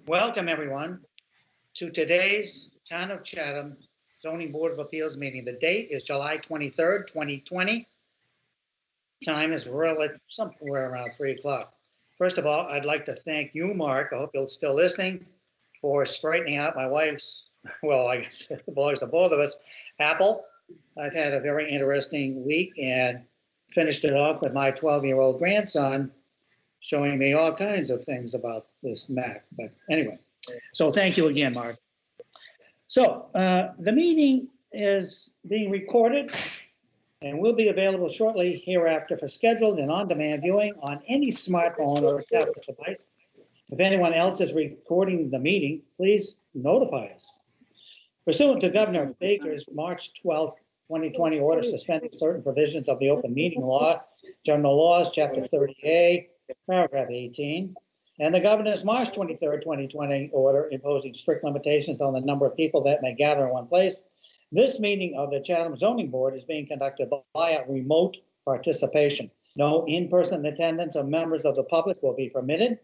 Welcome, everyone, to today's Town of Chatham Zoning Board of Appeals meeting. The date is July 23rd, 2020. Time is really somewhere around 3 o'clock. First of all, I'd like to thank you, Mark, I hope you're still listening, for straightening out my wife's, well, I guess it belongs to both of us, apple. I've had a very interesting week and finished it off with my 12-year-old grandson showing me all kinds of things about this Mac. But anyway, so thank you again, Mark. So the meeting is being recorded and will be available shortly hereafter for scheduled and on-demand viewing on any smartphone or tablet device. If anyone else is recording the meeting, please notify us. Pursuant to Governor Baker's March 12, 2020 order suspending certain provisions of the open meeting law, general laws, chapter 30A, paragraph 18, and the governor's March 23, 2020 order imposing strict limitations on the number of people that may gather in one place, this meeting of the Chatham Zoning Board is being conducted via remote participation. No in-person attendance of members of the public will be permitted,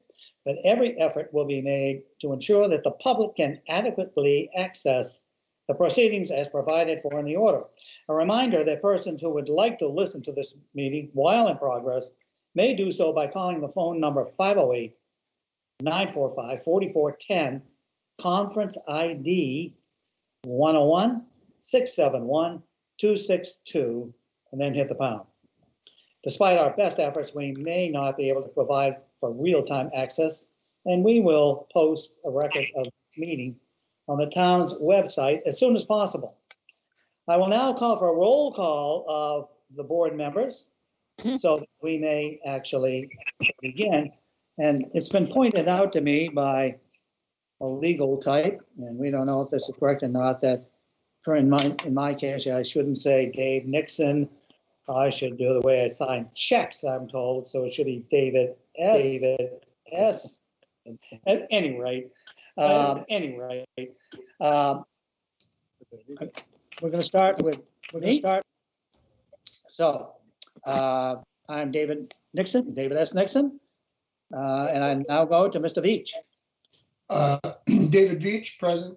but every effort will be made to ensure that the public can adequately access the proceedings as provided for in the order. A reminder that persons who would like to listen to this meeting while in progress may do so by calling the phone number 508-945-4410, conference ID 101-671-262, and then hit the pound. Despite our best efforts, we may not be able to provide for real-time access, and we will post a record of this meeting on the town's website as soon as possible. I will now call for a roll call of the board members so that we may actually begin. And it's been pointed out to me by a legal type, and we don't know if this is correct or not, that in my case, I shouldn't say Dave Nixon. I should do the way I sign checks, I'm told, so it should be David S. David S. At any rate, we're going to start with me. So I'm David Nixon, David S. Nixon, and I now go to Mr. Veach. David Veach, present.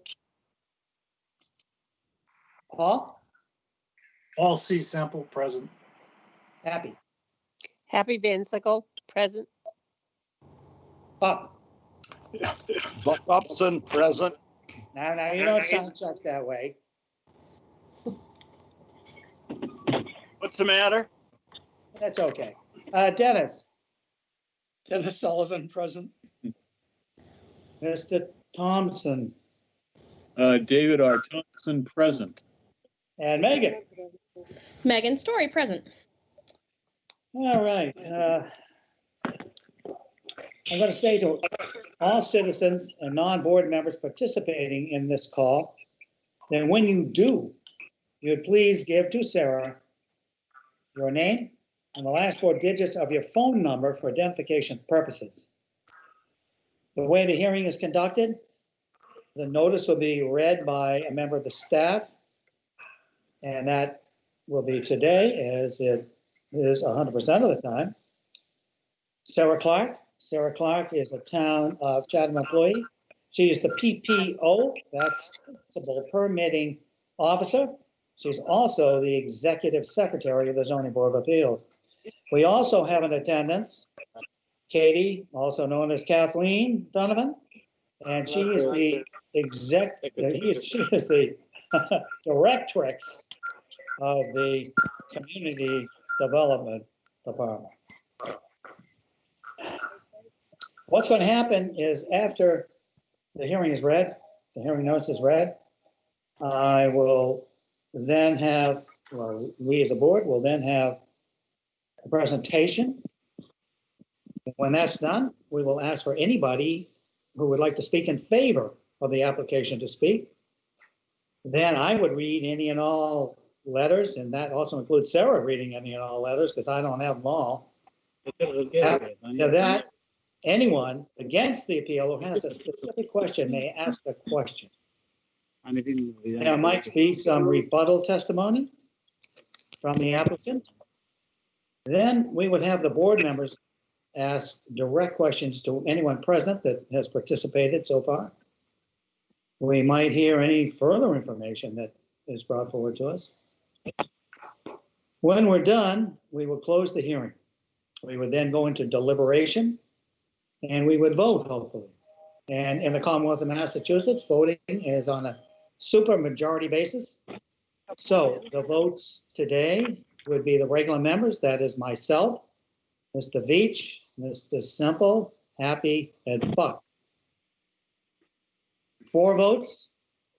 Paul? Paul C. Semple, present. Happy? Happy Van Sickle, present. Buck? Buck Upson, present. Now you don't sound checks that way. What's the matter? That's okay. Dennis? Dennis Sullivan, present. Mr. Thompson? David R. Thompson, present. And Megan? Megan Story, present. All right. I'm going to say to all citizens and non-board members participating in this call that when you do, you'd please give to Sarah your name and the last 4 digits of your phone number for identification purposes. The way the hearing is conducted, the notice will be read by a member of the staff, and that will be today, as it is 100% of the time. Sarah Clark. Sarah Clark is a town of Chatham employee. She is the PPO, that's Principal Permitting Officer. She's also the Executive Secretary of the Zoning Board of Appeals. We also have in attendance Katie, also known as Kathleen Donovan, and she is the Directrix of the Community Development Department. What's going to happen is after the hearing is read, the hearing notice is read, I will then have, well, we as a board will then have a presentation. When that's done, we will ask for anybody who would like to speak in favor of the application to speak. Then I would read any and all letters, and that also includes Sarah reading any and all letters because I don't have them all. After that, anyone against the appeal who has a specific question may ask a question. There might be some rebuttal testimony from the applicant. Then we would have the board members ask direct questions to anyone present that has participated so far. We might hear any further information that is brought forward to us. When we're done, we will close the hearing. We would then go into deliberation and we would vote, hopefully. And in the Commonwealth of Massachusetts, voting is on a super majority basis. So the votes today would be the regular members, that is myself, Mr. Veach, Mr. Semple, Happy, and Buck. 4 votes,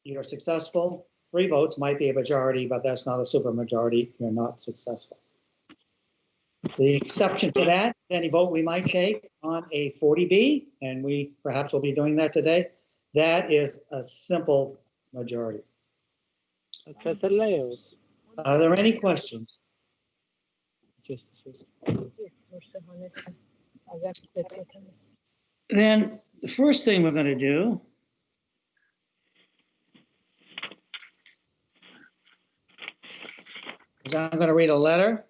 you're successful. 3 votes might be a majority, but that's not a super majority. You're not successful. The exception to that is any vote we might take on a 40B, and we perhaps will be doing that today. That is a simple majority. Are there any questions? Then the first thing we're going to do is I'm going to read a letter.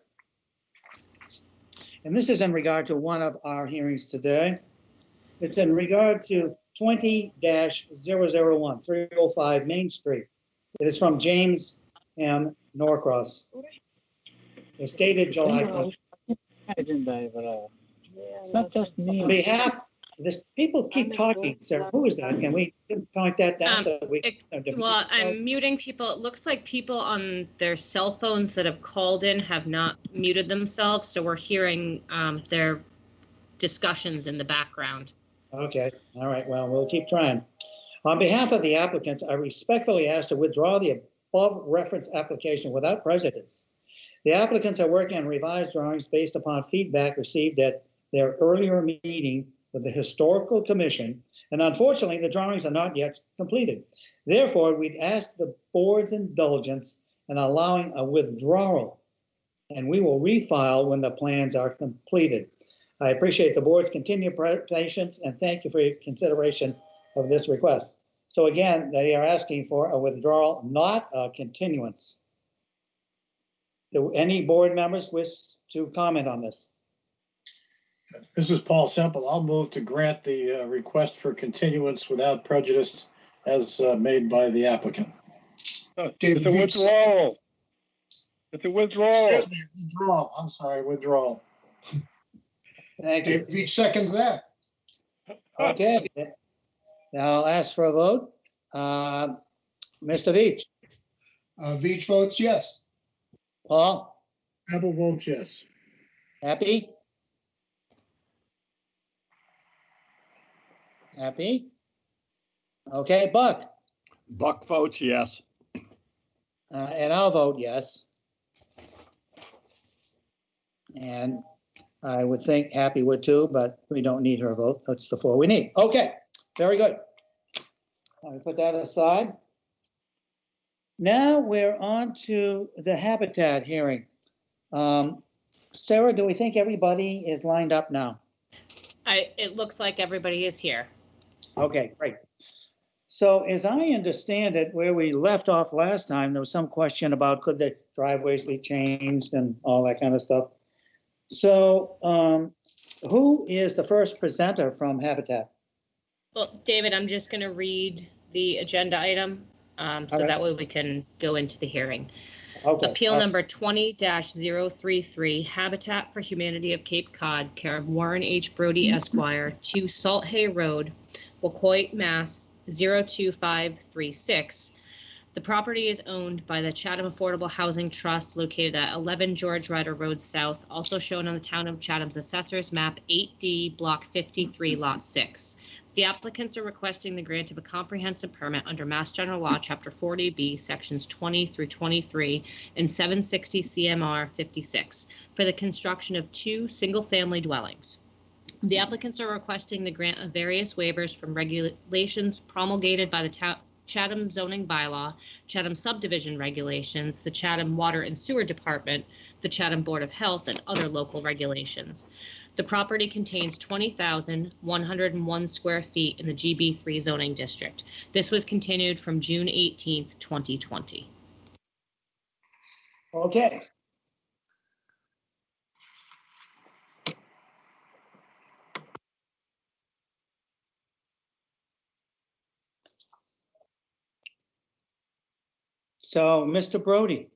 And this is in regard to one of our hearings today. It's in regard to 20-001, 305 Main Street. It is from James M. Norcross. It's dated July 20th. Not just me. On behalf, this people keep talking, sir. Who is that? Can we point that down so we? Well, I'm muting people. It looks like people on their cell phones that have called in have not muted themselves, so we're hearing their discussions in the background. Okay, all right, well, we'll keep trying. On behalf of the applicants, I respectfully ask to withdraw the above referenced application without prejudice. The applicants are working on revised drawings based upon feedback received at their earlier meeting with the Historical Commission, and unfortunately, the drawings are not yet completed. Therefore, we'd ask the board's indulgence in allowing a withdrawal, and we will refile when the plans are completed. I appreciate the board's continued patience and thank you for your consideration of this request. So again, they are asking for a withdrawal, not a continuance. Do any board members wish to comment on this? This is Paul Semple. I'll move to grant the request for continuance without prejudice as made by the applicant. It's a withdrawal. It's a withdrawal. Excuse me, withdrawal. I'm sorry, withdrawal. Thank you. David Veach seconds that. Okay, now I'll ask for a vote. Mr. Veach, Veach votes yes. Paul, Apple votes yes. Happy? Happy? Okay, Buck, Buck votes yes. and I'll vote yes. And I would think Happy would too, but we don't need her vote. That's the 4 we need. Okay, very good. I'll put that aside. Now we're on to the habitat hearing. Sarah, do we think everybody is lined up now? It looks like everybody is here. Okay, great. So as I understand it, where we left off last time, there was some question about could the driveways be changed and all that kind of stuff. So who is the first presenter from Habitat? Well, David, I'm just going to read the agenda item so right. that way we can go into the hearing. Okay. Appeal number 20-033, Habitat for Humanity of Cape Cod, care of Warren H. Brody Esquire, 2 Salt Hay Road, Wacoit, Mass. 02536. The property is owned by the Chatham Affordable Housing Trust located at 11 George Ryder Road South, also shown on the Town of Chatham's Assessors Map 8D, Block 53, Lot 6. The applicants are requesting the grant of a comprehensive permit under Mass General Law, Chapter 40B, Sections 20 through 23, and 760 CMR 56 for the construction of 2 single-family dwellings. The applicants are requesting the grant of various waivers from regulations promulgated by the Chatham zoning bylaw, Chatham Subdivision Regulations, the Chatham Water and Sewer Department, the Chatham Board of Health, and other local regulations. The property contains 20,101 square feet in the GB3 zoning district. This was continued from June 18th, 2020. Okay. So, Mr. Brody.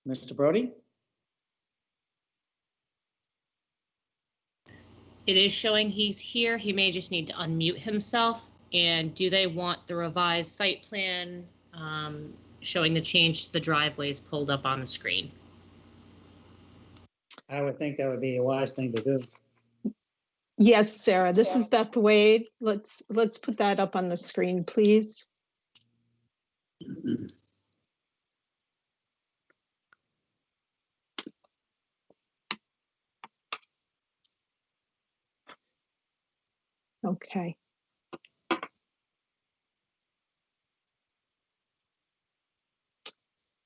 Mr. Brody? It is showing he's here. He may just need to unmute himself. And do they want the revised site plan showing the change to the driveways pulled up on the screen? I would think that would be a wise thing to do. Yes, Sarah, this is Beth Wade. Let's put that up on the screen, please. Okay.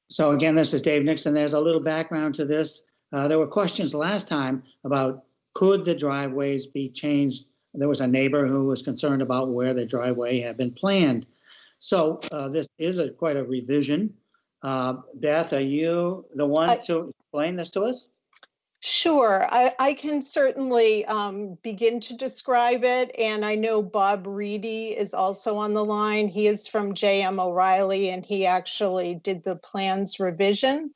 So again, this is Dave Nixon. There's a little background to this. There were questions last time about could the driveways be changed? There was a neighbor who was concerned about where the driveway had been planned. So this is quite a revision. Beth, are you the one to explain this to us? Sure, I can certainly begin to describe it. And I know Bob Reedy is also on the line. He is from JM O'Reilly and he actually did the plans revision.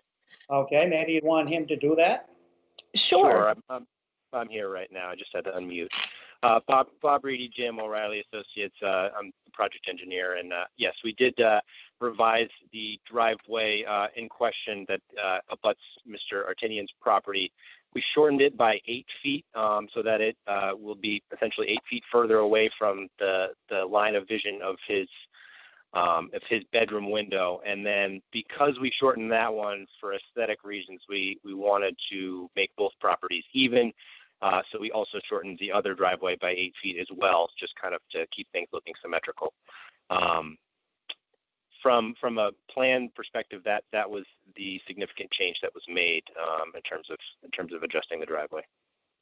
Okay, maybe you want him to do that? Sure. I'm here right now. I just had to unmute. Bob Reedy, JM O'Reilly Associates. I'm the project engineer, and yes, we did revise the driveway in question that abuts Mr. Artinian's property. We shortened it by 8 feet so that it will be essentially 8 feet further away from the line of vision of his bedroom window. And then because we shortened that one for aesthetic reasons, we wanted to make both properties even. So we also shortened the other driveway by 8 feet as well, just kind of to keep things looking symmetrical. From a plan perspective, that was the significant change that was made in terms of adjusting the driveway.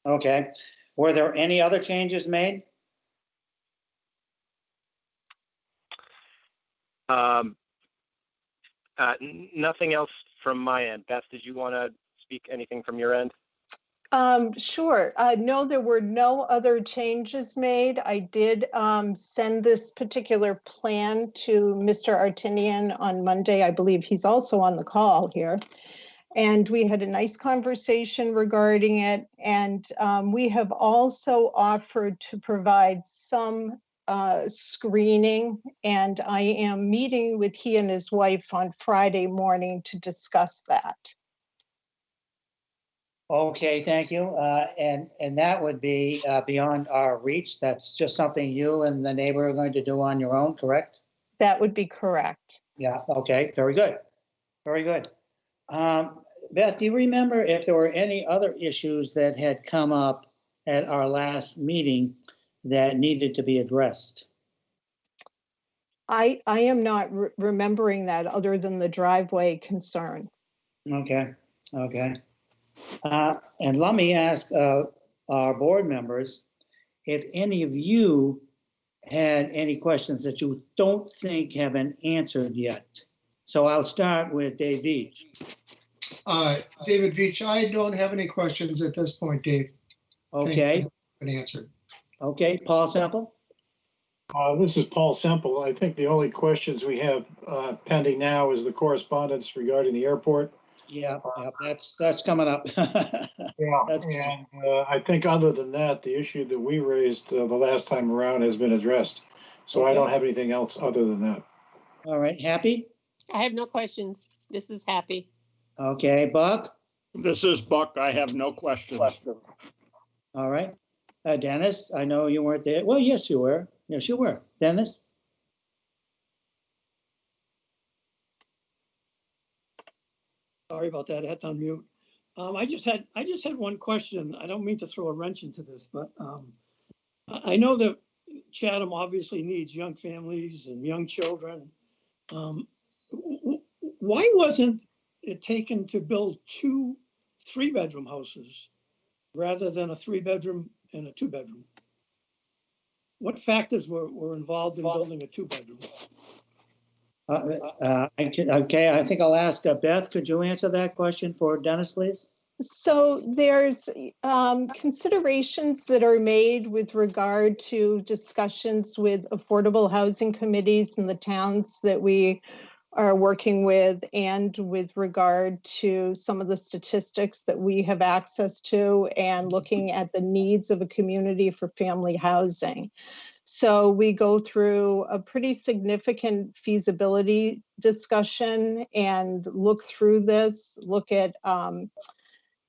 Okay. Were there any other changes made? Nothing else from my end. Beth, did you want to speak anything from your end? Sure. No, there were no other changes made. I did send this particular plan to Mr. Artinian on Monday. I believe he's also on the call here. And we had a nice conversation regarding it. And we have also offered to provide some screening. And I am meeting with he and his wife on Friday morning to discuss that. Okay, thank you. And that would be beyond our reach. That's just something you and the neighbor are going to do on your own, correct? That would be correct. Yeah, okay, very good. Very good. Beth, do you remember if there were any other issues that had come up at our last meeting that needed to be addressed? I am not remembering that other than the driveway concern. Okay, okay. And let me ask our board members if any of you had any questions that you don't think have been answered yet. So I'll start with Dave Veach. David Veach, I don't have any questions at this point, Dave. Okay. Been answered. Okay, Paul Semple. This is Paul Semple. I think the only questions we have pending now is the correspondence regarding the airport. Yeah, that's coming up. Yeah, and I think other than that, the issue that we raised the last time around has been addressed. So I don't have anything else other than that. All right, Happy? I have no questions. This is Happy. Okay, Buck? This is Buck. I have no questions. All right. Dennis, I know you weren't there. Well, yes, you were. Yes, you were. Dennis? Sorry about that, I had to unmute. I just had one question. I don't mean to throw a wrench into this, but I know that Chatham obviously needs young families and young children. Why wasn't it taken to build 2 3-bedroom houses rather than a 3-bedroom and a 2-bedroom? What factors were involved in building a 2-bedroom? Okay, I think I'll ask Beth. Could you answer that question for Dennis, please? So there's considerations that are made with regard to discussions with affordable housing committees in the towns that we are working with, and with regard to some of the statistics that we have access to, and looking at the needs of a community for family housing. So we go through a pretty significant feasibility discussion and look through this, look at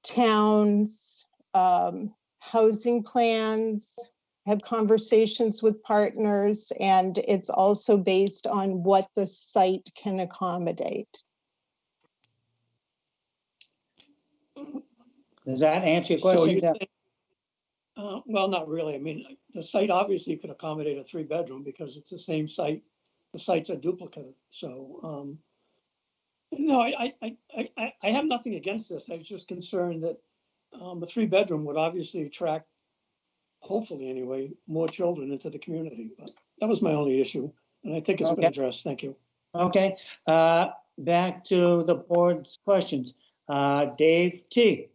towns, housing plans, have conversations with partners, and it's also based on what the site can accommodate. Does that answer your So question? you Deb? think, well, not really. I mean, the site obviously could accommodate a 3-bedroom because it's the same site. The sites are duplicative. So, no, I have nothing against this. I was just concerned that a 3-bedroom would obviously attract, hopefully anyway, more children into the community. But that was my only issue, and I think it's been Okay. addressed. Thank you. Okay, back to the board's questions. Dave T.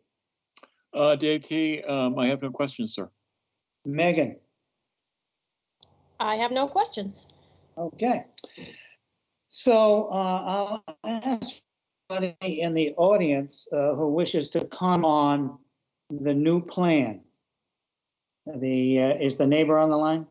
Dave T, I have no questions, sir. Megan. I have no questions. Okay. So I'll ask anybody in the audience who wishes to come on the new plan. Is the neighbor on the line?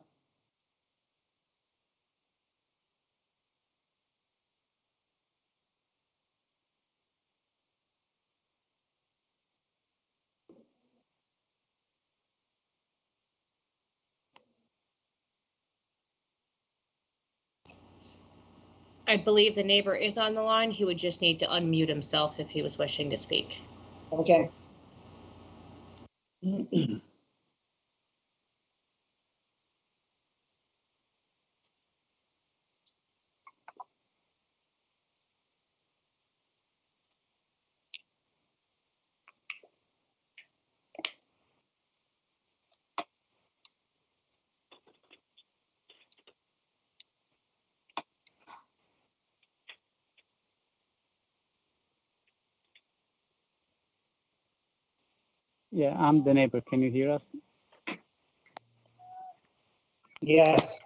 I believe the neighbor is on the line. He would just need to unmute himself if he was wishing to speak. Okay. Yeah, I'm the neighbor. Can you hear us? Yes.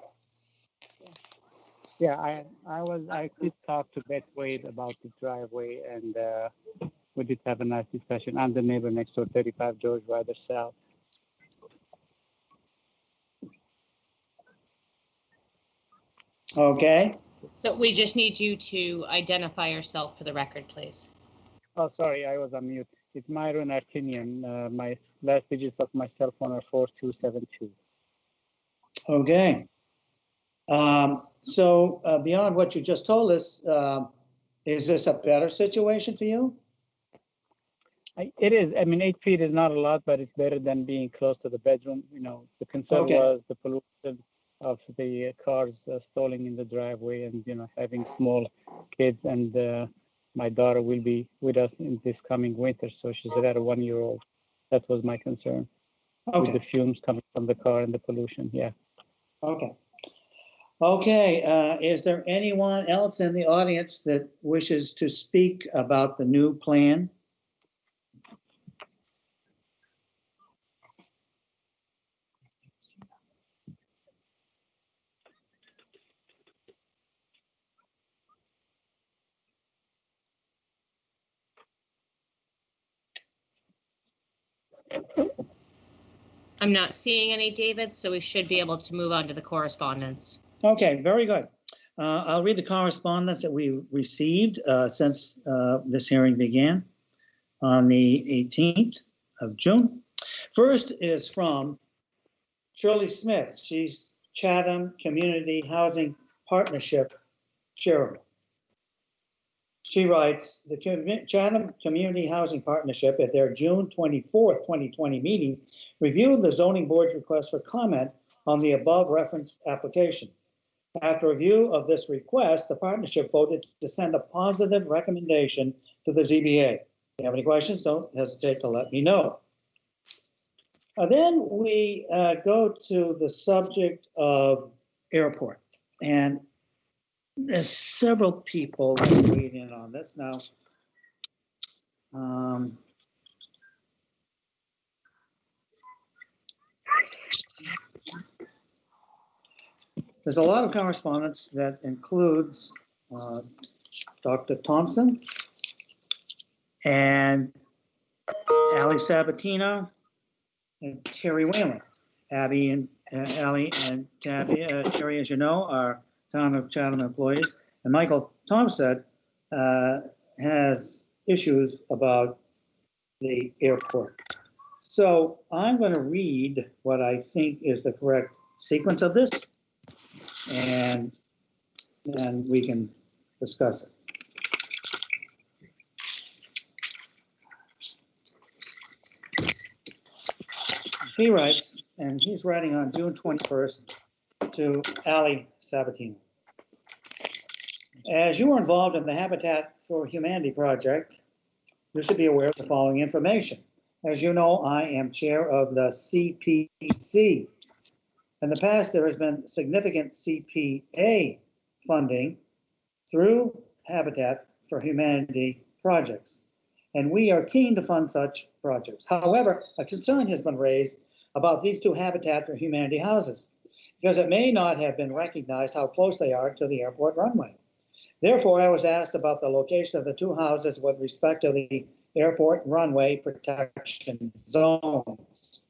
Yeah, I did talk to Beth Wade about the driveway, and we did have a nice discussion. I'm the neighbor next door, 35 George Ryder South. Okay. So we just need you to identify yourself for the record, please. Oh, sorry, I was on mute. It's Myron Artinian. My last digits of my cell phone are 4272. Okay. So beyond what you just told us, is this a better situation for you? It is. I mean, 8 feet is not a lot, but it's better than being close to the bedroom. You know, the concern was the pollution of the cars stalling in the driveway, and having small kids. And my daughter will be with us in this coming winter, so she's got a 1-year-old. That was my concern. With the fumes coming from the car and the pollution. Yeah. Okay. Okay. Is there anyone else in the audience that wishes to speak about the new plan? I'm not seeing any, David, so we should be able to move on to the correspondence. Okay, very good. I'll read the correspondence that we received since this hearing began on the 18th of June. First is from Shirley Smith. She's Chatham Community Housing Partnership Chairman. She writes, the Chatham Community Housing Partnership at their June 24th, 2020 meeting reviewed the zoning board's request for comment on the above referenced application. After review of this request, the partnership voted to send a positive recommendation to the ZBA. If you have any questions, don't hesitate to let me know. Then we go to the subject of airport. And there's several people that weighed in on this. Now, there's a lot of correspondence that includes Dr. Thompson, and Ali Sabatino, and Terry Whalen. Abby and Ali and Tabby, Terry, as you know, are Town of Chatham employees. And Michael Thompson has issues about the airport. So I'm going to read what I think is the correct sequence of this, and then we can discuss it. He writes, and he's writing on June 21st to Ali Sabatino. As you are involved in the Habitat for Humanity project, you should be aware of the following information. As you know, I am chair of the CPC. In the past, there has been significant CPA funding through Habitat for Humanity projects, and we are keen to fund such projects. However, a concern has been raised about these two Habitat for Humanity houses, because it may not have been recognized how close they are to the airport runway. Therefore, I was asked about the location of the two houses with respect to the airport runway protection zones.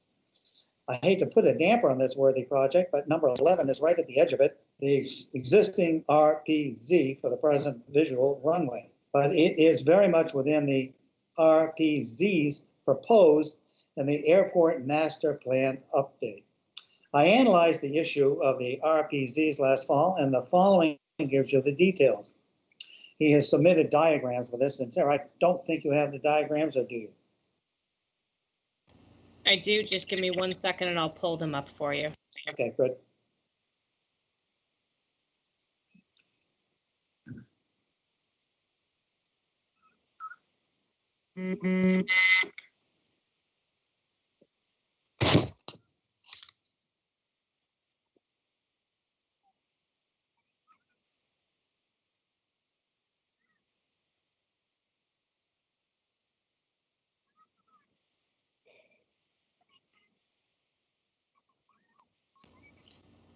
I hate to put a damper on this worthy project, but number 11 is right at the edge of it, the existing RPZ for the present visual runway. But it is very much within the RPZ's proposed in the airport master plan update. I analyzed the issue of the RPZs last fall, and the following gives you the details. He has submitted diagrams for this, and Sarah, I don't think you have the diagrams, or do you? I do. Just give me 1 second and I'll pull them up for you. Okay, good.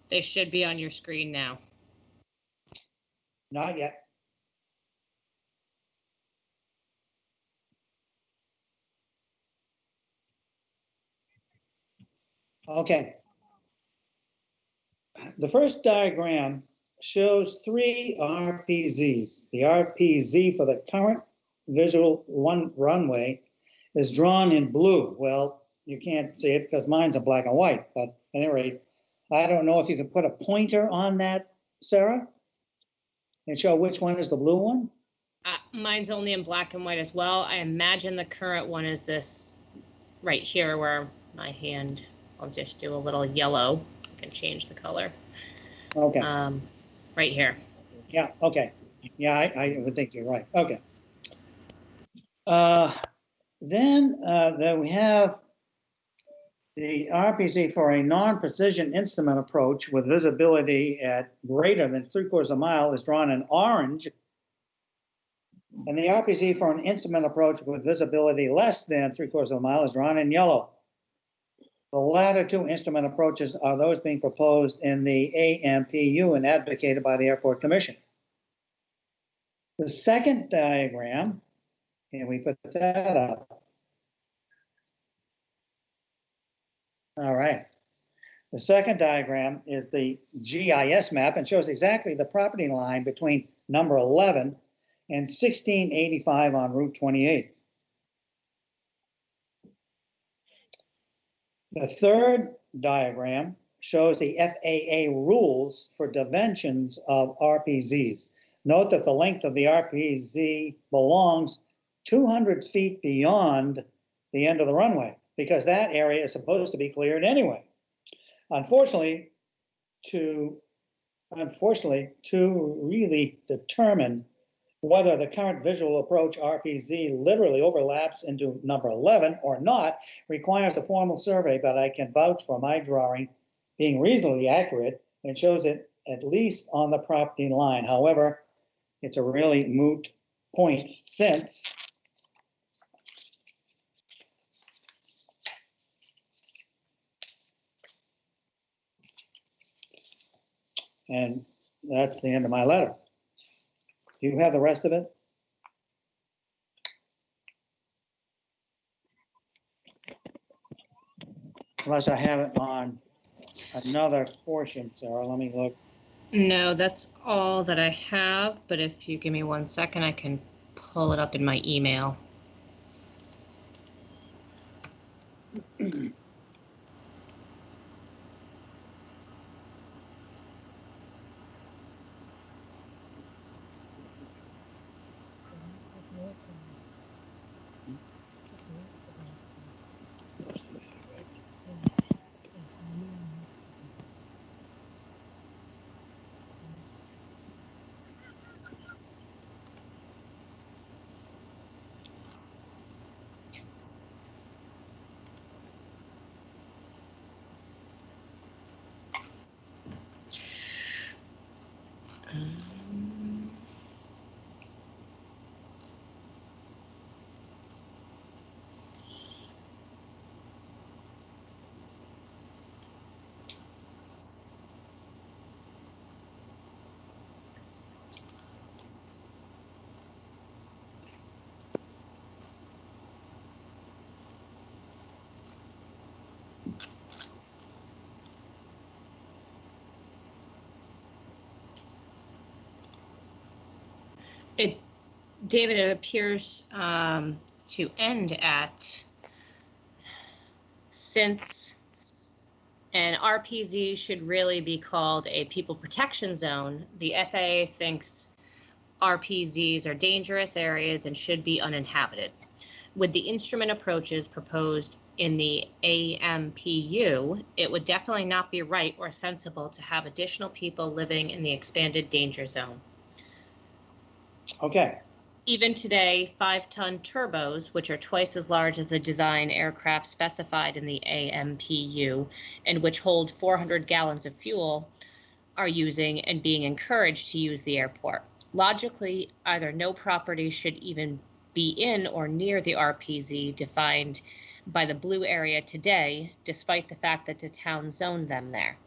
They should be on your screen now. Not yet. Okay. The first diagram shows three RPZs. The RPZ for the current visual runway is drawn in blue. Well, you can't see it because mine's in black and white, but at any rate, I don't know if you can put a pointer on that, Sarah, and show which one is the blue one. Mine's only in black and white as well. I imagine the current one is this right here where my hand, I'll just do a little yellow. I can change the color. Okay. Right here. Yeah, okay. Yeah, I would think you're right. Okay. Then we have the RPZ for a non-precision instrument approach with visibility at greater than 3/4 of a mile is drawn in orange. And the RPZ for an instrument approach with visibility less than 3/4 of a mile is drawn in yellow. The latter two instrument approaches are those being proposed in the AMPU and advocated by the Airport Commission. The second diagram, can we put that up? All right. The second diagram is the GIS map and shows exactly the property line between number 11 and 1685 on Route 28. The third diagram shows the FAA rules for dimensions of RPZs. Note that the length of the RPZ belongs 200 feet beyond the end of the runway, because that area is supposed to be cleared anyway. Unfortunately, to really determine whether the current visual approach RPZ literally overlaps into number 11 or not requires a formal survey, but I can vouch for my drawing being reasonably accurate and shows it at least on the property line. However, it's a really moot point since and that's the end of my letter. Do you have the rest of it? Unless I have it on another portion, Sarah, let me look. No, that's all that I have, but if you give me 1 second, I can pull it up in my email. David, it appears to end at, since an RPZ should really be called a people protection zone, the FAA thinks RPZs are dangerous areas and should be uninhabited. With the instrument approaches proposed in the AMPU, it would definitely not be right or sensible to have additional people living in the expanded danger zone. Okay. Even today, 5-ton turbos, which are twice as large as the design aircraft specified in the AMPU and which hold 400 gallons of fuel, are using and being encouraged to use the airport. Logically, either no property should even be in or near the RPZ defined by the blue area today, despite the fact that the town zoned them there,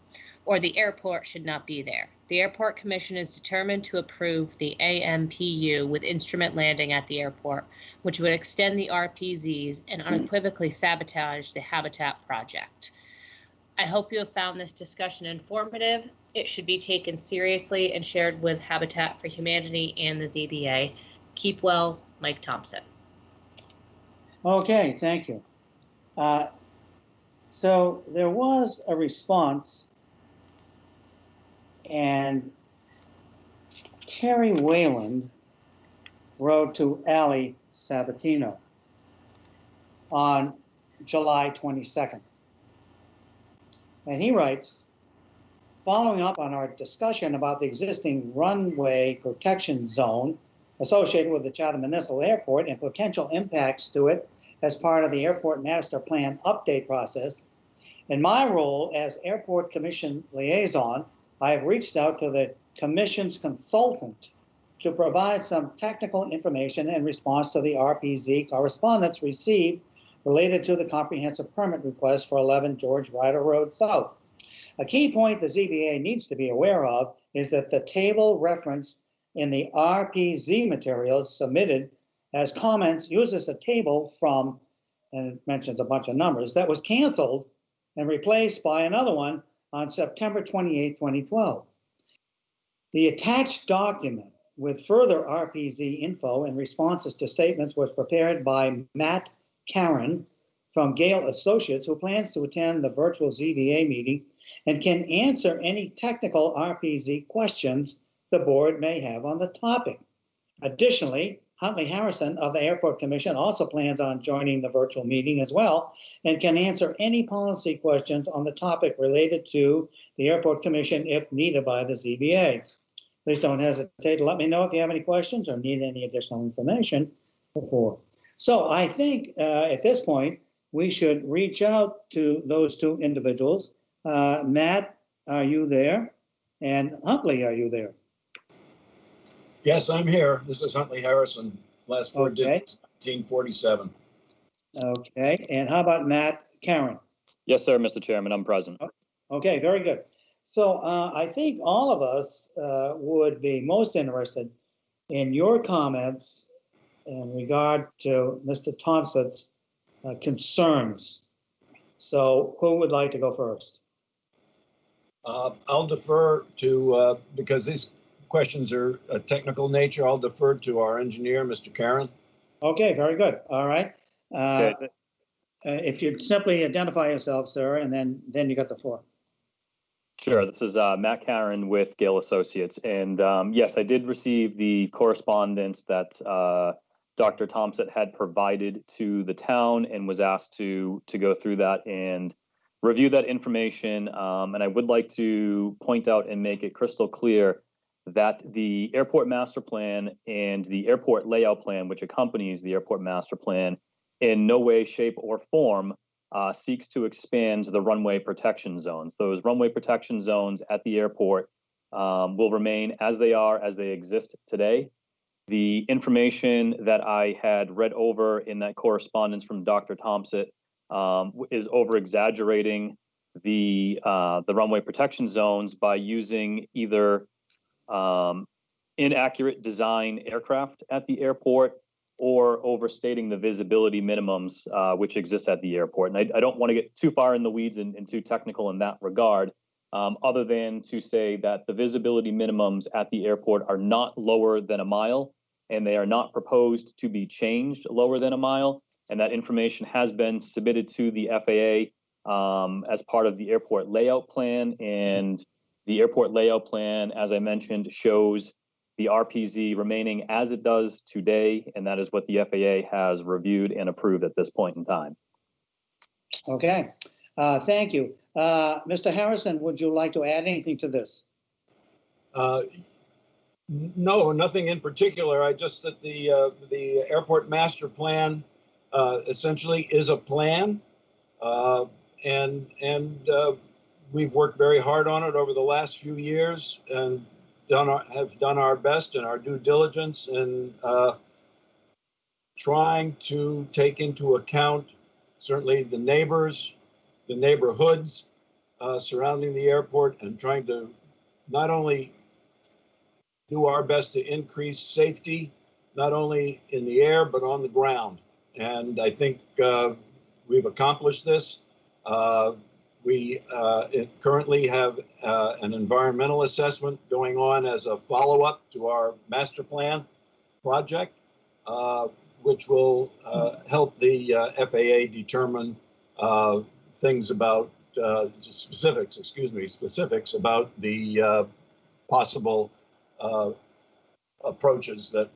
or the airport should not be there. The Airport Commission is determined to approve the AMPU with instrument landing at the airport, which would extend the RPZs and unequivocally sabotage the Habitat project. I hope you have found this discussion informative. It should be taken seriously and shared with Habitat for Humanity and the ZBA. Keep well, Mike Thompson. Okay, thank you. So there was a response, and Terry Wayland wrote to Ali Sabatino on July 22nd. And he writes, following up on our discussion about the existing runway protection zone associated with the Chatham Municipal Airport and potential impacts to it as part of the Airport Master Plan update process, in my role as Airport Commission liaison, I have reached out to the Commission's consultant to provide some technical information in response to the RPZ correspondence received related to the comprehensive permit request for 11 George Ryder Road South. A key point the ZBA needs to be aware of is that the table referenced in the RPZ materials submitted as comments uses a table from, and it mentions a bunch of numbers, that was canceled and replaced by another one on September 28, 2012. The attached document with further RPZ info and responses to statements was prepared by Matt Karen from Gale Associates, who plans to attend the virtual ZBA meeting and can answer any technical RPZ questions the board may have on the topic. Additionally, Huntley Harrison of the Airport Commission also plans on joining the virtual meeting as well and can answer any policy questions on the topic related to the Airport Commission if needed by the ZBA. Please don't hesitate to let me know if you have any questions or need any additional information before. So I think at this point, we should reach out to those two individuals. Matt, are you there? And Huntley, are you there? Yes, I'm here. This is Huntley Harrison. Last four digits, 1947. Okay, and how about Matt Karen? Yes, sir, Mr. Chairman, I'm present. Okay, very good. So I think all of us would be most interested in your comments in regard to Mr. Thompson's concerns. So who would like to go first? I'll defer to, because these questions are a technical nature, I'll defer to our engineer, Mr. Karen. Okay, very good. All right. Okay. If you'd simply identify yourself, sir, and then you got the floor. Sure. This is Matt Karen with Gale Associates. And yes, I did receive the correspondence that Dr. Thompson had provided to the town and was asked to go through that and review that information. And I would like to point out and make it crystal clear that the airport master plan and the airport layout plan, which accompanies the airport master plan, in no way, shape, or form seeks to expand the runway protection zones. Those runway protection zones at the airport will remain as they are, as they exist today. The information that I had read over in that correspondence from Dr. Thompson is over-exaggerating the runway protection zones by using either inaccurate design aircraft at the airport or overstating the visibility minimums which exist at the airport. And I don't want to get too far in the weeds and too technical in that regard, other than to say that the visibility minimums at the airport are not lower than a mile, and they are not proposed to be changed lower than a mile. And that information has been submitted to the FAA as part of the airport layout plan. And the airport layout plan, as I mentioned, shows the RPZ remaining as it does today, and that is what the FAA has reviewed and approved at this point in time. Okay, thank you. Mr. Harrison, would you like to add anything to this? No, nothing in particular. I just that the airport master plan essentially is a plan, and we've worked very hard on it over the last few years and have done our best and our due diligence in trying to take into account certainly the neighbors, the neighborhoods surrounding the airport, and trying to not only do our best to increase safety, not only in the air, but on the ground. And I think we've accomplished this. We currently have an environmental assessment going on as a follow-up to our master plan project, which will help the FAA determine things about specifics about the possible approaches that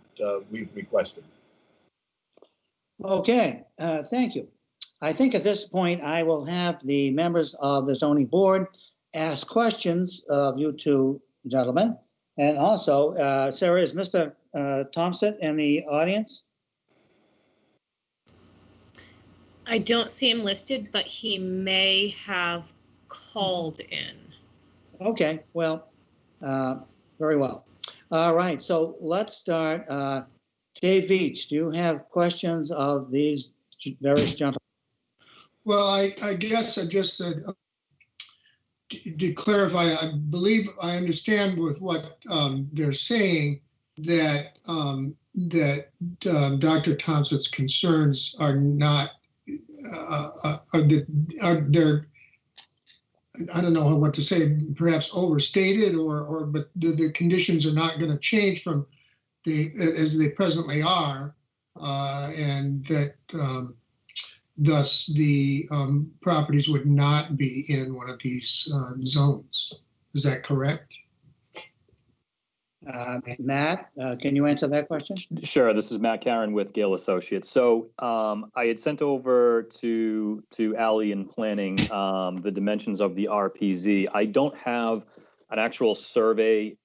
we've requested. Okay, thank you. I think at this point, I will have the members of the zoning board ask questions of you two gentlemen. And also, Sarah, is Mr. Thompson in the audience? I don't see him listed, but he may have called in. Okay, well, very well. All right, so let's start. Dave Veach, do you have questions of these various gentlemen? Well, I guess I just to clarify, I believe I understand with what they're saying that Dr. Thompson's concerns are not they're I don't know what to say, perhaps overstated, but the conditions are not going to change from as they presently are, and that thus the properties would not be in one of these zones. Is that correct? Matt, can you answer that question? Sure. This is Matt Karen with Gale Associates. So I had sent over to Ally in planning the dimensions of the RPZ. I don't have an actual survey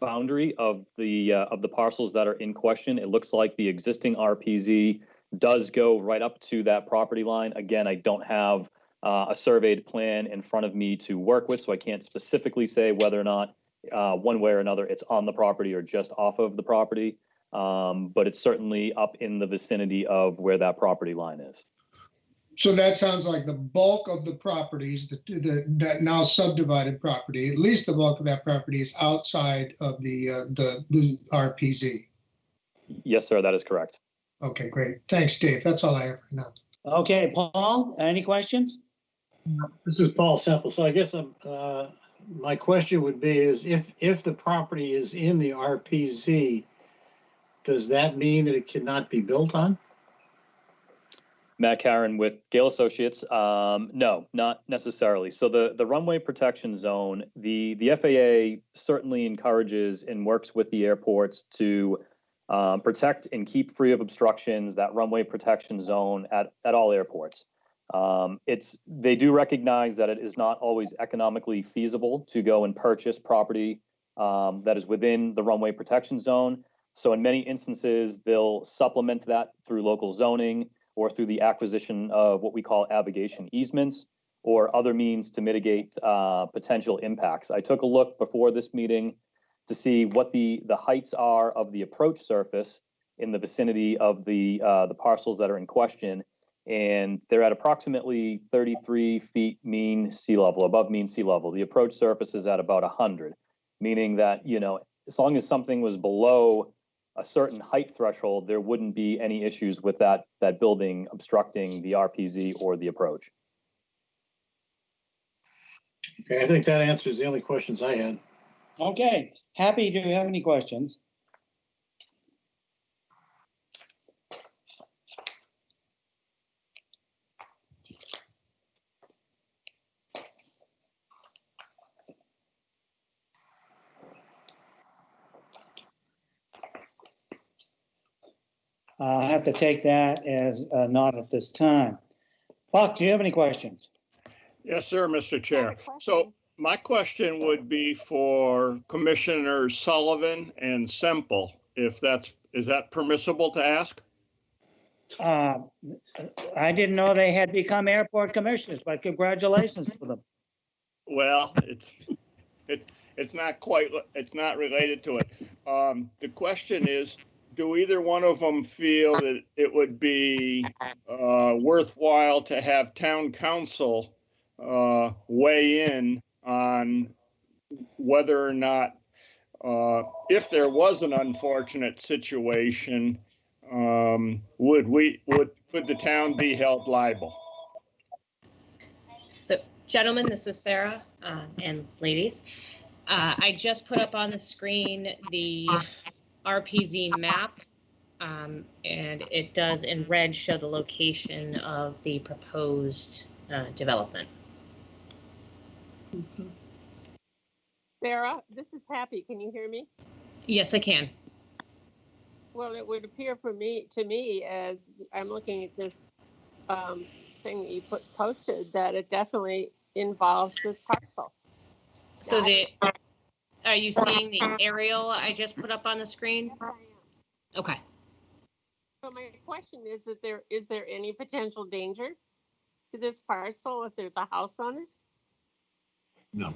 boundary of the parcels that are in question. It looks like the existing RPZ does go right up to that property line. Again, I don't have a surveyed plan in front of me to work with, so I can't specifically say whether or not one way or another it's on the property or just off of the property, but it's certainly up in the vicinity of where that property line is. So that sounds like the bulk of the properties, that now subdivided property, at least the bulk of that property is outside of the RPZ. Yes, sir, that is correct. Okay, great. Thanks, Dave. That's all I have right now. Okay, Paul, any questions? This is Paul Semple. So I guess my question would be is if the property is in the RPZ, does that mean that it cannot be built on? Matt Karen with Gale Associates. No, not necessarily. So the runway protection zone, the FAA certainly encourages and works with the airports to protect and keep free of obstructions that runway protection zone at all airports. They do recognize that it is not always economically feasible to go and purchase property that is within the runway protection zone. So in many instances, they'll supplement that through local zoning or through the acquisition of what we call abrogation easements or other means to mitigate potential impacts. I took a look before this meeting to see what the heights are of the approach surface in the vicinity of the parcels that are in question, and they're at approximately 33 feet mean sea level, above mean sea level. The approach surface is at about 100, meaning that, you know, as long as something was below a certain height threshold, there wouldn't be any issues with that building obstructing the RPZ or the approach. Okay, I think that answers the only questions I had. Okay, Happy, do you have any questions? I'll have to take that as a not at this time. Buck, do you have any questions? Yes, sir, Mr. Chair. So my question would be for Commissioners Sullivan and Semple, is that permissible to ask? I didn't know they had become airport commissioners, but congratulations to them. Well, it's not related to it. The question is, do either one of them feel that it would be worthwhile to have town council weigh in on whether or not, if there was an unfortunate situation, would the town be held liable? So, gentlemen, this is Sarah, and ladies. I just put up on the screen the RPZ map, and it does in red show the location of the proposed development. Sarah, this is Happy. Can you hear me? Yes, I can. Well, it would appear to me, as I'm looking at this thing that you posted, that it definitely involves this parcel. So are you seeing the aerial I just put up on the screen? Okay. So my question is that is there any potential danger to this parcel if there's a house on it? No.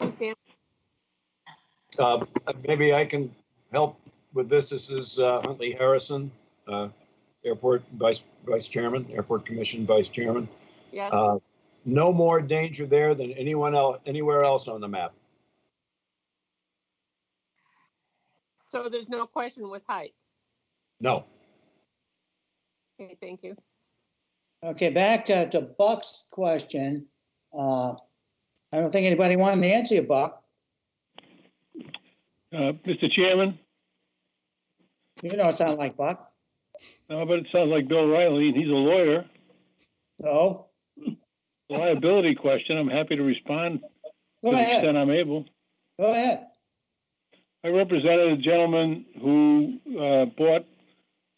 Sam? Maybe I can help with this. This is Huntley Harrison, Airport Vice Chairman, Airport Commission Vice Chairman. Yes. No more danger there than anywhere else on the map. So there's no question with height? No. Okay, thank you. Okay, back to Buck's question. I don't think anybody wanted to answer you, Buck. Mr. Chairman? You don't sound like Buck. No, but it sounds like Bill Riley, and he's a lawyer. So? Liability question, I'm happy to respond Go to the ahead. extent I'm able. Go ahead. I represented a gentleman who bought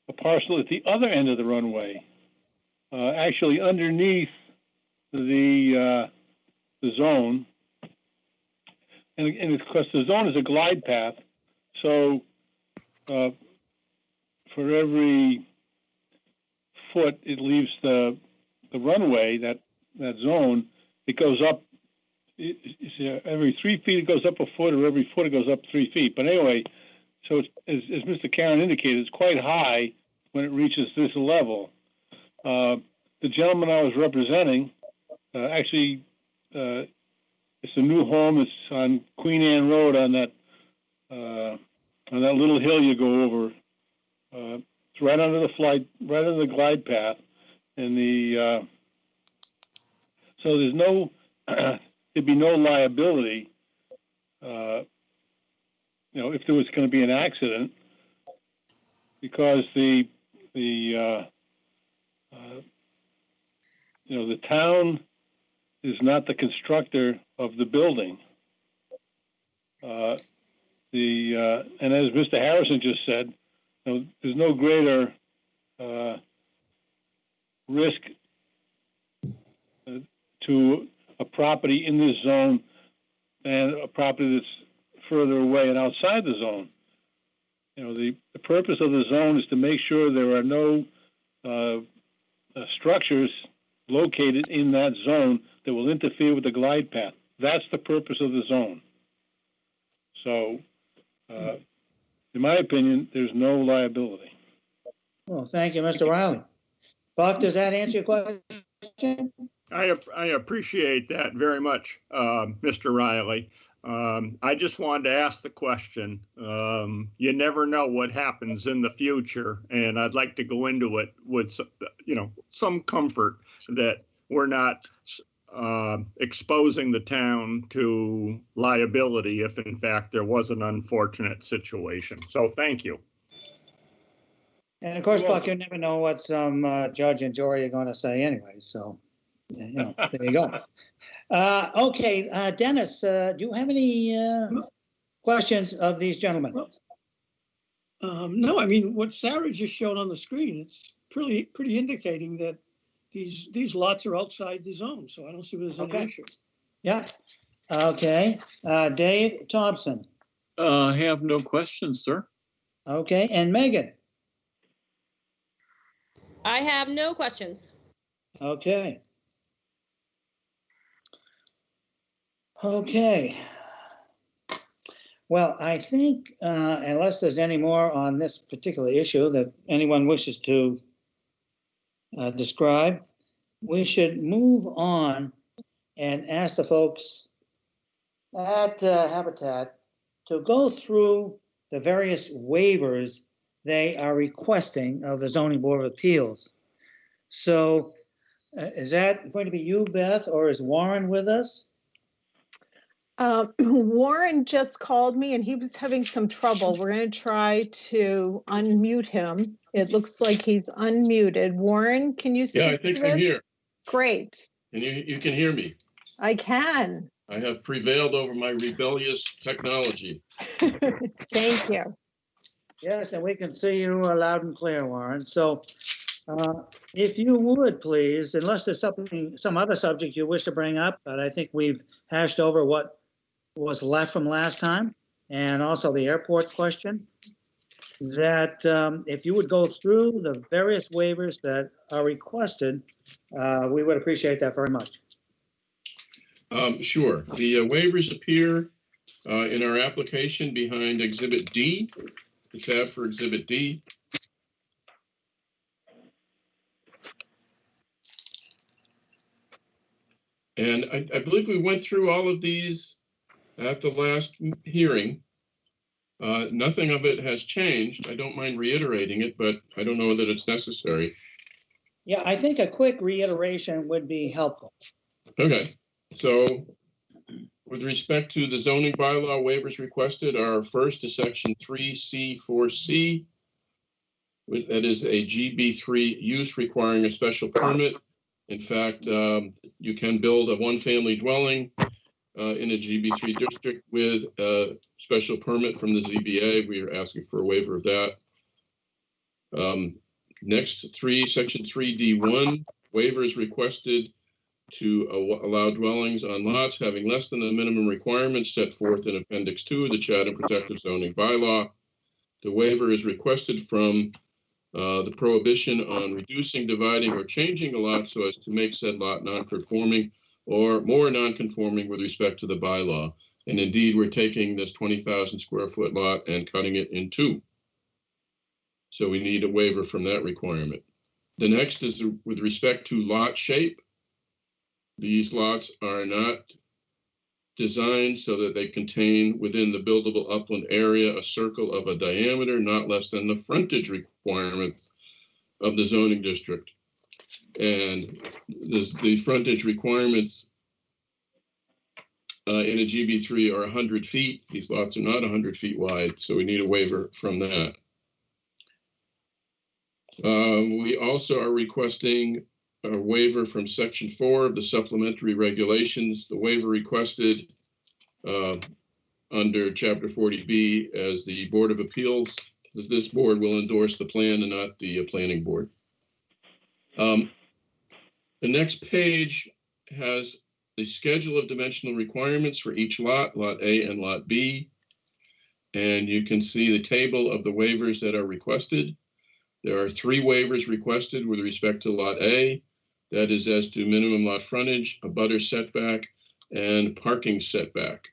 a parcel at the other end of the runway, actually underneath the zone. And of course, the zone is a glide path, so for every foot it leaves the runway, that zone, it goes up. Every 3 feet it goes up a foot, or every foot it goes up 3 feet. But anyway, so it's, as Mr. Karen indicated, it's quite high when it reaches this level. The gentleman I was representing, actually, it's a new home. It's on Queen Anne Road on on that little hill you go over. It's right under the glide path, and so there's no there'd be no liability. If there was going to be an accident, because the town is not the constructor of the building. And as Mr. Harrison just said, there's no greater risk to a property in this zone than a property that's further away and outside the zone. The purpose of the zone is to make sure there are no structures located in that zone that will interfere with the glide path. That's the purpose of the zone. So, in my opinion, there's no liability. Well, thank you, Mr. Riley. Buck, does that answer your question? I appreciate that very much, Mr. Riley. I just wanted to ask the question. You never know what happens in the future, and I'd like to go into it with, some comfort that we're not exposing the town to liability if, in fact, there was an unfortunate situation. So, thank you. And of course, Buck, you never know what some judge and jury are going to say anyway. So, there you go. Okay, Dennis, do you have any questions of these gentlemen? No, I mean, what Sarah just showed on the screen, it's pretty indicating that these lots are outside the zone, so I don't see where there's any issue. Yeah. Okay. Dave Thompson. I have no questions, sir. Okay. And Megan. I have no questions. Okay. Okay. Well, I think unless there's any more on this particular issue that anyone wishes to describe, we should move on and ask the folks at Habitat to go through the various waivers they are requesting of the Zoning Board of Appeals. So is that going to be you, Beth, or is Warren with us? Warren just called me and he was having some trouble. We're going to try to unmute him. It looks like he's unmuted. Warren, can you speak? Yeah, I think I'm here. Great. And you can hear me. I can. I have prevailed over my rebellious technology. Thank you. Yes, and we can see you loud and clear, Warren. So if you would, please, unless there's some other subject you wish to bring up, but I think we've hashed over what was left from last time, and also the airport question, that if you would go through the various waivers that are requested, we would appreciate that very much. Sure. The waivers appear in our application behind Exhibit D, the tab for Exhibit D. And I believe we went through all of these at the last hearing. Nothing of it has changed. I don't mind reiterating it, but I don't know that it's necessary. Yeah, I think a quick reiteration would be helpful. Okay, so with respect to the zoning bylaw waivers requested, our first is section 3C4C. That is a GB3 use requiring a special permit. In fact, you can build a one-family dwelling in a GB3 district with a special permit from the ZBA. We are asking for a waiver of that. Next, section 3D1, waiver is requested to allow dwellings on lots having less than the minimum requirements set forth in Appendix 2 of the Chatham Protective Zoning Bylaw. The waiver is requested from the prohibition on reducing, dividing, or changing a lot so as to make said lot non-conforming or more non-conforming with respect to the bylaw. And indeed, we're taking this 20,000 square foot lot and cutting it in two. So we need a waiver from that requirement. The next is with respect to lot shape. These lots are not designed so that they contain within the buildable upland area a circle of a diameter not less than the frontage requirements of the zoning district. And the frontage requirements in a GB3 are 100 feet. These lots are not 100 feet wide, so we need a waiver from that. We also are requesting a waiver from Section 4 of the Supplementary Regulations. The waiver requested under Chapter 40B, as the Board of Appeals, this board will endorse the plan and not the planning board. The next page has the schedule of dimensional requirements for each lot, Lot A and Lot B. And you can see the table of the waivers that are requested. There are 3 waivers requested with respect to Lot A. That is as to minimum lot frontage, abutter setback, and parking setback.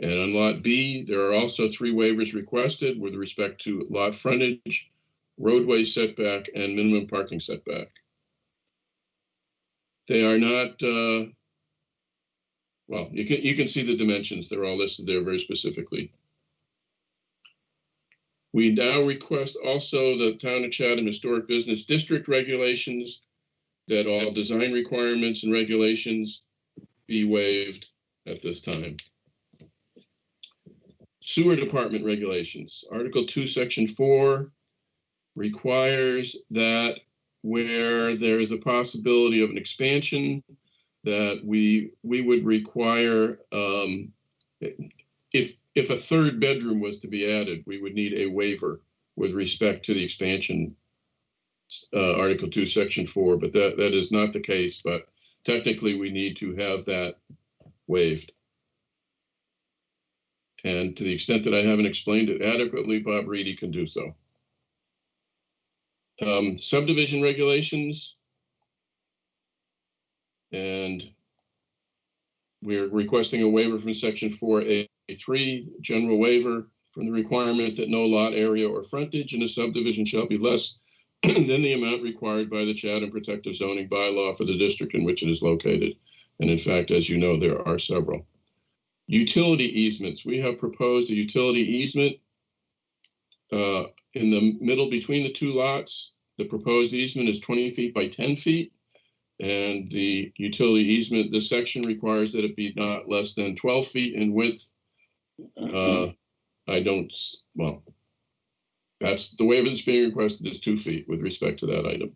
And on Lot B, there are also 3 waivers requested with respect to lot frontage, roadway setback, and minimum parking setback. They are not, well, you can see the dimensions. They're all listed there very specifically. We now request also the Town of Chatham Historic Business District regulations, that all design requirements and regulations be waived at this time. Sewer Department regulations. Article 2, Section 4 requires that where there is a possibility of an expansion, that we would require, if a 3rd bedroom was to be added, we would need a waiver with respect to the expansion, Article 2, Section 4, but that is not the case, but technically we need to have that waived. And to the extent that I haven't explained it adequately, Bob Reedy can do so. Subdivision regulations. And we're requesting a waiver from Section 4A3, general waiver from the requirement that no lot area or frontage in a subdivision shall be less than the amount required by the Chatham Protective Zoning Bylaw for the district in which it is located. And in fact, as you know, there are several. Utility easements. We have proposed a utility easement in the middle between the 2 lots. The proposed easement is 20 feet by 10 feet. And the utility easement, this section requires that it be not less than 12 feet in width. Well, that's the waiver that's being requested is 2 feet with respect to that item.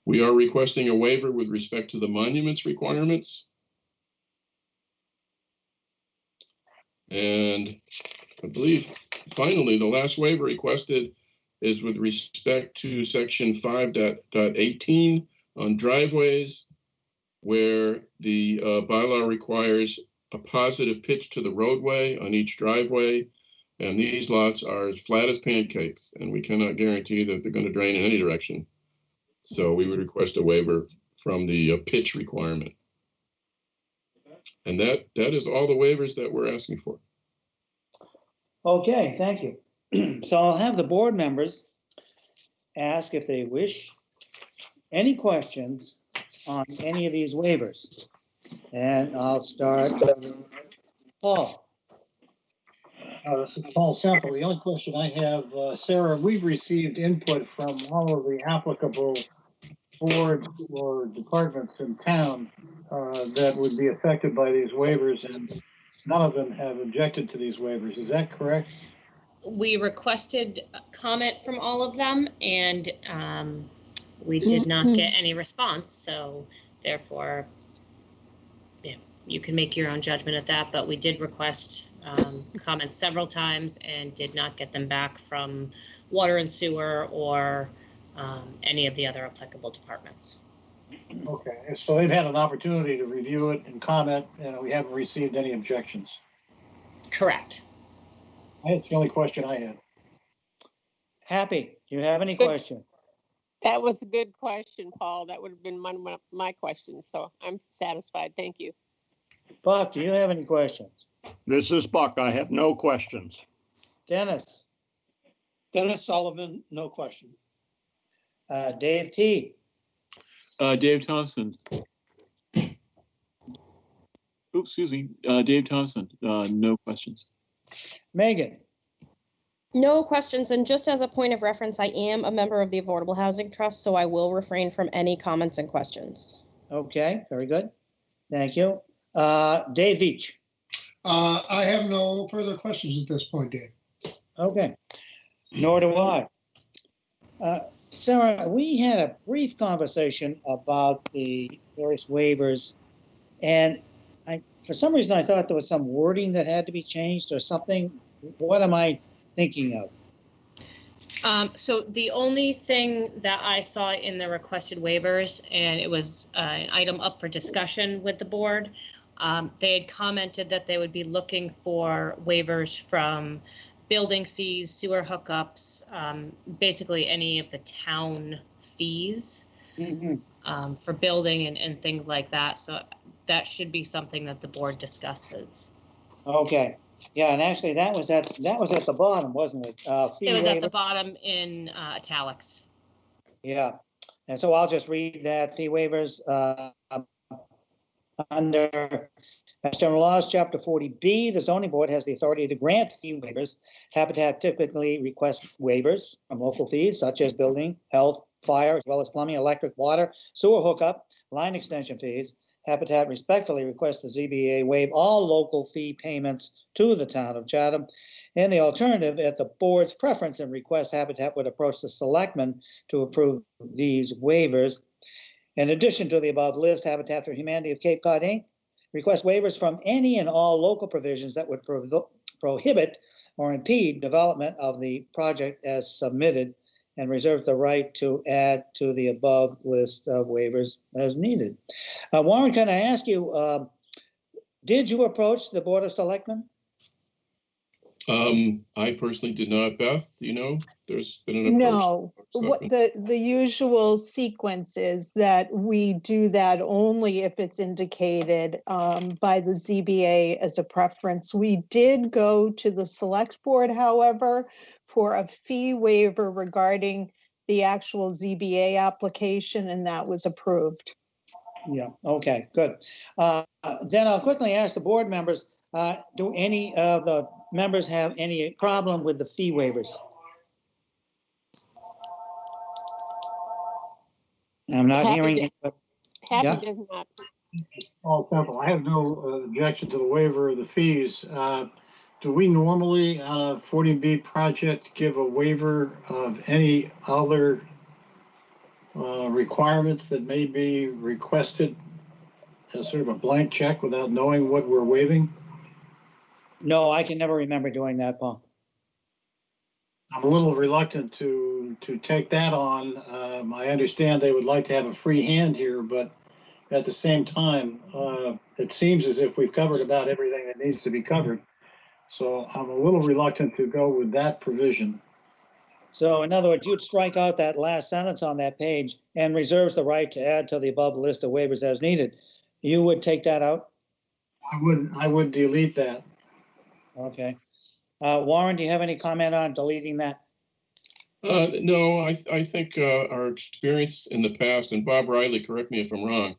We are requesting a waiver with respect to the monuments requirements. And I believe finally the last waiver requested is with respect to Section 5.18 on driveways, where the bylaw requires a positive pitch to the roadway on each driveway. And these lots are as flat as pancakes, and we cannot guarantee that they're going to drain in any direction. So we would request a waiver from the pitch requirement. And that is all the waivers that we're asking for. Okay, thank you. So I'll have the board members ask if they wish any questions on any of these waivers. And I'll start with Paul. This is Paul Semple. The only question I have, Sarah, we've received input from all of the applicable boards or departments in town that would be affected by these waivers, and none of them have objected to these waivers. Is that correct? We requested comment from all of them, and we did not get any response. So therefore, yeah, you can make your own judgment at that. But we did request comments several times and did not get them back from water and sewer or any of the other applicable departments. Okay, so they've had an opportunity to review it and comment, and we haven't received any objections. Correct. That's the only question I had. Happy, do you have any questions? That was a good question, Paul. That would have been one of my questions, so I'm satisfied. Thank you. Buck, do you have any questions? This is Buck. I have no questions. Dennis? Dennis Sullivan, no question. Dave T? Dave Thompson. oops, excuse me, Dave Thompson, no questions. Megan? No questions, and just as a point of reference, I am a member of the Affordable Housing Trust, so I will refrain from any comments and questions. Okay, very good. Thank you. Dave Veach? I have no further questions at this point, Dave. Okay, nor do I. Sarah, we had a brief conversation about the various waivers, and for some reason, I thought there was some wording that had to be changed or something. What am I thinking of? So the only thing that I saw in the requested waivers, and it was an item up for discussion with the board, they had commented that they would be looking for waivers from building fees, sewer hookups, basically any of the town fees for building and things like that. So that should be something that the board discusses. Okay. Yeah, and actually that was at the bottom, wasn't it? It was at the bottom in italics. Yeah, and so I'll just read that fee waivers under Mass General Laws, Chapter 40B. The zoning board has the authority to grant fee waivers. Habitat typically requests waivers from local fees such as building, health, fire, as well as plumbing, electric, water, sewer hookup, line extension fees. Habitat respectfully requests the ZBA waive all local fee payments to the town of Chatham. And the alternative, at the board's preference and request, Habitat would approach the selectmen to approve these waivers. In addition to the above list, Habitat for Humanity of Cape Cod, Inc. requests waivers from any and all local provisions that would prohibit or impede development of the project as submitted, and reserves the right to add to the above list of waivers as needed. Warren, can I ask you, did you approach the Board of Selectmen? I personally did not. Beth, you know, there's been an approach. No, what the usual sequence is that we do that only if it's indicated by the ZBA as a preference. We did go to the select board, however, for a fee waiver regarding the actual ZBA application, and that was approved. Yeah, okay, good. Then I'll quickly ask the board members, do any of the members have any problem with the fee waivers? I'm not hearing it. Happy does not. All simple. I have no objection to the waiver of the fees. Do we normally on a 40B project give a waiver of any other requirements that may be requested as sort of a blank check without knowing what we're waiving? No, I can never remember doing that, Paul. I'm a little reluctant to take that on. I understand they would like to have a free hand here, but at the same time, it seems as if we've covered about everything that needs to be covered. So I'm a little reluctant to go with that provision. So in other words, you'd strike out that last sentence on that page and reserves the right to add to the above list of waivers as needed. You would take that out? I would delete that. Okay. Warren, do you have any comment on deleting that? No, I think our experience in the past, and Bob Riley, correct me if I'm wrong,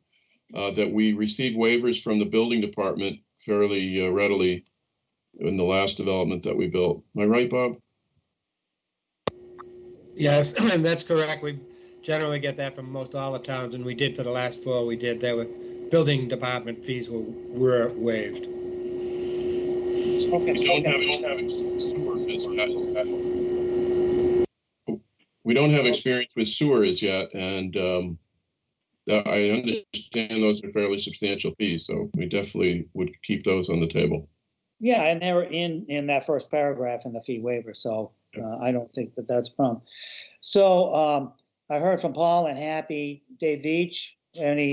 that we received waivers from the building department fairly readily in the last development that we built. Am I right, Bob? Yes, that's correct. We generally get that from most all the towns, and we did for the last four. We did. There were building department fees were waived. We don't have experience with sewer as yet, and I understand those are fairly substantial fees, so we definitely would keep those on the table. Yeah, and they were in that first paragraph in the fee waiver, so I don't think that that's a problem. So I heard from Paul and Happy. Dave Veach, any?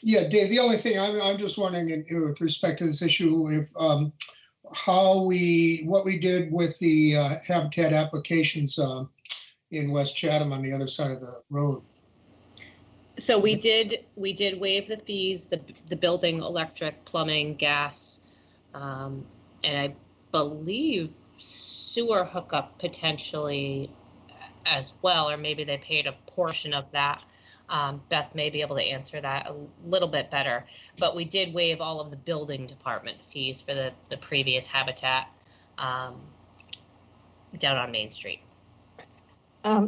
Yeah, Dave, the only thing I'm just wondering with respect to this issue, if what we did with the Habitat applications in West Chatham on the other side of the road. So we did waive the fees, the building, electric, plumbing, gas, and I believe sewer hookup potentially as well, or maybe they paid a portion of that. Beth may be able to answer that a little bit better, but we did waive all of the building department fees for the previous habitat down on Main Street.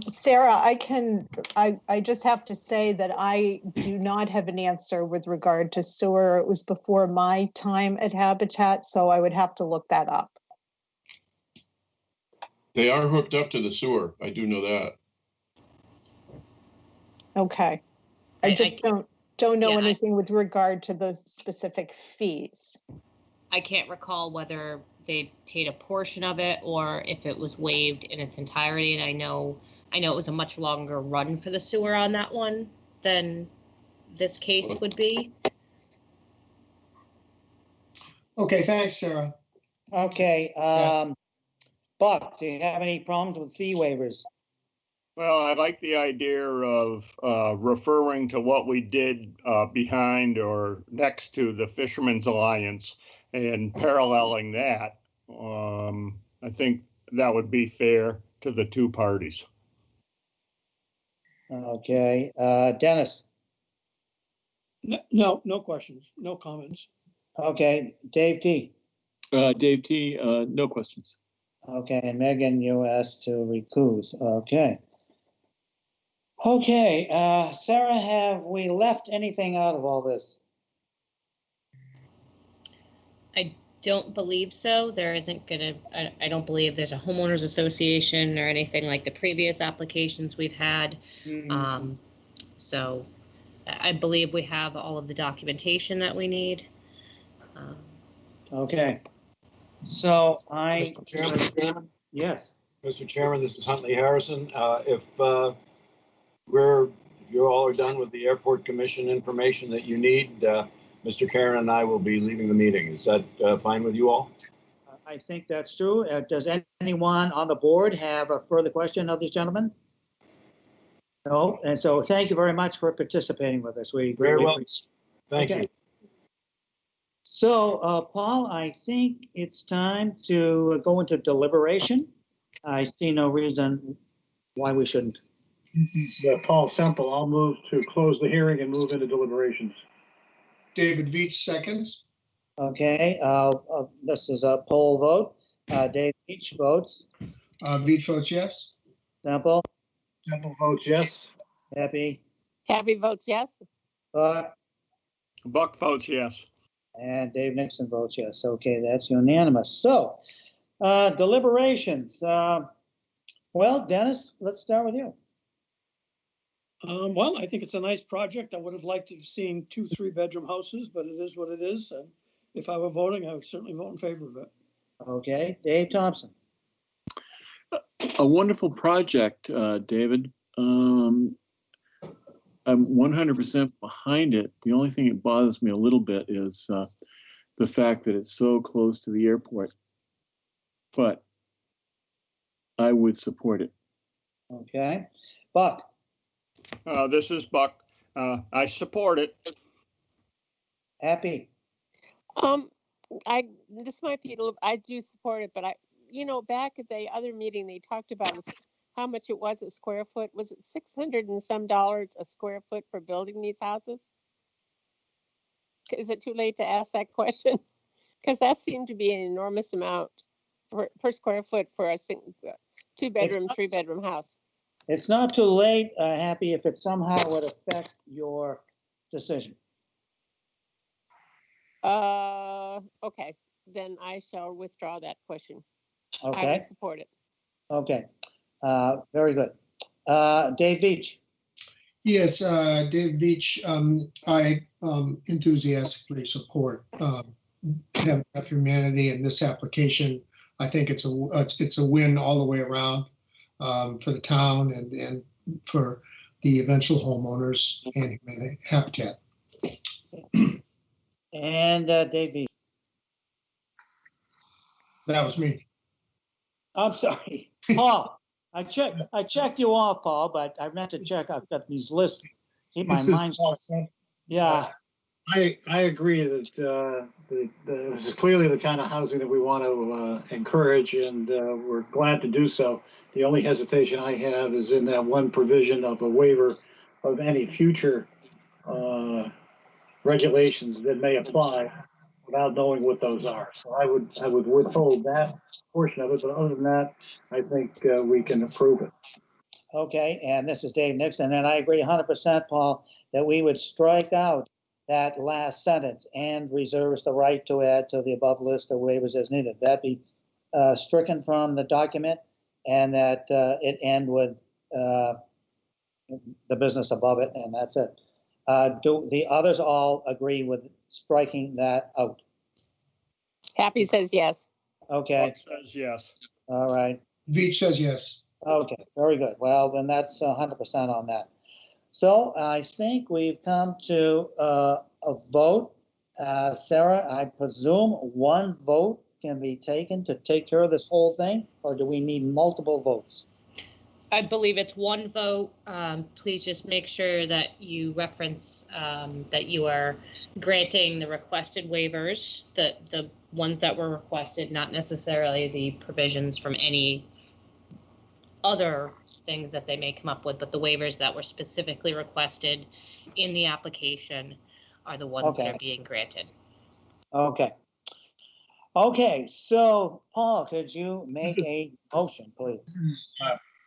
Sarah, I just have to say that I do not have an answer with regard to sewer. It was before my time at Habitat, so I would have to look that up. They are hooked up to the sewer. I do know that. Okay. I just don't know yeah, anything with regard to the specific fees. I can't recall whether they paid a portion of it or if it was waived in its entirety. And I know it was a much longer run for the sewer on that one than this case would be. Okay, thanks, Sarah. Okay, Buck, do you have any problems with fee waivers? Well, I like the idea of referring to what we did behind or next to the Fishermen's Alliance and paralleling that. I think that would be fair to the two parties. Okay, Dennis? No questions, no comments. Okay, Dave T? Dave T, no questions. Okay, and Megan, you asked to recuse. Okay. Okay, Sarah, have we left anything out of all this? I don't believe so. There isn't gonna, I don't believe there's a homeowners association or anything like the previous applications we've had. So I believe we have all of the documentation that we need. Okay. So Mr. Chairman? Yes. Mr. Chairman, this is Huntley Harrison. If you all are done with the Airport Commission information that you need, Mr. Karen and I will be leaving the meeting. Is that fine with you all? I think that's true. Does anyone on the board have a further question of these gentlemen? No, and so thank you very much for participating with us. We Very really well. appreciate it. Thank Okay. you. So, Paul, I think it's time to go into deliberation. I see no reason why we shouldn't. This is Paul Semple. I'll move to close the hearing and move into deliberations. David Veach seconds. Okay, this is a poll vote. Dave Veach votes. Veach votes yes. Semple. Semple votes yes. Happy. Happy votes yes. Buck votes yes. And Dave Nixon votes yes. Okay, that's unanimous. So, deliberations. Well, Dennis, let's start with you. Well, I think it's a nice project. I would have liked to have seen 2 3-bedroom houses, but it is what it is. And if I were voting, I would certainly vote in favor of it. Okay, Dave Thompson. A wonderful project, David. I'm 100% behind it. The only thing that bothers me a little bit is the fact that it's so close to the airport. But I would support it. Okay, Buck. This is Buck. I support it. Happy. This might be a little, I do support it, but back at the other meeting, they talked about how much it was a square foot. Was it $600 and some a square foot for building these houses? Is it too late to ask that question? Because that seemed to be an enormous amount per square foot for a 2-bedroom, 3-bedroom house. It's not too late, Happy, if it somehow would affect your decision. Okay, then I shall withdraw that question. Okay. I would support it. Okay, very good. Dave Veach. Yes, Dave Veach, I enthusiastically support Habitat for Humanity in this application. I think it's a win all the way around for the town and for the eventual homeowners and Habitat. And Dave Veach. That was me. I'm sorry, Paul. I checked you off, Paul, but I meant to check. I've got these lists. Keep my mind. Yeah. I agree that this is clearly the kind of housing that we want to encourage, and we're glad to do so. The only hesitation I have is in that one provision of the waiver of any future regulations that may apply without knowing what those are. So I would withhold that portion of it, but other than that, I think we can approve it. Okay, and this is Dave Nixon, and I agree 100%, Paul, that we would strike out that last sentence, and reserves the right to add to the above list of waivers as needed. That be stricken from the document, and that it end with the business above it, and that's it. Do the others all agree with striking that out? Happy says yes. Okay, Buck says yes. all right. Veach says yes. Okay, very good. Well, then that's 100% on that. So I think we've come to a vote. Sarah, I presume one vote can be taken to take care of this whole thing, or do we need multiple votes? I believe it's one vote. Please just make sure that you reference that you are granting the requested waivers, the ones that were requested, not necessarily the provisions from any other things that they may come up with, but the waivers that were specifically requested in the application are the ones that are being granted. Okay. Okay, so Paul, could you make a motion, please?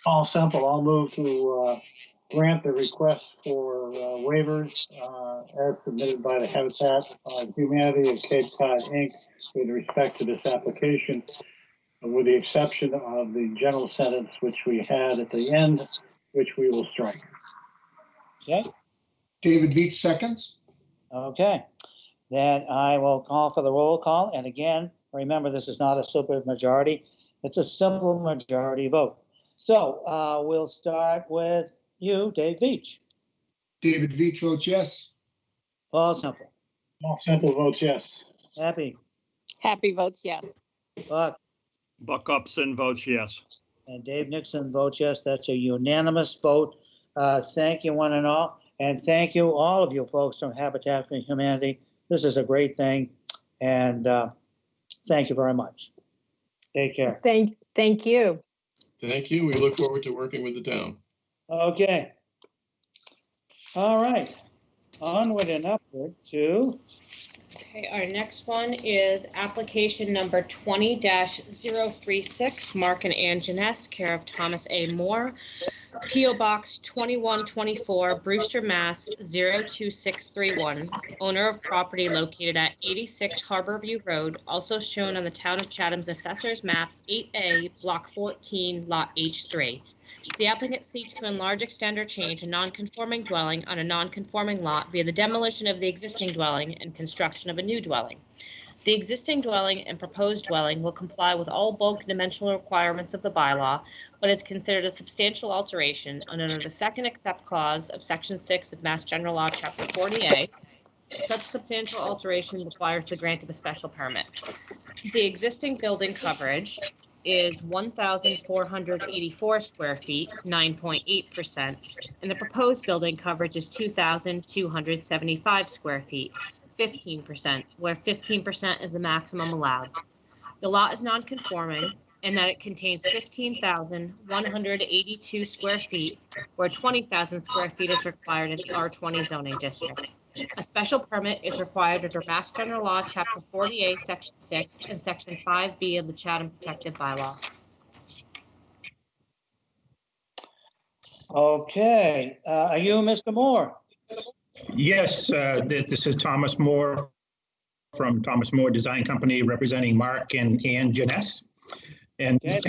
Paul Semple, I'll move to grant the request for waivers as submitted by the Habitat of Humanity of Cape Cod, Inc. with respect to this application, with the exception of the general sentence which we had at the end, which we will strike. Okay. David Veach seconds. Okay. Then I will call for the roll call. And again, remember, this is not a super majority. It's a simple majority vote. So we'll start with you, Dave Veach. David Veach votes yes. Paul Semple. Paul Semple votes yes. Happy. Happy votes yes. Buck. Buck Upson votes yes. And Dave Nixon votes yes. That's a unanimous vote. Thank you, one and all. And thank you, all of you folks from Habitat for Humanity. This is a great thing. And thank you very much. Take care. Thank you. Thank you. We look forward to working with the town. Okay. All right. Onward and upward to. Okay, our next one is application number 20-036, Mark and Ann Janess, care of Thomas A. Moore, P.O. Box 2124, Brewster, Mass. 02631, owner of property located at 86 Harborview Road, also shown on the Town of Chatham's Assessors Map 8A, Block 14, Lot H3. The applicant seeks to enlarge, extend, or change a non-conforming dwelling on a non-conforming lot via the demolition of the existing dwelling and construction of a new dwelling. The existing dwelling and proposed dwelling will comply with all bulk dimensional requirements of the bylaw, but is considered a substantial alteration under the second except clause of Section 6 of Mass General Law, Chapter 40A. Such substantial alteration requires the grant of a special permit. The existing building coverage is 1,484 square feet, 9.8%, and the proposed building coverage is 2,275 square feet, 15%, where 15% is the maximum allowed. The lot is non-conforming in that it contains 15,182 square feet, where 20,000 square feet is required in the R20 zoning district. A special permit is required under Mass General Law, Chapter 40A, Section 6, and Section 5B of the Chatham Protective Bylaw. Okay, are you Mr. Moore? Yes, this is Thomas Moore from Thomas Moore Design Company, representing Mark and Ann Janess. And as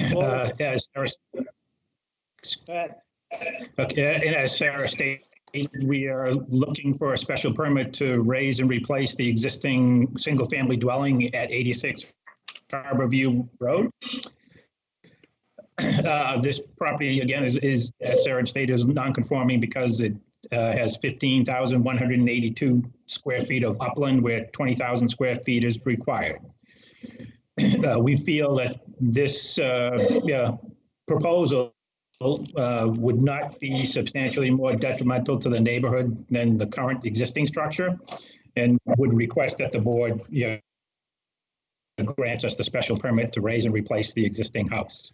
Sarah stated, we are looking for a special permit to raise and replace the existing single-family dwelling at 86 Harborview Road. This property, again, is as Sarah stated, is non-conforming because it has 15,182 square feet of upland where 20,000 square feet is required. We feel that this proposal would not be substantially more detrimental to the neighborhood than the current existing structure, and would request that the board grants us the special permit to raise and replace the existing house.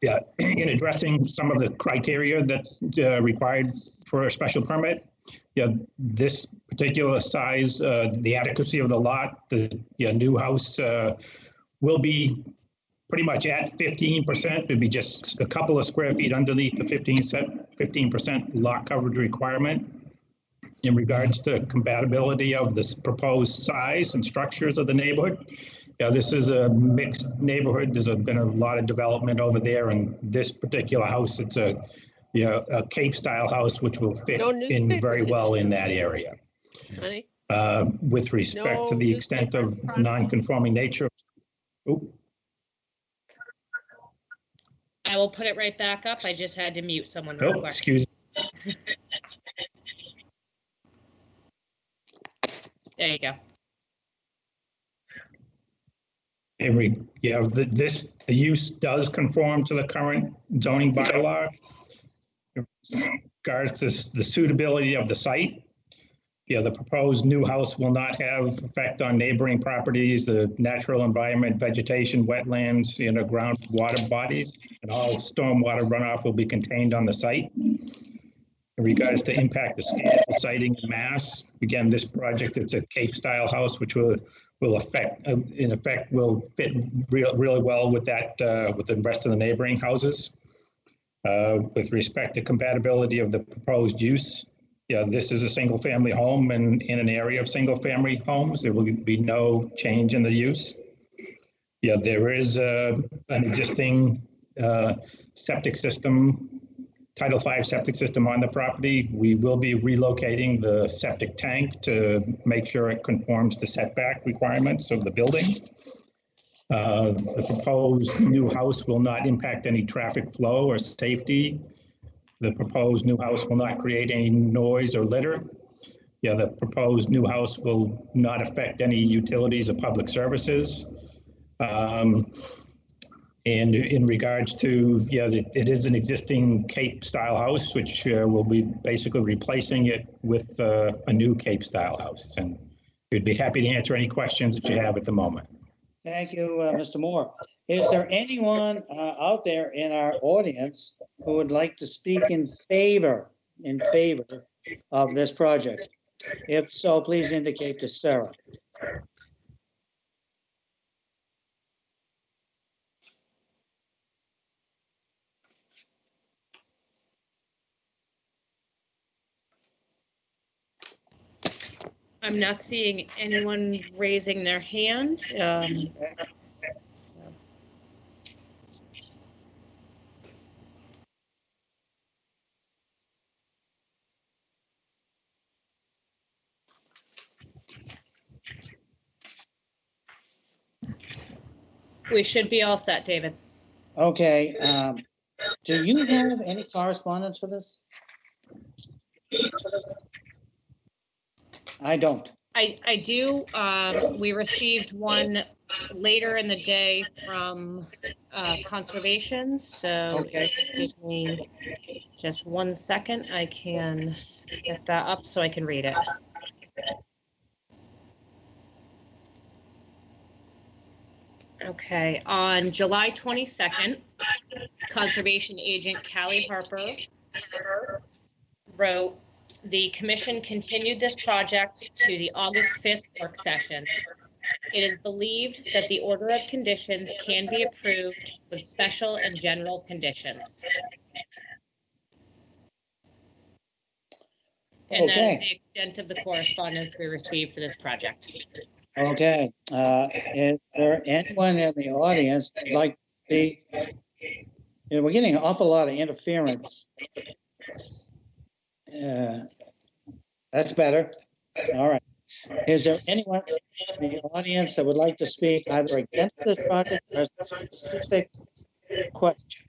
Yeah, in addressing some of the criteria that's required for a special permit, yeah, this particular size, the adequacy of the lot, the new house will be pretty much at 15%. It'd be just a couple of square feet underneath the 15% lot coverage requirement. In regards to compatibility of this proposed size and structures of the neighborhood, yeah, this is a mixed neighborhood. There's been a lot of development over there, and this particular house, it's a Cape style house, which will fit in very well in that area. Honey? With respect to the extent of non-conforming nature. Ooh. I will put it right back up. I just had to mute someone real Oh, quick. excuse me. There you go. The use does conform to the current zoning bylaw. In regards to the suitability of the site, the proposed new house will not have effect on neighboring properties, the natural environment, vegetation, wetlands, groundwater bodies, and all stormwater runoff will be contained on the site. In regards to impact the scale, siting, and mass, again, this project, it's a Cape-style house, which will affect, in effect, will fit really well with that, with the rest of the neighboring houses. With respect to compatibility of the proposed use, this is a single-family home and in an area of single-family homes. There will be no change in the use. There is an existing septic system, Title V septic system on the property. We will be relocating the septic tank to make sure it conforms to setback requirements of the building. The proposed new house will not impact any traffic flow or safety. The proposed new house will not create any noise or litter. The proposed new house will not affect any utilities or public services. And in regards to, it is an existing Cape-style house, which will be basically replacing it with a new Cape-style house. And we'd be happy to answer any questions that you have at the moment. Thank you, Mr. Moore. Is there anyone out there in our audience who would like to speak in favor of this project? If so, please indicate to Sarah. I'm not seeing anyone raising their hand. So. We should be all set, David. Okay. Do you have any correspondence for this? I don't. I do. We received one later in the day from Conservation. So okay. Give me just 1 second. I can get that up so I can read it. Okay, on July 22nd, Conservation Agent Callie Harper wrote, "The Commission continued this project to the August 5th work session. It is believed that the order of conditions can be approved with special and general conditions." And that is the extent of the correspondence we received for this project. Okay. Is there anyone in the audience that'd like to speak? We're getting an awful lot of interference. That's better. All right. Is there anyone in the audience that would like to speak either against this project or a specific question?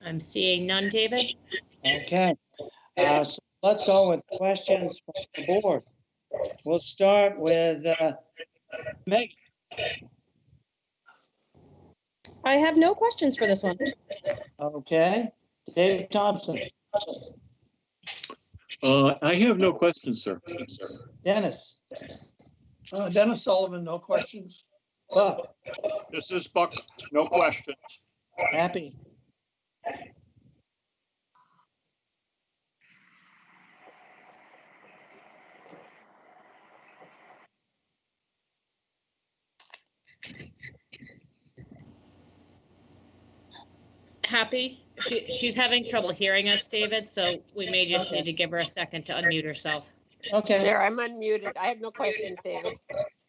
I'm seeing none, David. Okay. So let's go with questions from the board. We'll start with Meg. I have no questions for this one. Okay, Dave Thompson, I have no questions, sir. Dennis, Dennis Sullivan, no questions. Buck, This is Buck, no questions. Happy, Happy? She's having trouble hearing us, David, so we may just need to give her a second to unmute herself. okay, There, I'm unmuted. I have no questions, David.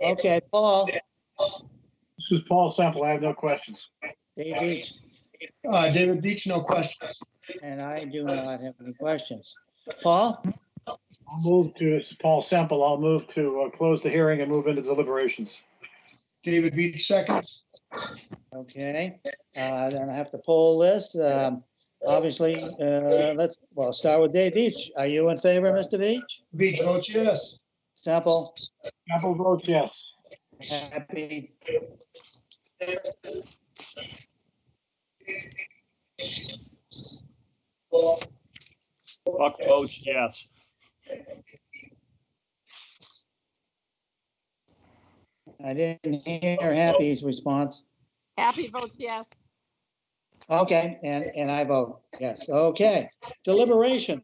okay, Paul, This is Paul Semple. I have no questions. Dave Beach, David Beach, no questions. and I do not have any questions. Paul, I'll move to, this is Paul Semple. I'll move to close the hearing and move into deliberations. David Beach, seconds. okay, then I have to poll this. Obviously, well, start with Dave Beach. Are you in favor, Mr. Beach? Beach votes yes. Sample, Semple votes yes. Happy, Buck votes yes. I didn't hear Happy's response. Happy votes yes. Okay, and I vote yes. Okay, deliberation.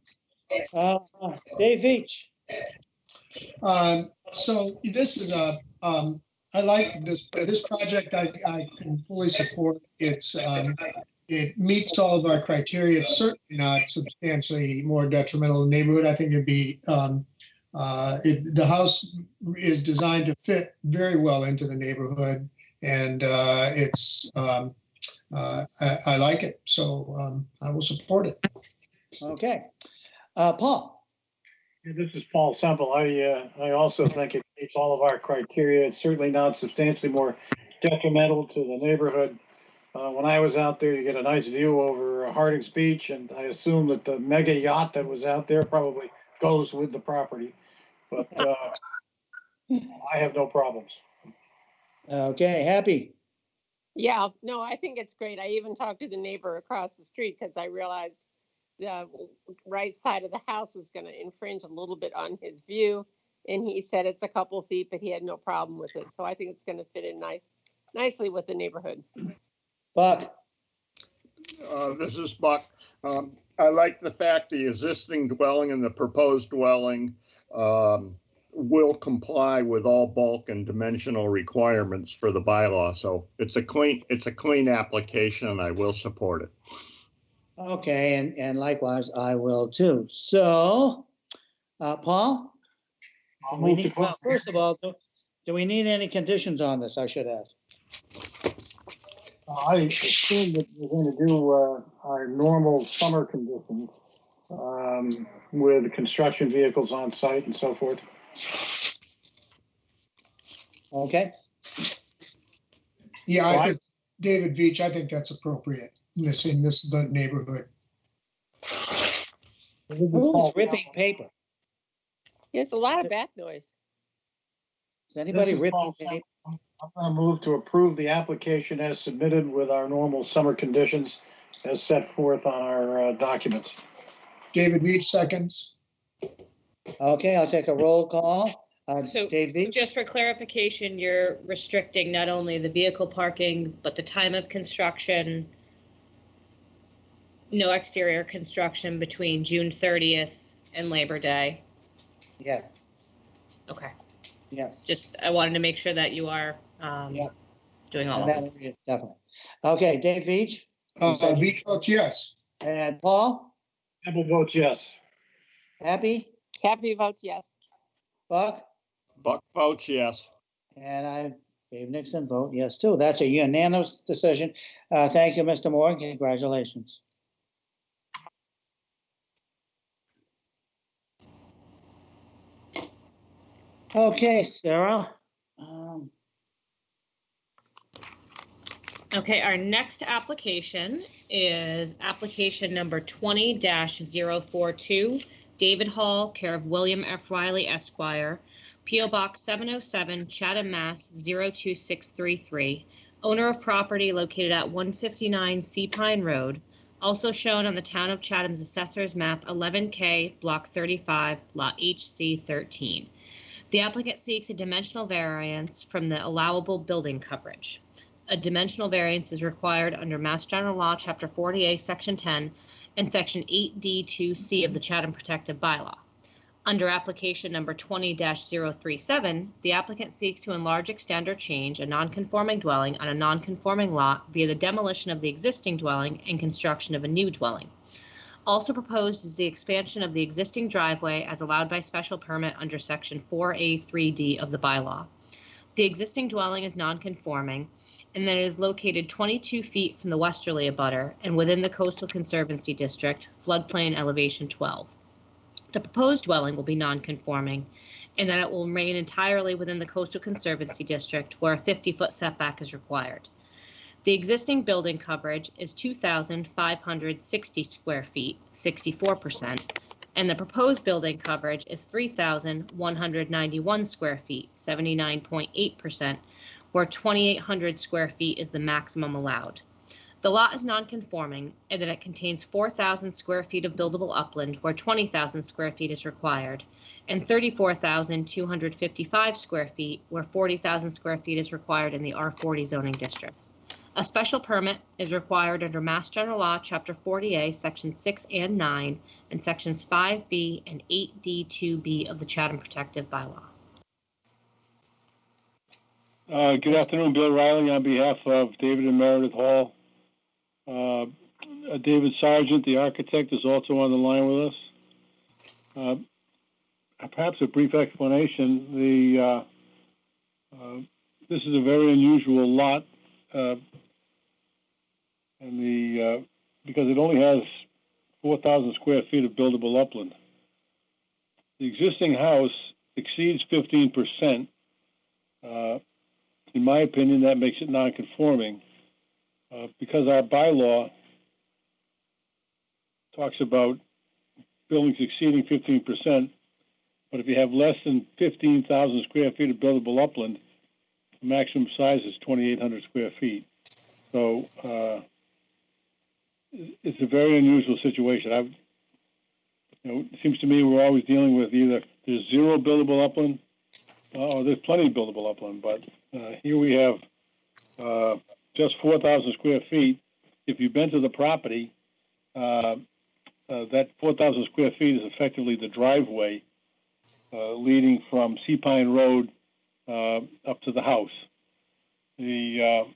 Dave Beach, So this is I like this project. I can fully support. It meets all of our criteria. It's certainly not substantially more detrimental to the neighborhood. I think it'd be the house is designed to fit very well into the neighborhood, and I like it. So I will support it. okay. Paul, Yeah, this is Paul Semple. I also think it meets all of our criteria. It's certainly not substantially more detrimental to the neighborhood. When I was out there, you get a nice view over Harding's Beach, and I assume that the mega yacht that was out there probably goes with the property. But I have no problems. okay, Happy, Yeah, no, I think it's great. I even talked to the neighbor across the street because I realized the right side of the house was going to infringe a little bit on his view. And he said it's a couple feet, but he had no problem with it. So I think it's going to fit in nicely with the neighborhood. Buck, This is Buck. I like the fact the existing dwelling and the proposed dwelling will comply with all bulk and dimensional requirements for the bylaw. So it's a clean application, and I will support it. okay, and likewise, I will too. So, Paul? I'll We move to need, close. well, first of all, do we need any conditions on this, I should ask? I assume that we're going to do our normal summer conditions with construction vehicles on site and so forth. Okay, Yeah, I think David Beach, I think that's appropriate in this neighborhood. who's ripping paper? It's a lot of back noise. Is anybody This is ripping Paul paper? Semple. I'm going to move to approve the application as submitted with our normal summer conditions as set forth on our documents. David Beach, seconds. Okay, I'll take a roll call. So Dave Beach? just for clarification, you're restricting not only the vehicle parking, but the time of construction. No exterior construction between June 30th and Labor Day. Yeah, Okay, yes. just, I wanted to make sure that you are Yeah. doing all And of that them. area, definitely. Okay, Dave Beach? Beach votes yes. And Paul? Semple votes yes. Happy? Happy votes yes. Buck? Buck votes yes. And I, Dave Nixon, vote yes too. That's a unanimous decision. Thank you, Mr. Moore. Congratulations. Okay, Sarah. Okay, our next application is application number 20-042, David Hall, care of William F. Riley Esquire, P.O. Box 707, Chatham, Mass. 02633, owner of property located at 159 Sea Pine Road, also shown on the Town of Chatham's Assessors Map 11K, Block 35, Lot HC 13. The applicant seeks a dimensional variance from the allowable building coverage. A dimensional variance is required under Mass General Law, Chapter 40A, Section 10, and Section 8D2C of the Chatham Protective Bylaw. Under application number 20-037, the applicant seeks to enlarge, extend, or change a non-conforming dwelling on a non-conforming lot via the demolition of the existing dwelling and construction of a new dwelling. Also proposed is the expansion of the existing driveway as allowed by special permit under Section 4A3D of the bylaw. The existing dwelling is non-conforming and that it is located 22 feet from the westerly abutter and within the Coastal Conservancy District, floodplain elevation 12. The proposed dwelling will be non-conforming and that it will remain entirely within the Coastal Conservancy District where a 50-foot setback is required. The existing building coverage is 2,560 square feet, 64%, and the proposed building coverage is 3,191 square feet, 79.8%, where 2,800 square feet is the maximum allowed. The lot is non-conforming in that it contains 4,000 square feet of buildable upland where 20,000 square feet is required, and 34,255 square feet where 40,000 square feet is required in the R40 zoning district. A special permit is required under Mass General Law, Chapter 40A, Sections 6 and 9, and Sections 5B and 8D2B of the Chatham Protective Bylaw. Good afternoon, Bill Riley on behalf of David and Meredith Hall. David Sargent, the architect, is also on the line with us. Perhaps a brief explanation. This is a very unusual lot, because it only has 4,000 square feet of buildable upland. The existing house exceeds 15%. In my opinion, that makes it non-conforming because our bylaw talks about buildings exceeding 15%, but if you have less than 15,000 square feet of buildable upland, the maximum size is 2,800 square feet. So it's a very unusual situation. It seems to me we're always dealing with either there's zero buildable upland or there's plenty of buildable upland, but here we have just 4,000 square feet. If you've been to the property, that 4,000 square feet is effectively the driveway leading from Sea Pine Road up to the house. So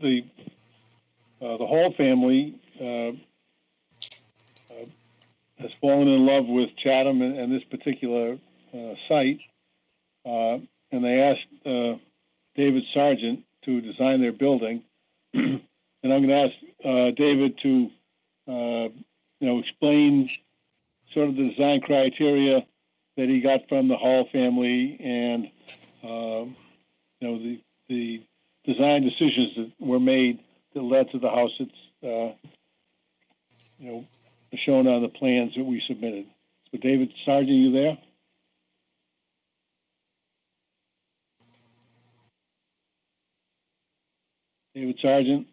the Hall family has fallen in love with Chatham and this particular site, and they asked David Sargent to design their building. And I'm going to ask David to, explain sort of the design criteria that he got from the Hall family and, the design decisions that were made that led to the house that's, shown on the plans that we submitted. So David Sargent, you there? David Sargent?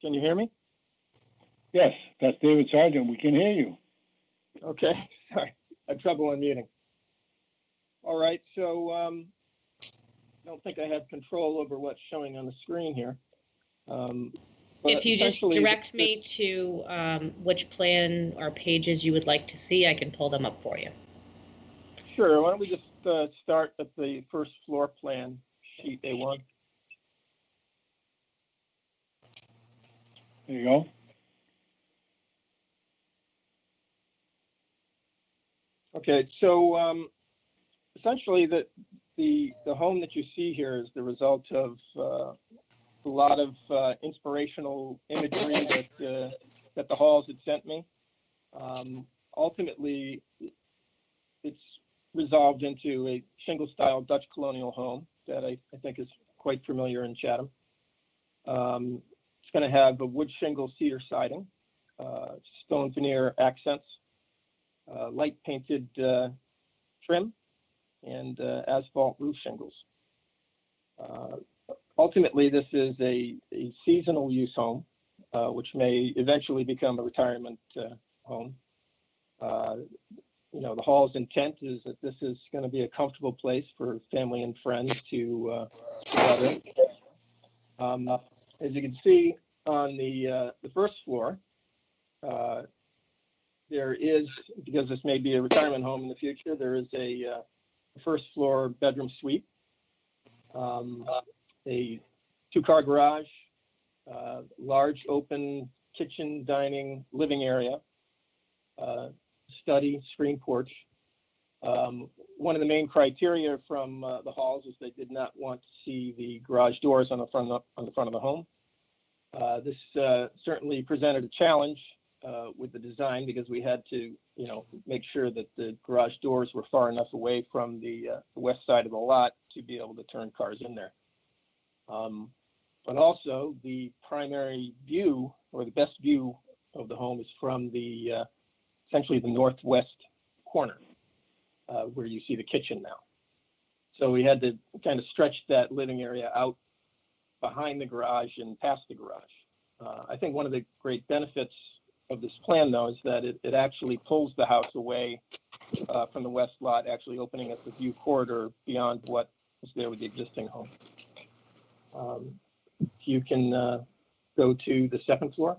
Can you hear me? Yes, that's David Sargent. We can hear you. Okay, sorry. I had trouble unmuting. All right, so I don't think I have control over what's showing on the screen here. If you just direct me to which plan or pages you would like to see, I can pull them up for you. Sure, why don't we just start at the first floor plan, sheet A1. There you go. Okay, so essentially the home that you see here is the result of a lot of inspirational imagery that the Halls had sent me. Ultimately, it's resolved into a shingle-style Dutch colonial home that I think is quite familiar in Chatham. It's going to have a wood shingle cedar siding. stone veneer accents, light painted trim, and asphalt roof shingles. Ultimately, this is a seasonal use home, which may eventually become a retirement home. The Hall's intent is that this is going to be a comfortable place for family and friends to gather. As you can see on the first floor, there is, because this may be a retirement home in the future, there is a first floor bedroom suite, a two-car garage, large open kitchen, dining, living area, study, screen porch. One of the main criteria from the Halls is they did not want to see the garage doors on the front of the home. This certainly presented a challenge with the design, because we had to, make sure that the garage doors were far enough away from the west side of the lot to be able to turn cars in there. But also, the primary view, or the best view of the home, is from the essentially the northwest corner, where you see the kitchen now. So we had to kind of stretch that living area out behind the garage and past the garage. I think one of the great benefits of this plan, though, is that it actually pulls the house away from the west lot, actually opening up the view corridor beyond what was there with the existing home. You can go to the second floor.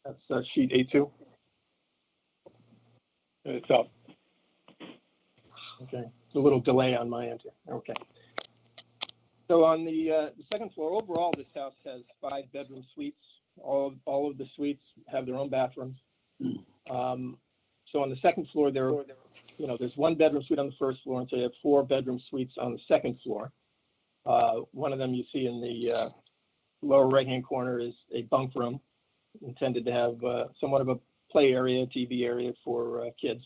That's sheet A2. It's up. Okay, it's a little delay on my end here. Okay. So on the second floor, overall, this house has 5 bedroom suites. All of the suites have their own bathrooms. So on the second floor, there's 1 bedroom suite on the first floor, and so you have 4 bedroom suites on the second floor. One of them you see in the lower right-hand corner is a bunk room, intended to have somewhat of a play area, TV area for kids.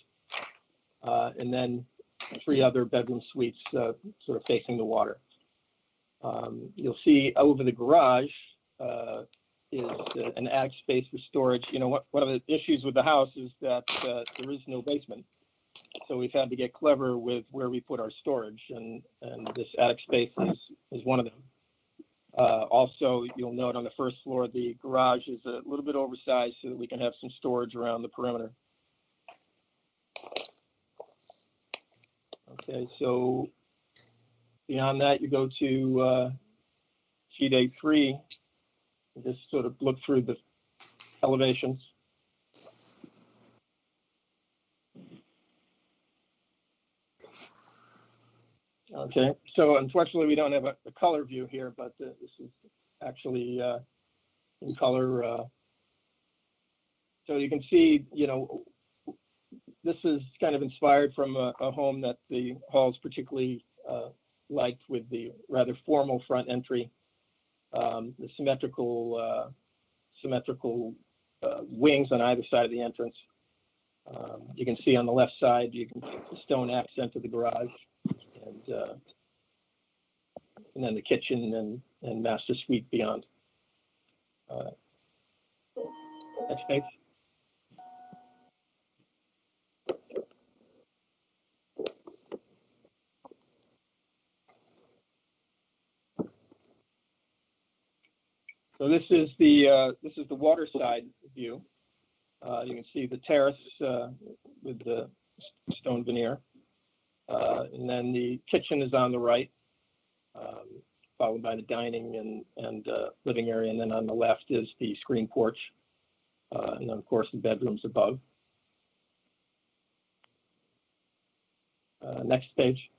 And then 3 other bedroom suites sort of facing the water. You'll see over the garage is an attic space for storage. One of the issues with the house is that there is no basement. So we've had to get clever with where we put our storage, and this attic space is one of them. Also, you'll note on the first floor, the garage is a little bit oversized so that we can have some storage around the perimeter. Okay, so beyond that, you go to sheet A3, and just sort of look through the elevations. Okay, so unfortunately, we don't have a color view here, but this is actually in color. So you can see, this is kind of inspired from a home that the Halls particularly liked, with the rather formal front entry, the symmetrical wings on either side of the entrance. You can see on the left side, you can see the stone accent of the garage, and then the kitchen and master suite beyond. Next page. So this is the water side view. You can see the terrace with the stone veneer, and then the kitchen is on the right, followed by the dining and living area, and then on the left is the screen porch, and then of course the bedrooms above. Next page.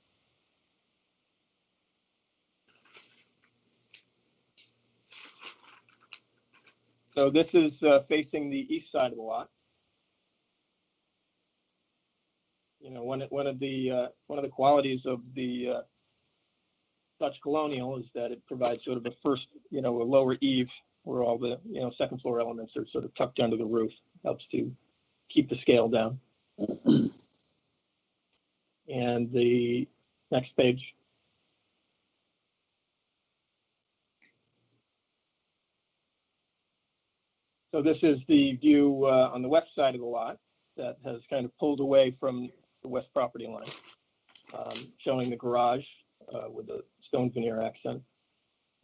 So this is facing the east side of the lot. One of the qualities of the Dutch Colonial is that it provides sort of a first, a lower eave where all the, second floor elements are sort of tucked under the roof. Helps to keep the scale down. And the next page. So this is the view on the west side of the lot that has kind of pulled away from the west property line, showing the garage with the stone veneer accent,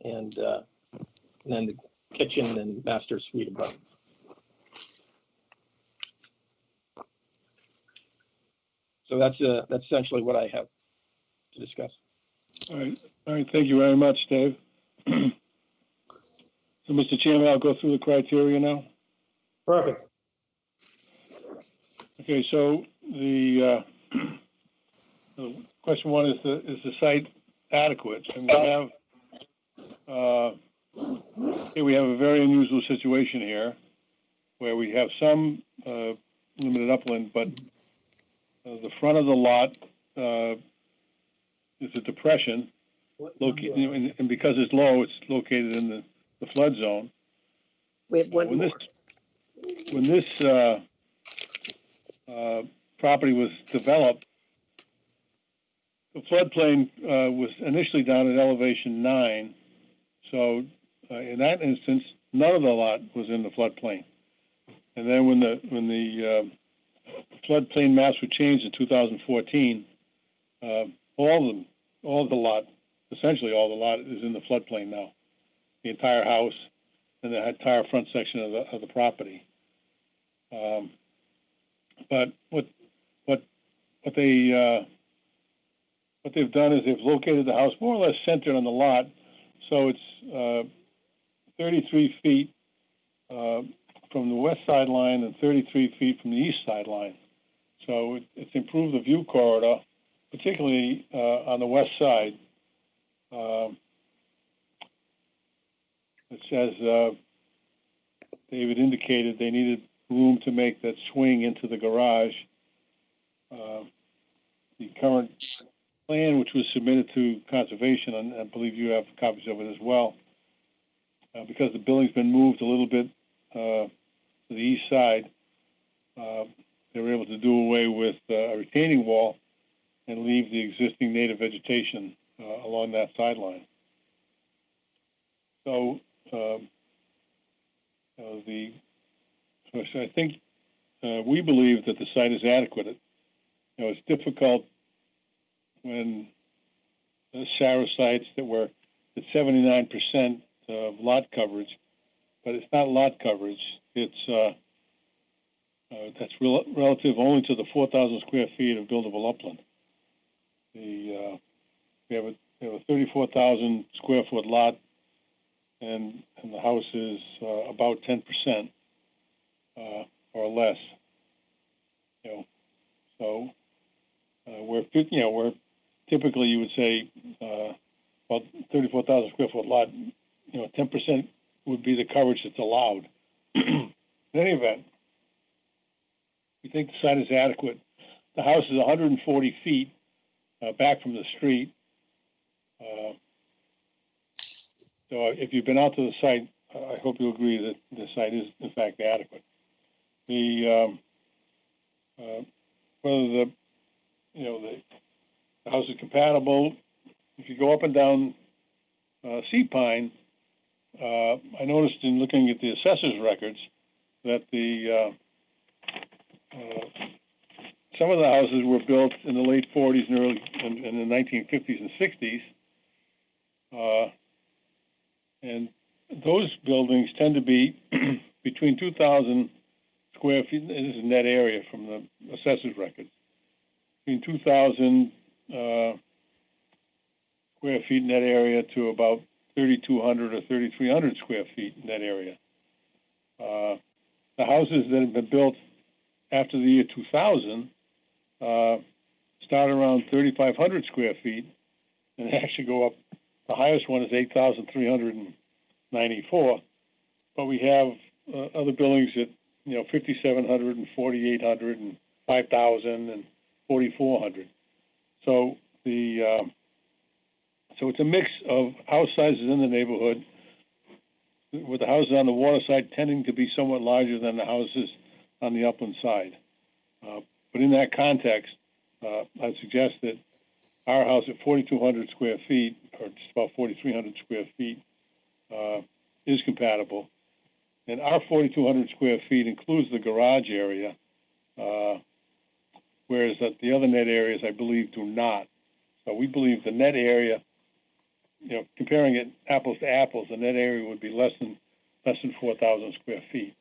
and then the kitchen and master suite above. So that's essentially what I have to discuss. All right, thank you very much, Dave. So, Mr. Chairman, I'll go through the criteria now. Perfect. Okay, so the question one is the site adequate? And we have a very unusual situation here where we have some limited upland, but the front of the lot is a depression, and because it's low, it's located in the flood zone. We have one more. When this property was developed, the floodplain was initially down at elevation 9. So in that instance, none of the lot was in the floodplain. And then when the floodplain maps were changed in 2014, all the lot, essentially all the lot, is in the floodplain now. The entire house and the entire front section of the property. But what they've done is they've located the house more or less centered on the lot, so it's 33 feet from the west side line and 33 feet from the east side line. So it's improved the view corridor, particularly on the west side. It says David indicated they needed room to make that swing into the garage. The current plan, which was submitted to conservation, and I believe you have copies of it as well, because the building's been moved a little bit to the east side, they were able to do away with a retaining wall and leave the existing native vegetation along that sideline. So I think we believe that the site is adequate. It's difficult when Sarah cites that we're at 79% of lot coverage, but it's not lot coverage. It's that's relative only to the 4,000 square feet of buildable upland. We have a 34,000 square foot lot, and the house is about 10% or less. So we're typically, you would say, about 34,000 square foot lot. 10% would be the coverage that's allowed. In any event, we think the site is adequate. The house is 140 feet back from the street. So if you've been out to the site, I hope you'll agree that the site is in fact adequate. Whether the house is compatible, if you go up and down Sea Pine, I noticed in looking at the assessor's records that some of the houses were built in the late 40s and early in the 1950s and 60s, and those buildings tend to be between 2,000 square feet. This is net area from the assessor's records. Between 2,000 square feet net area to about 3,200 or 3,300 square feet net area. The houses that have been built after the year 2000 start around 3,500 square feet, and they actually go up. The highest one is 8,394, but we have other buildings at 5,700 and 4,800 and 5,000 and 4,400. So so it's a mix of house sizes in the neighborhood, with the houses on the water side tending to be somewhat larger than the houses on the upland side. But in that context, I'd suggest that our house at 4,200 square feet, or just about 4,300 square feet, is compatible. And our 4,200 square feet includes the garage area, whereas that the other net areas, I believe, do not. So we believe the net area, comparing it apples to apples, the net area would be less than 4,000 square feet.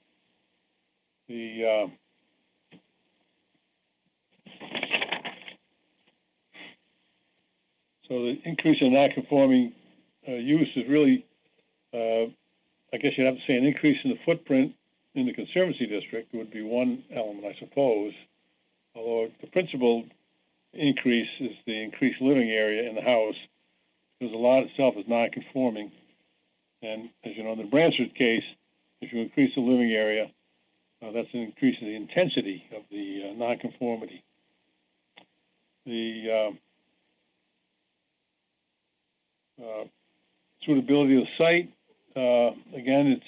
So the increase in non-conforming use is really, I guess you'd have to say, an increase in the footprint in the Conservancy District would be one element, I suppose. Although the principal increase is the increased living area in the house, because the lot itself is non-conforming. And as you know, in the Bransford case, if you increase the living area, that's an increase in the intensity of the non-conformity. The suitability of the site, again,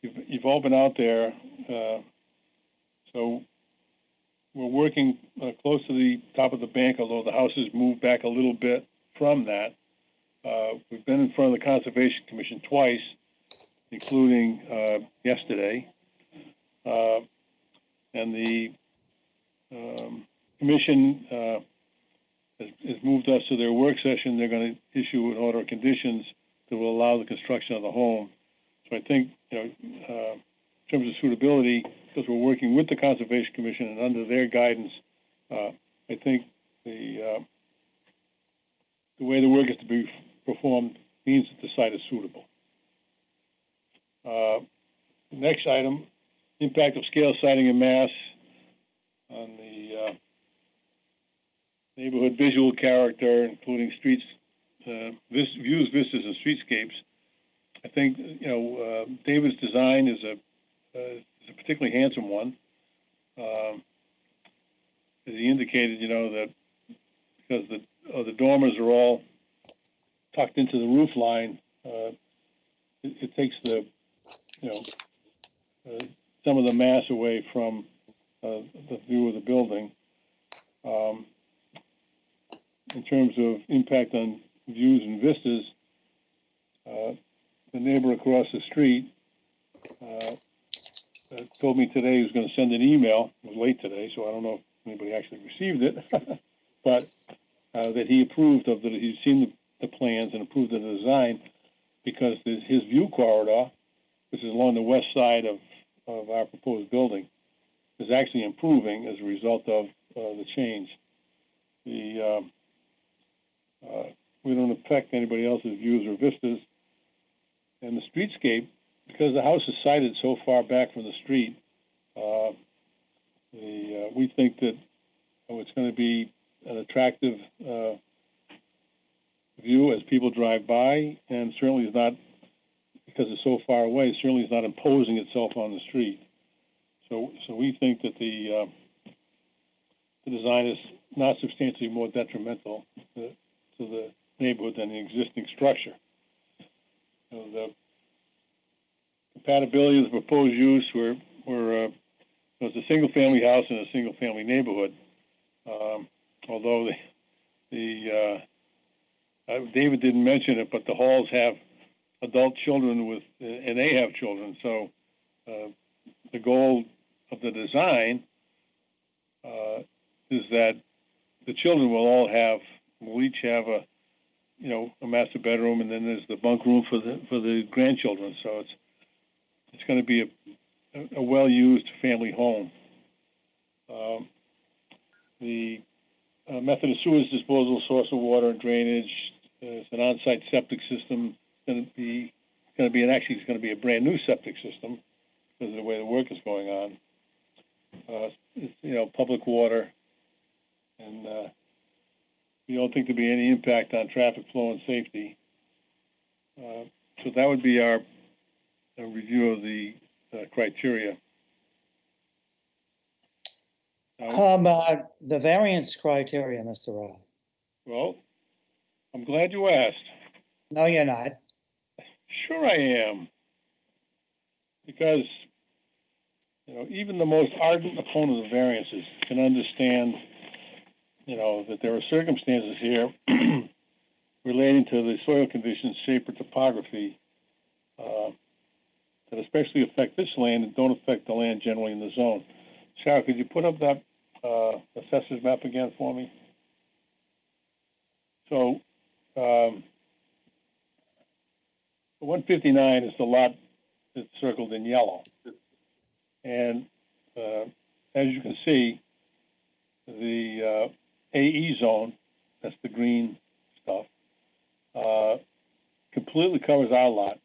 you've all been out there, so we're working close to the top of the bank, although the house has moved back a little bit from that. We've been in front of the Conservation Commission twice, including yesterday. And the Commission has moved us to their work session. They're going to issue an order of conditions that will allow the construction of the home. So I think, in terms of suitability, because we're working with the Conservation Commission and under their guidance, I think the way the work is to be performed means that the site is suitable. The next item, impact of scale, siting, and mass on the neighborhood visual character, including streets, views, vistas, and streetscapes. I think David's design is a particularly handsome one. As he indicated, that because the dormers are all tucked into the roof line, it takes the some of the mass away from the view of the building. In terms of impact on views and vistas, the neighbor across the street told me today he was going to send an email. It was late today, so I don't know if anybody actually received it, but that he approved of that. He's seen the plans and approved of the design because his view corridor, which is along the west side of our proposed building, is actually improving as a result of the change. We don't affect anybody else's views or vistas. And the streetscape, because the house is sited so far back from the street, we think that it's going to be an attractive view as people drive by, and certainly is not, because it's so far away, certainly is not imposing itself on the street. So we think that the design is not substantially more detrimental to the neighborhood than the existing structure. The compatibility of the proposed use, it's a single-family house in a single-family neighborhood. Although David didn't mention it, but the Halls have adult children and they have children. So the goal of the design is that the children will each have a master bedroom, and then there's the bunk room for the grandchildren. So it's going to be a well-used family home. The method of sewage disposal, source of water and drainage, it's an on-site septic system. It's going to be a brand new septic system because of the way the work is going on. It's, public water, and we don't think there'll be any impact on traffic flow and safety. So that would be our review of the criteria. How about the variance criteria, Mr. Rowe? Well, I'm glad you asked. No, you're not. Sure I am. Because, even the most ardent opponent of variances can understand, that there are circumstances here relating to the soil conditions, shape, or topography that especially affect this land and don't affect the land generally in the zone. Sarah, could you put up that assessor's map again for me? So 159 is the lot that's circled in yellow. And as you can see, the AE zone, that's the green stuff, completely covers our lot.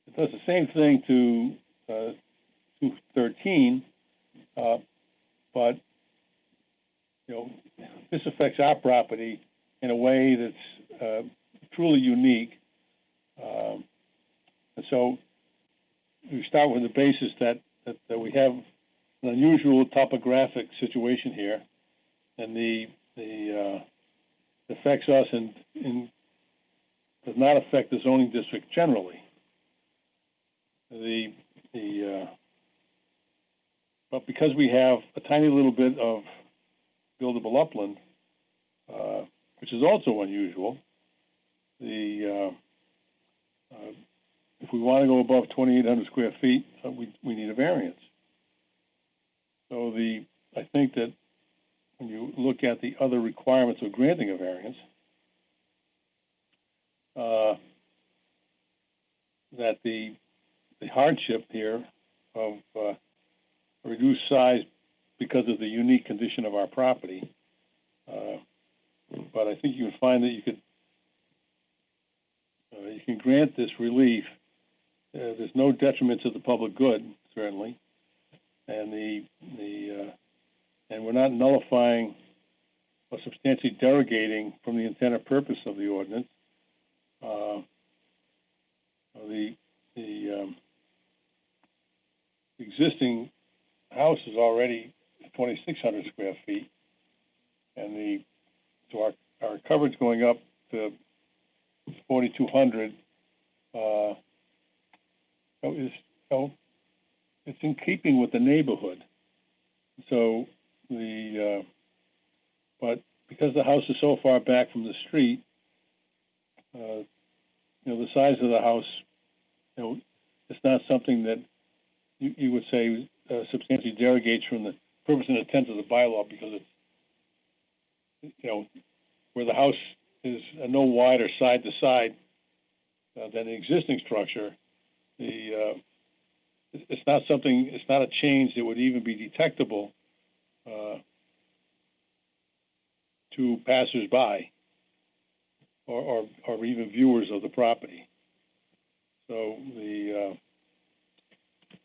It does the same thing to 213, but this affects our property in a way that's truly unique. And so we start with the basis that we have an unusual topographic situation here, and the affects us and does not affect the zoning district generally. But because we have a tiny little bit of buildable upland, which is also unusual, if we want to go above 2,800 square feet, we need a variance. So I think that when you look at the other requirements of granting a variance, that the hardship here of reduced size because of the unique condition of our property, but I think you would find that you can grant this relief. There's no detriment to the public good, certainly, and and we're not nullifying or substantially derogating from the intent or purpose of the ordinance. The existing house is already 2,600 square feet, and so our coverage going up to 4,200 it's in keeping with the neighborhood. So but because the house is so far back from the street, the size of the house, it's not something that you would say substantially derogates from the purpose and intent of the bylaw, because it's, where the house is no wider side to side than the existing structure, it's not a change that would even be detectable to passersby or even viewers of the property. So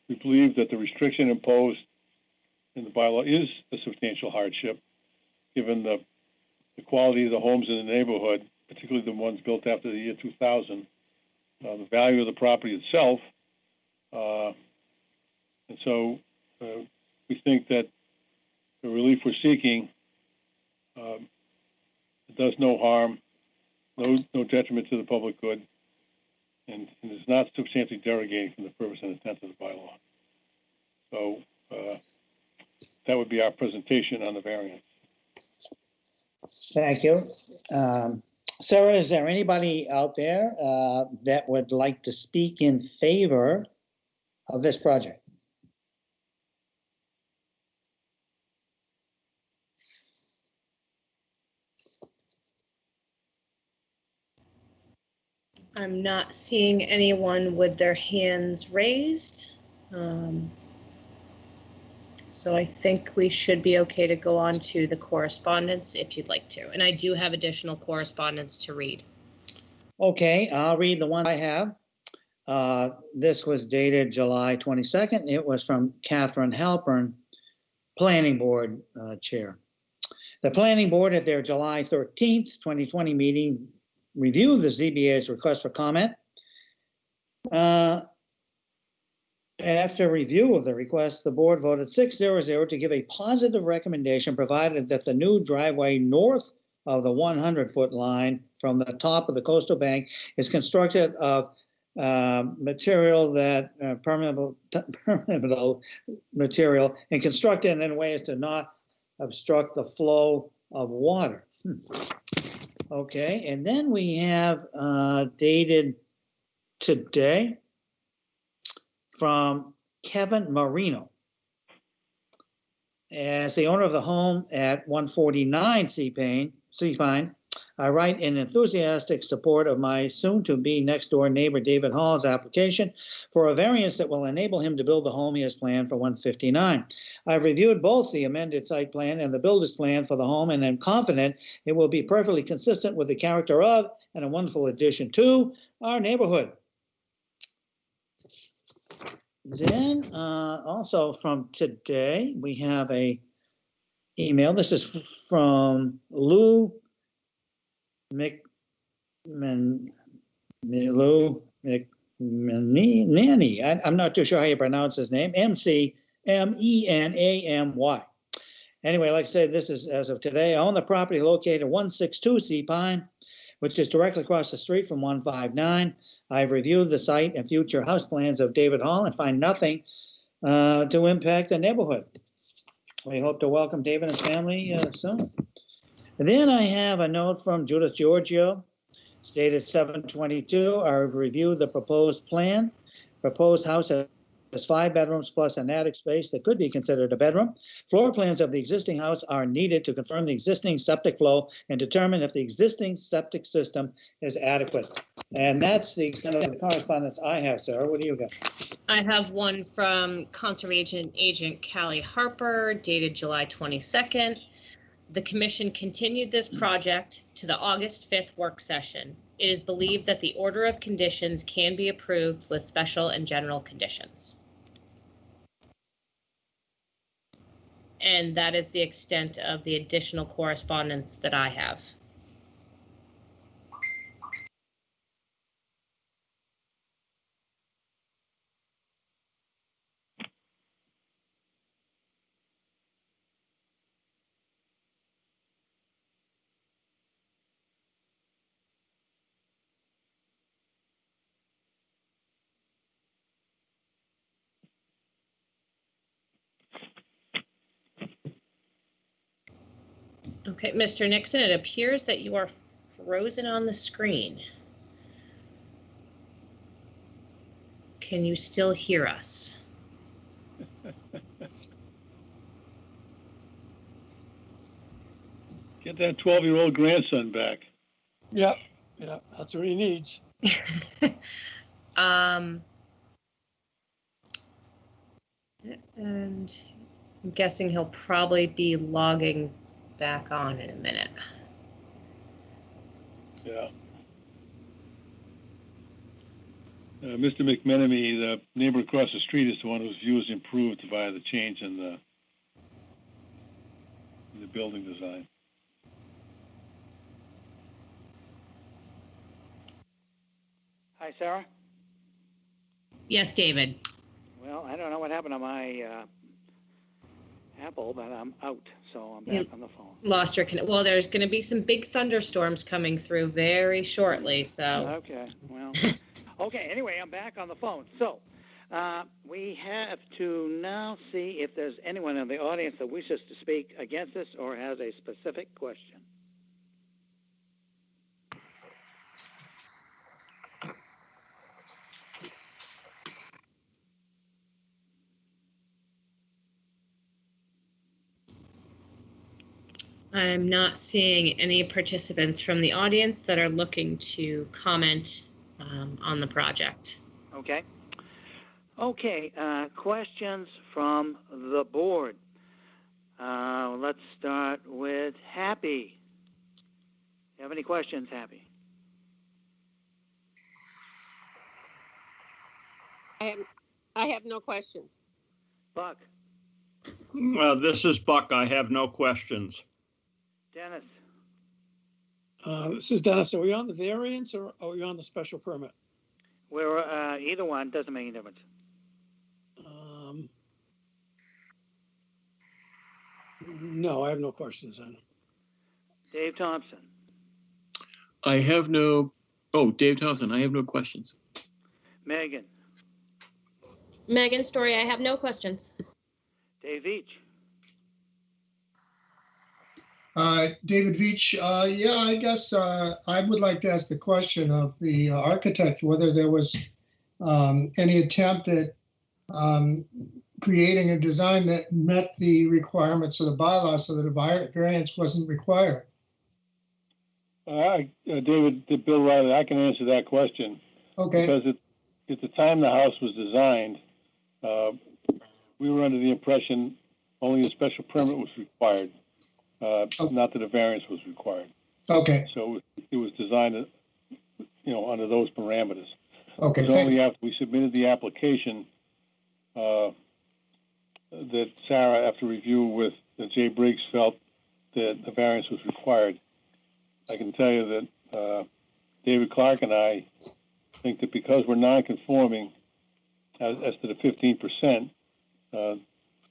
we believe that the restriction imposed in the bylaw is a substantial hardship, given the quality of the homes in the neighborhood, particularly the ones built after the year 2000, the value of the property itself. And so we think that the relief we're seeking does no harm, no detriment to the public good, and is not substantially derogating from the purpose and intent of the bylaw. So that would be our presentation on the variance. Thank you. Sarah, is there anybody out there that would like to speak in favor of this project? I'm not seeing anyone with their hands raised. So I think we should be okay to go on to the correspondence if you'd like to. And I do have additional correspondence to read. Okay, I'll read the one I have. This was dated July 22nd. It was from Catherine Halpern, Planning Board Chair. The Planning Board at their July 13th, 2020 meeting reviewed the ZBA's request for comment. After review of the request, the board voted 6-0-0 to give a positive recommendation, provided that the new driveway north of the 100-foot line from the top of the coastal bank is constructed of material that permeable material and constructed in ways to not obstruct the flow of water. Okay, and then we have dated today, from Kevin Marino. As the owner of the home at 149 Sea Pine, I write in enthusiastic support of my soon-to-be next-door neighbor David Hall's application for a variance that will enable him to build the home he has planned for 159. I've reviewed both the amended site plan and the builder's plan for the home, and am confident it will be perfectly consistent with the character of and a wonderful addition to our neighborhood. Then also from today, we have a email. This is from Lou McManny. I'm not too sure how you pronounce his name. McMenamy. Anyway, like I said, this is as of today. I own the property located at 162 Sea Pine, which is directly across the street from 159. I've reviewed the site and future house plans of David Hall and find nothing to impact the neighborhood. We hope to welcome David and his family soon. And then I have a note from Judith Giorgio, stated 7/22. I've reviewed the proposed plan. Proposed house has 5 bedrooms plus an attic space that could be considered a bedroom. Floor plans of the existing house are needed to confirm the existing septic flow and determine if the existing septic system is adequate. And that's the extent of the correspondence I have, Sarah. What do you got? I have one from Conservation Agent Callie Harper, dated July 22nd. The commission continued this project to the August 5th work session. It is believed that the order of conditions can be approved with special and general conditions. And that is the extent of the additional correspondence that I have. Okay, Mr. Nixon, it appears that you are frozen on the screen. Can you still hear us? Get that 12-year-old grandson back. Yeah, that's what he needs. And I'm guessing he'll probably be logging back on in a minute. Yeah. Mr. McMenamy, the neighbor across the street, is the one whose view is improved via the change in the building design. Hi, Sarah. Yes, David. Well, I don't know what happened to my Apple, but I'm out, so I'm back on the phone. Lost your connection. Well, there's going to be some big thunderstorms coming through very shortly, so. Okay, well, okay, anyway, I'm back on the phone. So we have to now see if there's anyone in the audience that wishes to speak against this or has a specific question. I'm not seeing any participants from the audience that are looking to comment on the project. Okay. Okay, questions from the board. Let's start with Happy. You have any questions, Happy? I have no questions. Buck? This is Buck. I have no questions. Dennis? This is Dennis. Are we on the variance or are we on the special permit? We're either one, doesn't make any difference. No, I have no questions then. Dave Thompson? I have no, Dave Thompson, I have no questions. Megan? Megan Story, I have no questions. Dave Veach? David Veach, yeah, I guess I would like to ask the question of the architect, whether there was any attempt at creating a design that met the requirements of the bylaw so that a variance wasn't required. David, Bill Riley, I can answer that question. Okay. Because at the time the house was designed, we were under the impression only a special permit was required, not that a variance was required. Okay. So it was designed, under those parameters. Okay. It was only after we submitted the application that Sarah, after review with Jay Briggs, felt that the variance was required. I can tell you that David Clark and I think that because we're non-conforming as to the 15%,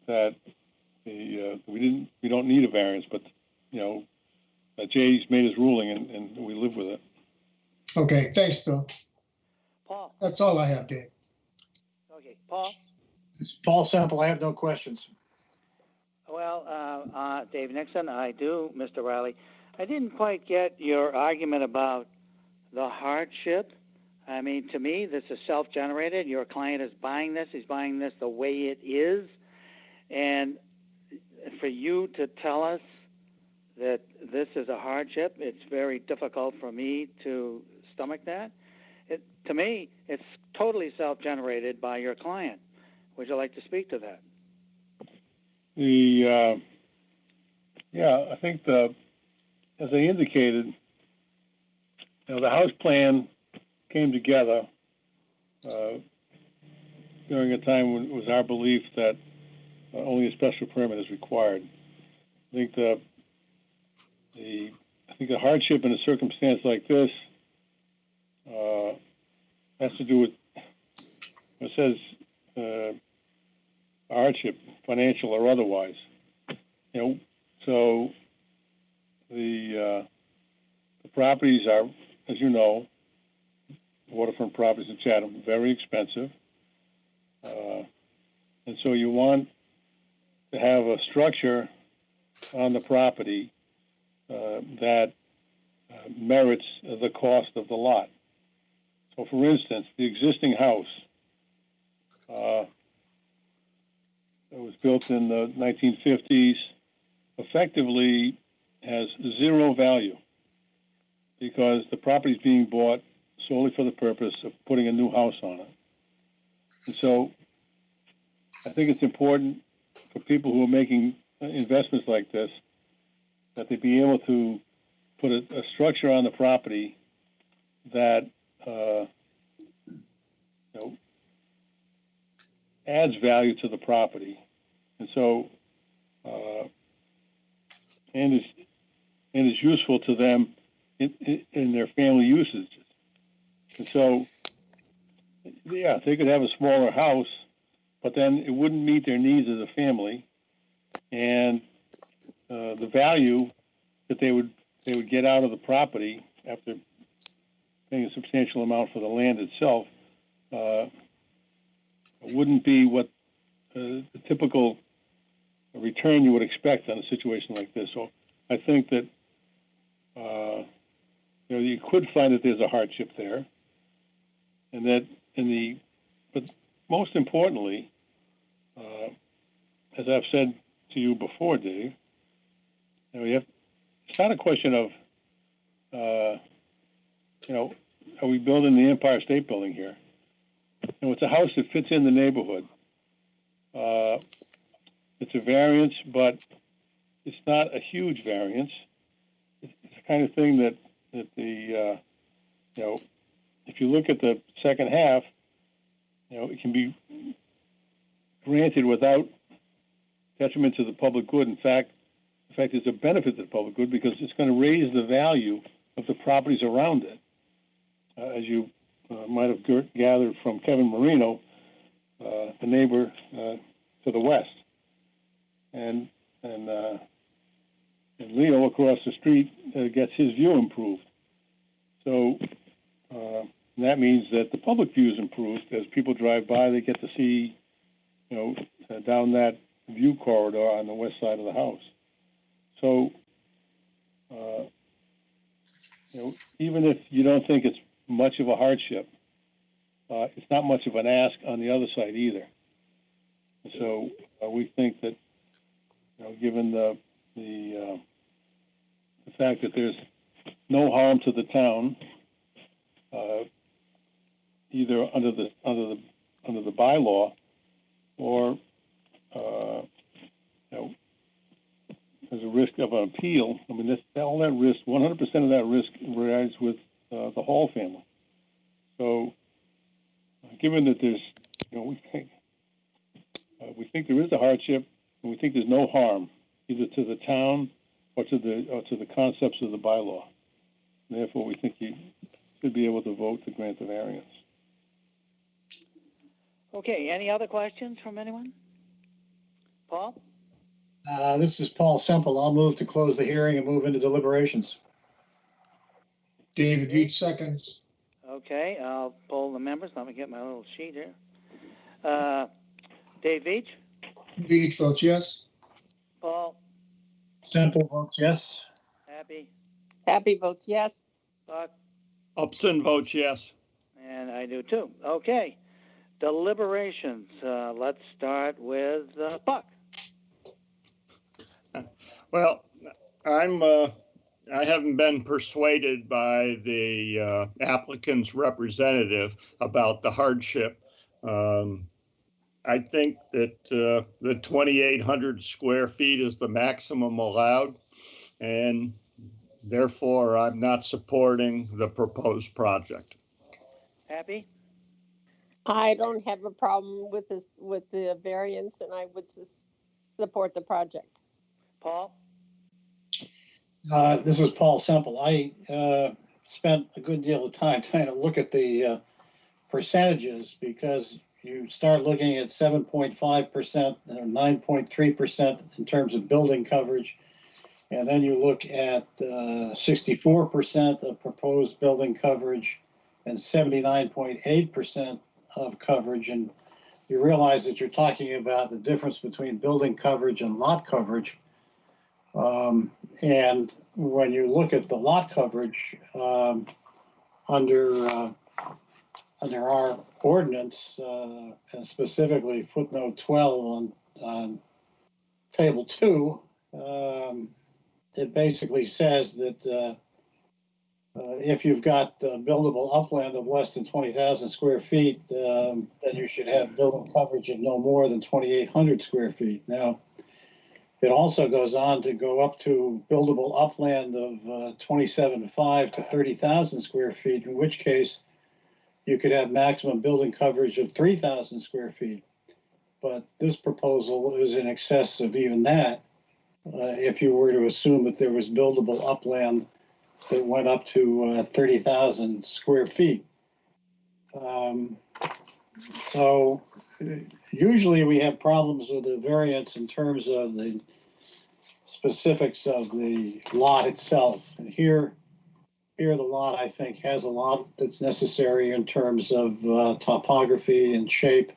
that we don't need a variance, but Jay's made his ruling and we live with it. Okay, thanks, Bill. Paul. That's all I have, Dave. Okay, Paul. It's Paul Semple. I have no questions. Well, Dave Nixon, I do, Mr. Riley. I didn't quite get your argument about the hardship. I mean, to me, this is self-generated. Your client is buying this. He's buying this the way it is. And for you to tell us that this is a hardship, it's very difficult for me to stomach that. To me, it's totally self-generated by your client. Would you like to speak to that? I think as I indicated, the house plan came together during a time when it was our belief that only a special permit is required. I think the hardship in a circumstance like this has to do with, it says hardship, financial or otherwise. So the properties are, as you know, waterfront properties in Chatham, very expensive. And so you want to have a structure on the property that merits the cost of the lot. So for instance, the existing house, it was built in the 1950s, effectively has zero value because the property is being bought solely for the purpose of putting a new house on it. And so I think it's important for people who are making investments like this that they be able to put a structure on the property that adds value to the property, and so and is useful to them in their family usage. And so, yeah, they could have a smaller house, but then it wouldn't meet their needs as a family, and the value that they would get out of the property after paying a substantial amount for the land itself wouldn't be what the typical return you would expect on a situation like this. So I think that you could find that there's a hardship there, and that but most importantly, as I've said to you before, Dave, it's not a question of are we building the Empire State Building here? It's a house that fits in the neighborhood. It's a variance, but it's not a huge variance. It's the kind of thing that the if you look at the second half, it can be granted without detriment to the public good. In fact, it's a benefit to the public good because it's going to raise the value of the properties around it. As you might have gathered from Kevin Marino, the neighbor to the west, and Leo across the street gets his view improved. So that means that the public view is improved. As people drive by, they get to see, down that view corridor on the west side of the house. So, even if you don't think it's much of a hardship, it's not much of an ask on the other side either. So we think that, given the fact that there's no harm to the town, either under the bylaw or there's a risk of an appeal. I mean, all that risk, 100% of that risk resides with the Hall family. So, given that there's, we think there is a hardship, and we think there's no harm either to the town or to the concepts of the bylaw. And therefore, we think you should be able to vote to grant the variance. Okay, any other questions from anyone? Paul? This is Paul Semple. I'll move to close the hearing and move into deliberations. David Veach seconds. Okay, I'll poll the members. Let me get my little sheet here. Dave Veach? Veach votes yes. Paul? Semple votes yes. Happy? Happy votes yes. Buck? Upson votes yes. And I do too. Okay, deliberations. Let's start with Buck. Well, I haven't been persuaded by the applicant's representative about the hardship. I think that the 2,800 square feet is the maximum allowed, and therefore I'm not supporting the proposed project. Happy? I don't have a problem with this, with the variance, and I would support the project. Paul? This is Paul Semple. I spent a good deal of time trying to look at the percentages, because you start looking at 7.5% and 9.3% in terms of building coverage, and then you look at 64% of proposed building coverage and 79.8% of coverage, and you realize that you're talking about the difference between building coverage and lot coverage. And when you look at the lot coverage under our ordinance, and specifically footnote 12 on table 2, it basically says that if you've got buildable upland of less than 20,000 square feet, then you should have building coverage of no more than 2,800 square feet. Now, it also goes on to go up to buildable upland of 27.5 to 30,000 square feet, in which case you could have maximum building coverage of 3,000 square feet. But this proposal is in excess of even that, if you were to assume that there was buildable upland that went up to 30,000 square feet. So usually we have problems with the variance in terms of the specifics of the lot itself. And here the lot, I think, has a lot that's necessary in terms of topography and shape,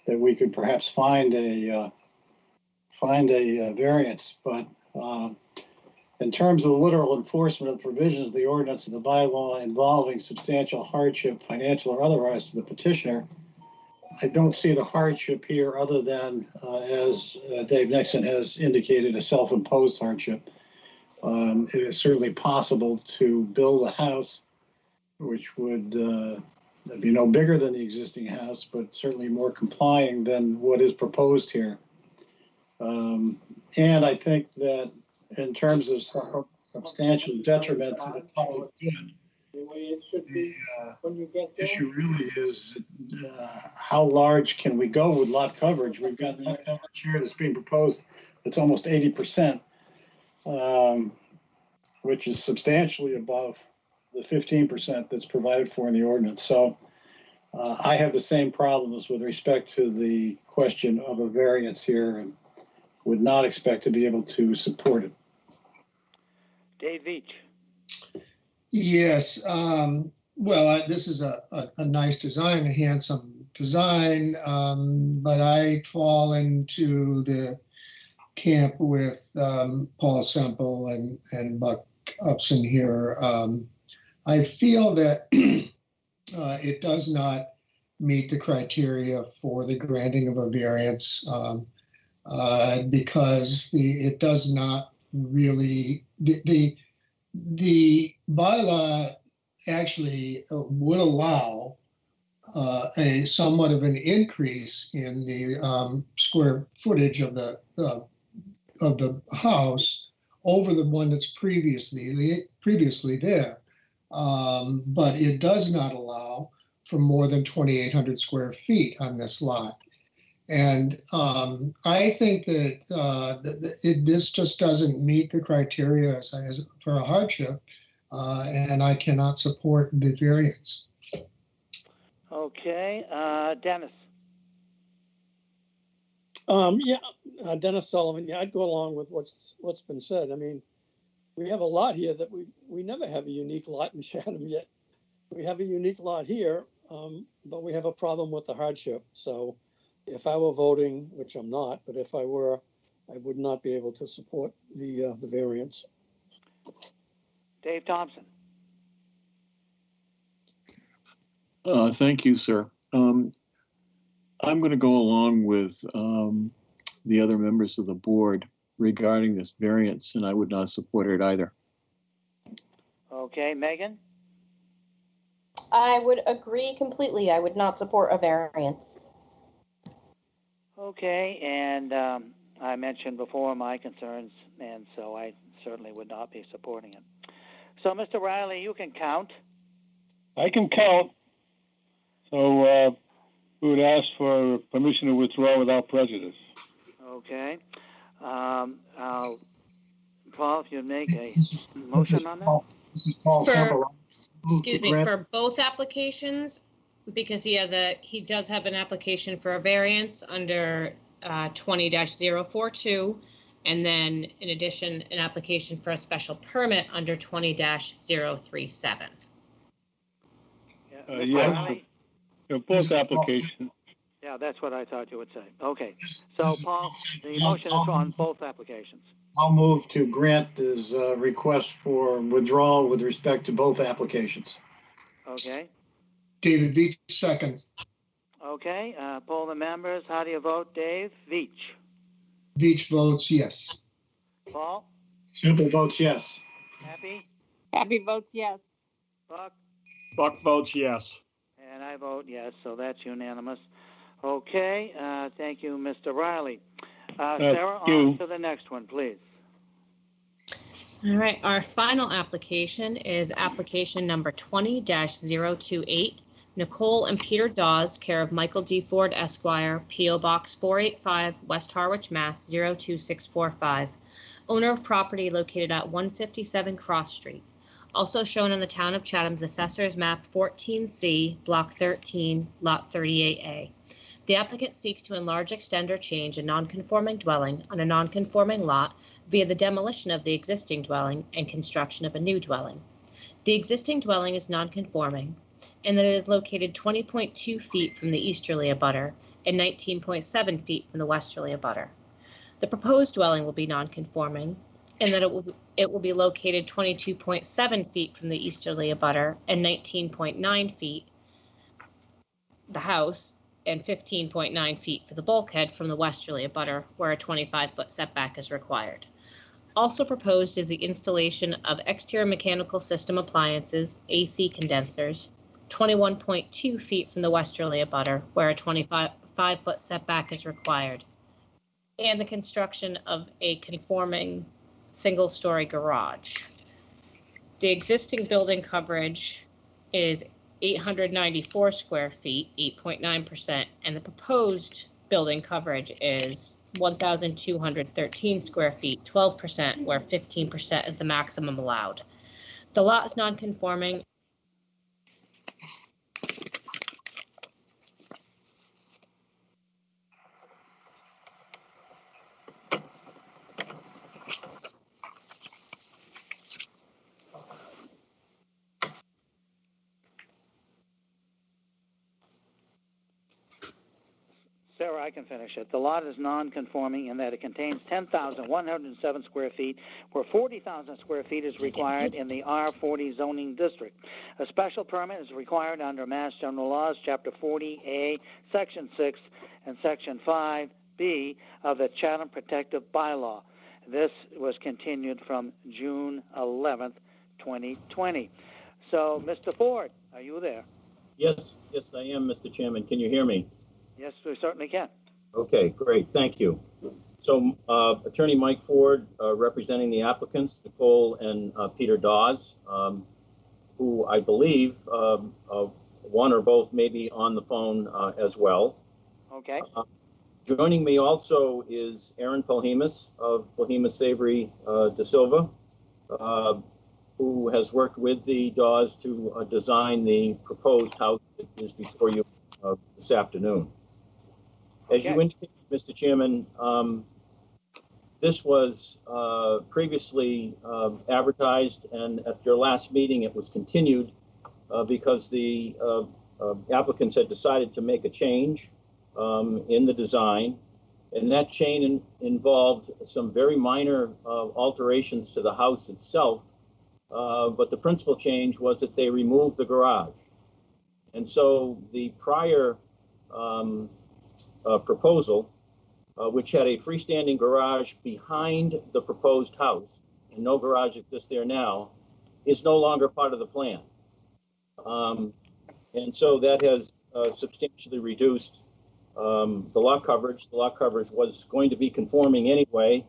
that we could perhaps find a variance. But in terms of the literal enforcement of the provisions of the ordinance and the bylaw involving substantial hardship, financial or otherwise, to the petitioner, I don't see the hardship here other than, as Dave Nixon has indicated, a self-imposed hardship. It is certainly possible to build a house which would be no bigger than the existing house, but certainly more complying than what is proposed here. And I think that in terms of substantial detriment to the public good, the issue really is how large can we go with lot coverage? We've got lot coverage here that's being proposed that's almost 80%, which is substantially above the 15% that's provided for in the ordinance. So I have the same problems with respect to the question of a variance here, and would not expect to be able to support it. Dave Veach. Yes. Well, this is a nice design, a handsome design, but I fall into the camp with Paul Semple and Buck Upson here. I feel that it does not meet the criteria for the granting of a variance because it does not really, the bylaw actually would allow a somewhat of an increase in the square footage of the house over the one that's previously there. But it does not allow for more than 2,800 square feet on this lot. And I think that this just doesn't meet the criteria for a hardship, and I cannot support the variance. Okay, Dennis. Dennis Sullivan. Yeah, I'd go along with what's been said. I mean, we have a lot here that we never have a unique lot in Chatham yet. We have a unique lot here, but we have a problem with the hardship. So if I were voting, which I'm not, but if I were, I would not be able to support the variance. Dave Thompson. Thank you, sir. I'm going to go along with the other members of the board regarding this variance, and I would not support it either. Okay, Megan? I would agree completely. I would not support a variance. Okay, and I mentioned before my concerns, and so I certainly would not be supporting it. So, Mr. Riley, you can count. I can count. So we would ask for permission to withdraw without prejudice. Okay. Paul, if you'd make a motion on that. This is Paul Semple. Excuse me, for both applications, because he does have an application for a variance under 20-042, and then in addition, an application for a special permit under 20-037. Yes, for both applications. Yeah, that's what I thought you would say. Okay, so Paul, the motion is on both applications. I'll move to grant his request for withdrawal with respect to both applications. Okay. David Veach, second. Okay, poll the members. How do you vote, Dave? Veach. Veach votes yes. Paul? Semple votes yes. Happy? Happy votes yes. Buck? Buck votes yes. And I vote yes, so that's unanimous. Okay, thank you, Mr. Riley. Sarah, on to the next one, please. All right, our final application is application number 20-028. Nicole and Peter Dawes, care of Michael D. Ford, Esquire, P.O. Box 485, West Harwich, Mass. 02645. Owner of property located at 157 Cross Street. Also shown on the Town of Chatham's Assessors Map 14C, Block 13, Lot 38A. The applicant seeks to enlarge, extend, or change a non-conforming dwelling on a non-conforming lot via the demolition of the existing dwelling and construction of a new dwelling. The existing dwelling is non-conforming in that it is located 20.2 feet from the easterly abutter and 19.7 feet from the westerly abutter. The proposed dwelling will be non-conforming in that it will be located 22.7 feet from the easterly abutter and 19.9 feet the house, and 15.9 feet for the bulkhead from the westerly abutter, where a 25-foot setback is required. Also proposed is the installation of exterior mechanical system appliances, AC condensers, 21.2 feet from the westerly abutter, where a 25-foot setback is required, and the construction of a conforming single-story garage. The existing building coverage is 894 square feet, 8.9%, and the proposed building coverage is 1,213 square feet, 12%, where 15% is the maximum allowed. The lot is non-conforming. Sarah, I can finish it. The lot is non-conforming in that it contains 10,107 square feet, where 40,000 square feet is required in the R40 zoning district. A special permit is required under Mass General Laws, Chapter 40A, Section 6, and Section 5B of the Chatham Protective Bylaw. This was continued from June 11th, 2020. So, Mr. Ford, are you there? Yes, I am, Mr. Chairman. Can you hear me? Yes, we certainly can. Okay, great, thank you. So Attorney Mike Ford, representing the applicants, Nicole and Peter Dawes, who I believe one or both may be on the phone as well. Okay. Joining me also is Aaron Polhemus of Polhemus Savory De Silva, who has worked with the Dawes to design the proposed house that is before you this afternoon. As you indicated, Mr. Chairman, this was previously advertised, and at your last meeting it was continued because the applicants had decided to make a change in the design, and that change involved some very minor alterations to the house itself, but the principal change was that they removed the garage. And so the prior proposal, which had a freestanding garage behind the proposed house, and no garage exists there now, is no longer part of the plan. And so that has substantially reduced the lot coverage. The lot coverage was going to be conforming anyway.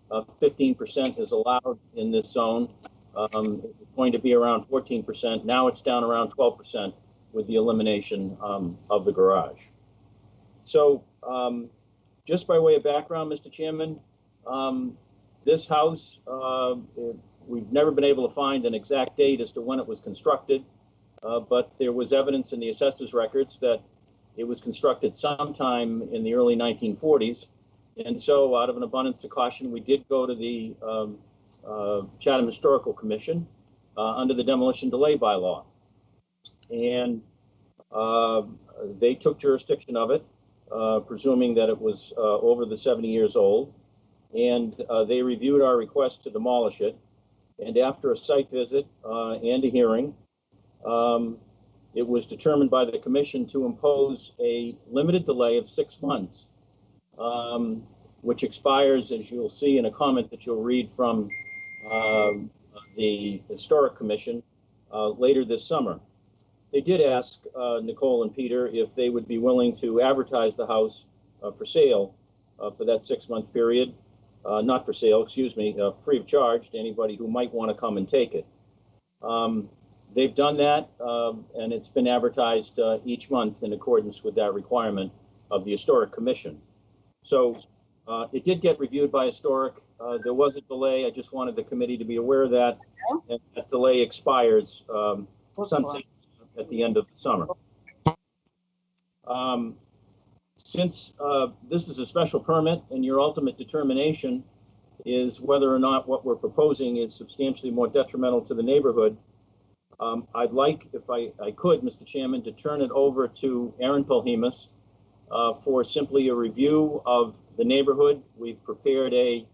15% is allowed in this zone. It's going to be around 14%. Now it's down around 12% with the elimination of the garage. So just by way of background, Mr. Chairman, this house, we've never been able to find an exact date as to when it was constructed, but there was evidence in the assessor's records that it was constructed sometime in the early 1940s. And so out of an abundance of caution, we did go to the Chatham Historical Commission under the demolition delay bylaw. And they took jurisdiction of it, presuming that it was over the 70 years old. And they reviewed our request to demolish it. And after a site visit and a hearing, it was determined by the commission to impose a limited delay of 6 months, which expires, as you'll see in a comment that you'll read from the Historic Commission later this summer. They did ask Nicole and Peter if they would be willing to advertise the house for sale for that 6-month period. Not for sale, excuse me, free of charge to anybody who might want to come and take it. They've done that, and it's been advertised each month in accordance with that requirement of the Historic Commission. So it did get reviewed by Historic. There was a delay. I just wanted the committee to be aware of that. And that delay expires sunset at the end of the summer. Since this is a special permit and your ultimate determination is whether or not what we're proposing is substantially more detrimental to the neighborhood, I'd like, if I could, Mr. Chairman, to turn it over to Aaron Polhemus for simply a review of the neighborhood. We've prepared a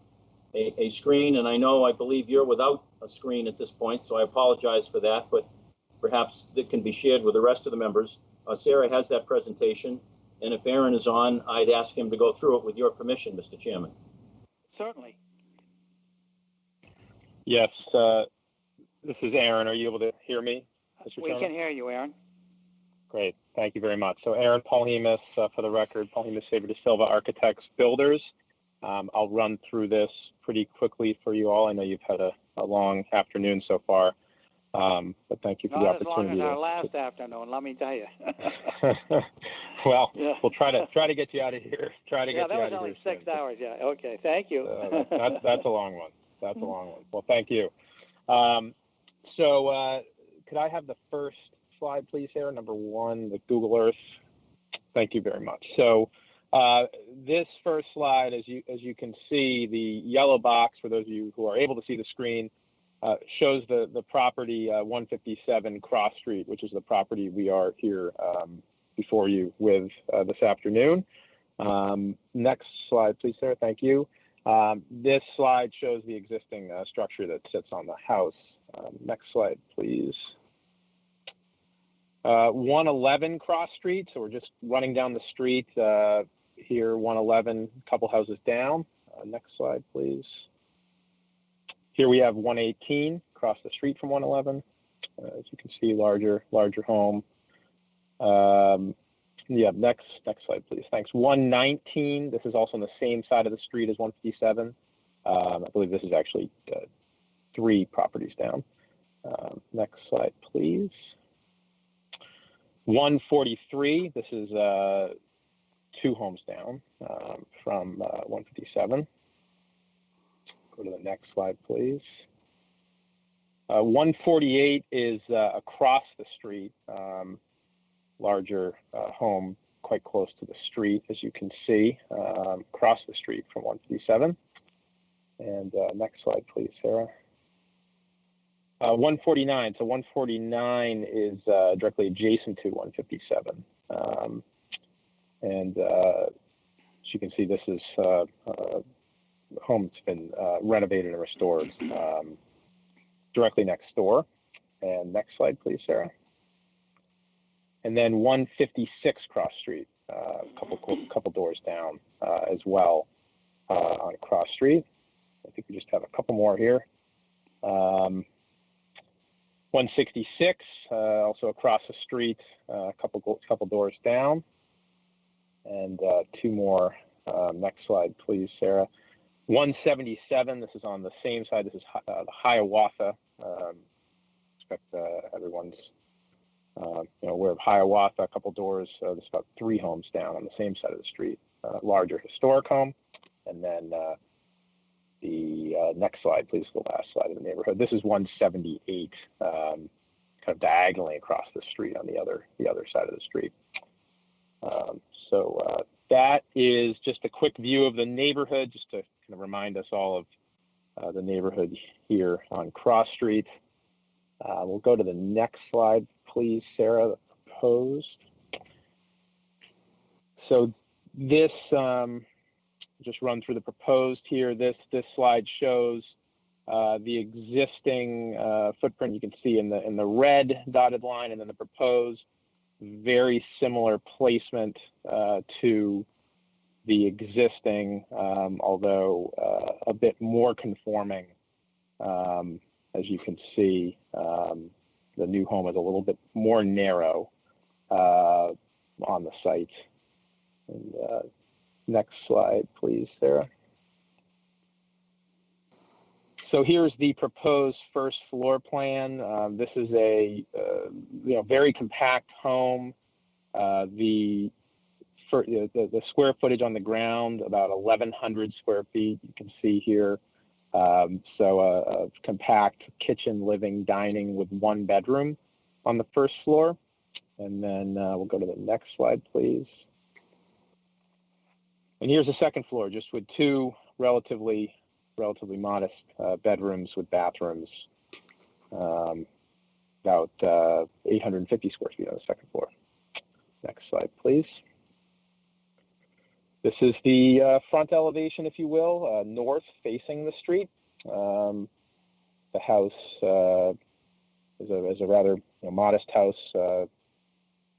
screen, and I believe you're without a screen at this point, so I apologize for that, but perhaps that can be shared with the rest of the members. Sarah has that presentation, and if Aaron is on, I'd ask him to go through it with your permission, Mr. Chairman. Certainly. Yes, this is Aaron. Are you able to hear me, Mr. We Chairman? can hear you, Aaron. Great, thank you very much. So Aaron Polhemus, for the record, Polhemus Savory De Silva Architects Builders. I'll run through this pretty quickly for you all. I know you've had a long afternoon so far, but thank you for the opportunity. Not as long as our last afternoon, let me tell you. Well, yeah. We'll try to get you out of here. Try to get you out of here. Yeah, that was only 6 hours. Yeah. Okay. Thank you. That's a long one. That's a long one. Well, thank you. So could I have the first slide, please, Aaron? Number 1, the Google Earth. Thank you very much. So this first slide, as you can see, the yellow box, for those of you who are able to see the screen, shows the property 157 Cross Street, which is the property we are here before you with this afternoon. Next slide, please, Sarah. Thank you. This slide shows the existing structure that sits on the house. Next slide, please. 111 Cross Street. So we're just running down the street here, 111, a couple houses down. Next slide, please. Here we have 118 across the street from 111. As you can see, larger home. Yeah, next slide, please. Thanks. 119. This is also on the same side of the street as 157. I believe this is actually 3 properties down. Next slide, please. 143. This is 2 homes down from 157. Go to the next slide, please. 148 is across the street, larger home quite close to the street, as you can see, across the street from 157. And next slide, please, Sarah. 149. So 149 is directly adjacent to 157. And as you can see, this is a home that's been renovated and restored directly next door. And next slide, please, Sarah. And then 156 Cross Street, a couple doors down as well on Cross Street. I think we just have a couple more here. 166, also across the street, a couple doors down. And 2 more. Next slide, please, Sarah. 177, this is on the same side. This is the Hiawatha. Expect everyone's aware of Hiawatha, a couple doors. There's about 3 homes down on the same side of the street. Larger historic home. And then the next slide, please, the last slide of the neighborhood. This is 178, kind of diagonally across the street on the other side of the street. So that is just a quick view of the neighborhood, just to kind of remind us all of the neighborhood here on Cross Street. We'll go to the next slide, please, Sarah, the proposed. So this, just run through the proposed here. This slide shows the existing footprint. You can see in the red dotted line, and then the proposed. Very similar placement to the existing, although a bit more conforming. As you can see, the new home is a little bit more narrow on the site. And, next slide, please, Sarah. So here's the proposed first floor plan. This is a very compact home. The square footage on the ground, about 1,100 square feet. You can see here. So a compact kitchen, living, dining with 1 bedroom on the first floor. And then we'll go to the next slide, please. And here's the second floor, just with 2 relatively modest bedrooms with bathrooms, about 850 square feet on the second floor. Next slide, please. This is the front elevation, if you will, north facing the street. The house is a rather rather modest house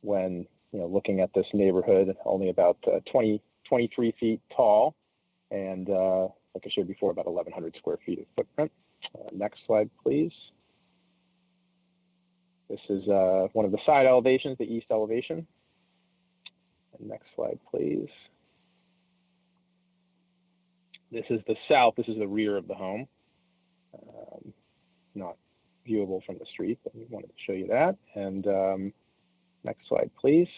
when looking at this neighborhood, only about 23 feet tall, and like I showed before, about 1,100 square feet of footprint. Next slide, please. This is one of the side elevations, the east elevation. And next slide, please. This is the south. This is the rear of the home. Not viewable from the street, but we wanted to show you that. And next slide, please.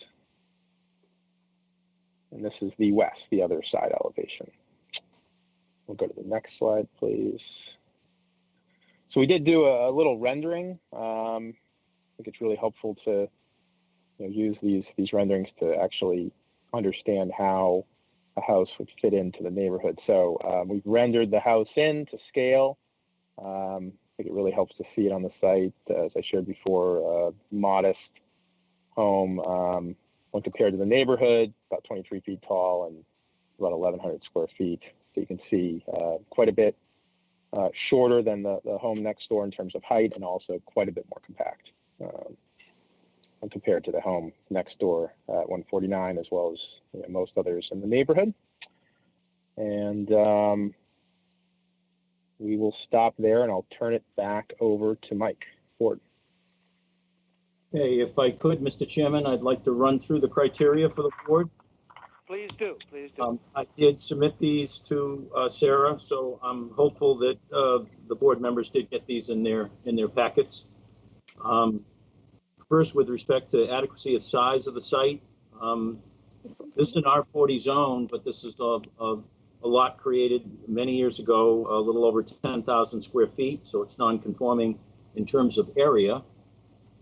And this is the west, the other side elevation. We'll go to the next slide, please. So we did do a little rendering. I think it's really helpful to use these renderings to actually understand how a house would fit into the neighborhood. So we've rendered the house in to scale. I think it really helps to see it on the site. As I shared before, modest home, When compared to the neighborhood, about 23 feet tall and about 1,100 square feet. So you can see quite a bit shorter than the home next door in terms of height, and also quite a bit more compact when compared to the home next door at 149, as well as most others in the neighborhood. And we will stop there, and I'll turn it back over to Mike Ford. Okay, if I could, Mr. Chairman, I'd like to run through the criteria for the board. Please do, please do. I did submit these to Sarah, so I'm hopeful that the board members did get these in their packets. First, with respect to adequacy of size of the site, this is an R40 zone, but this is a lot created many years ago, a little over 10,000 square feet, so it's non-conforming in terms of area.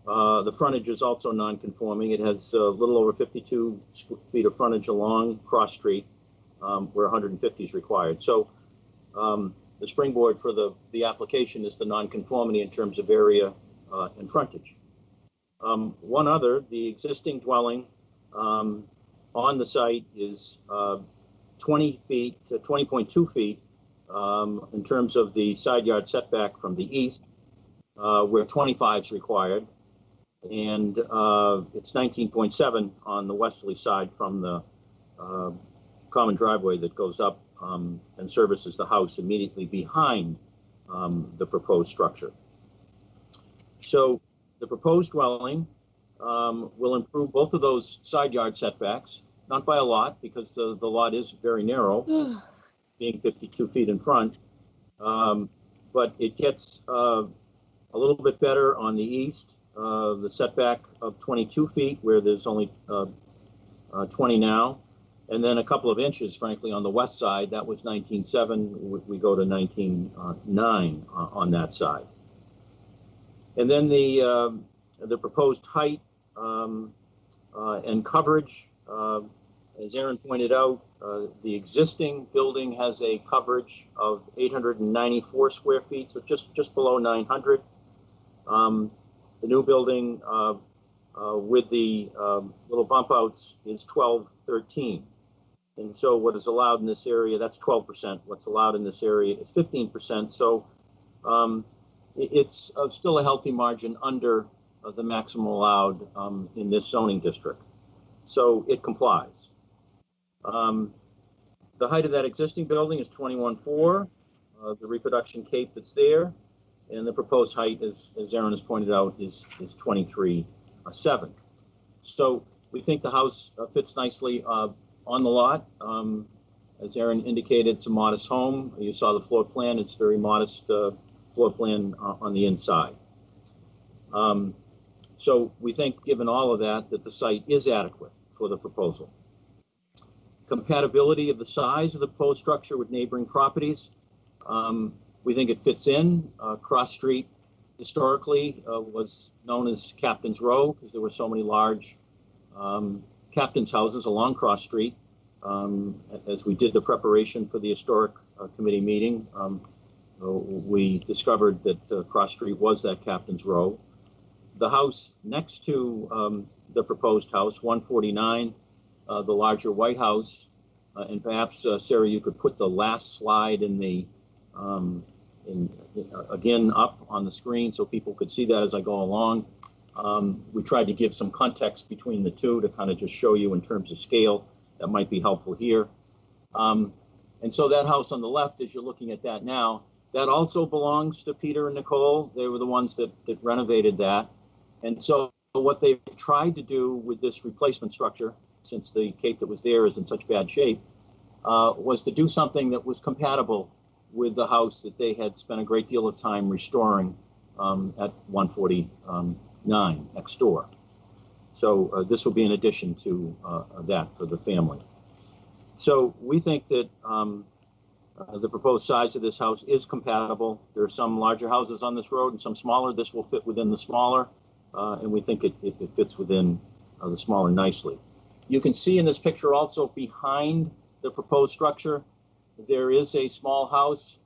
The frontage is also non-conforming. It has a little over 52 feet of frontage along Cross Street, where 150 is required. So the springboard for the application is the non-conformity in terms of area and frontage. One other, the existing dwelling on the site is 20 feet to 20.2 feet in terms of the side yard setback from the east, where 25 is required. And it's 19.7 on the westerly side from the common driveway that goes up and services the house immediately behind the proposed structure. So the proposed dwelling will improve both of those side yard setbacks, not by a lot, because the lot is very narrow, being 52 feet in front, but it gets a little bit better on the east. The setback of 22 feet, where there's only 20 now, and then a couple of inches, frankly, on the west side. That was 19.7. We go to 19.9 on that side. And then the proposed height and coverage, as Aaron pointed out, the existing building has a coverage of 894 square feet, so just below 900. The new building with the little bump outs is 1213. And so what is allowed in this area, that's 12%. What's allowed in this area is 15%. So it's still a healthy margin under the maximum allowed in this zoning district. So it complies. The height of that existing building is 21.4. The reproduction cape that's there. And the proposed height, as Aaron has pointed out, is 23.7. So we think the house fits nicely on the lot. As Aaron indicated, it's a modest home. You saw the floor plan. It's very modest floor plan on the inside. So we think, given all of that, that the site is adequate for the proposal. Compatibility of the size of the proposed structure with neighboring properties. We think it fits in. Cross Street historically was known as Captain's Row because there were so many large captain's houses along Cross Street. As we did the preparation for the historic committee meeting, we discovered that Cross Street was that Captain's Row. The house next to the proposed house, 149, the larger White House, and perhaps Sarah, you could put the last slide in the again up on the screen so people could see that as I go along. We tried to give some context between the two to kind of just show you in terms of scale. That might be helpful here. And so that house on the left, as you're looking at that now, that also belongs to Peter and Nicole. They were the ones that renovated that. And so what they've tried to do with this replacement structure, since the cape that was there is in such bad shape, was to do something that was compatible with the house that they had spent a great deal of time restoring at 149 next door. So this will be in addition to that for the family. So we think that the proposed size of this house is compatible. There are some larger houses on this road and some smaller. This will fit within the smaller, and we think it fits within the smaller nicely. You can see in this picture also behind the proposed structure, there is a small house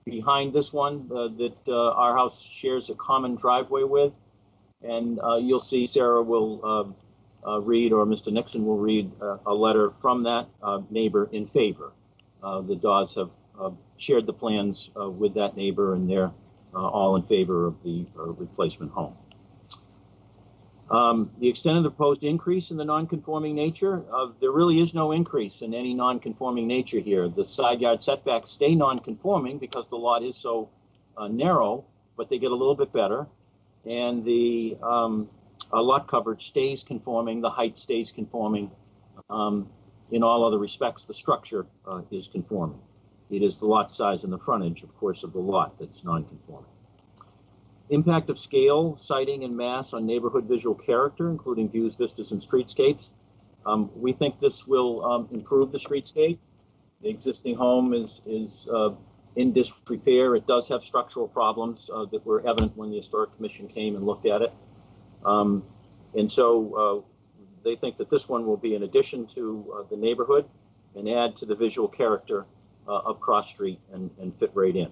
behind this one that our house shares a common driveway with. And you'll see Sarah will read, or Mr. Nixon will read a letter from that neighbor in favor. The Dawes have shared the plans with that neighbor, and they're all in favor of the replacement home. The extent of the proposed increase in the non-conforming nature, there really is no increase in any non-conforming nature here. The side yard setbacks stay non-conforming because the lot is so narrow, but they get a little bit better. And the lot coverage stays conforming, the height stays conforming. In all other respects, the structure is conforming. It is the lot size and the frontage, of course, of the lot that's non-conforming. Impact of scale, siting, and mass on neighborhood visual character, including views, vistas, and streetscapes. We think this will improve the streetscape. The existing home is in disrepair. It does have structural problems that were evident when the Historic Commission came and looked at it. And so they think that this one will be an addition to the neighborhood and add to the visual character of Cross Street and fit right in.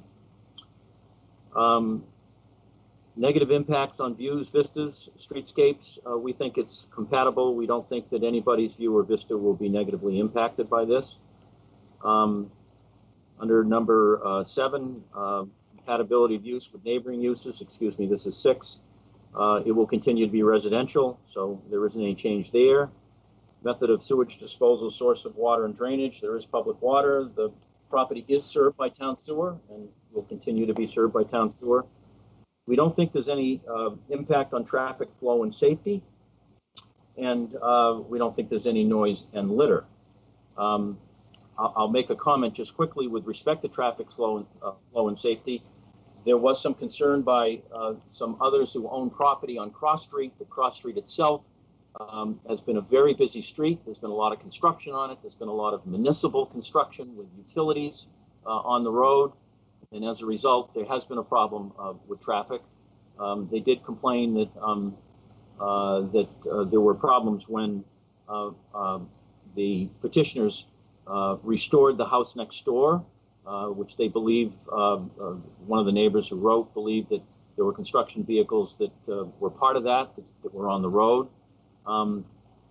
Negative impacts on views, vistas, streetscapes. We think it's compatible. We don't think that anybody's view or vista will be negatively impacted by this. Under number 7, compatibility of use with neighboring uses, excuse me, this is 6. It will continue to be residential, so there isn't any change there. Method of sewage disposal, source of water and drainage. There is public water. The property is served by town sewer and will continue to be served by town sewer. We don't think there's any impact on traffic flow and safety, and we don't think there's any noise and litter. I'll make a comment just quickly with respect to traffic flow and safety. There was some concern by some others who own property on Cross Street. The Cross Street itself has been a very busy street. There's been a lot of construction on it. There's been a lot of municipal construction with utilities on the road. And as a result, there has been a problem with traffic. They did complain that there were problems when the petitioners restored the house next door, which they believe, one of the neighbors who wrote believed that there were construction vehicles that were part of that were on the road.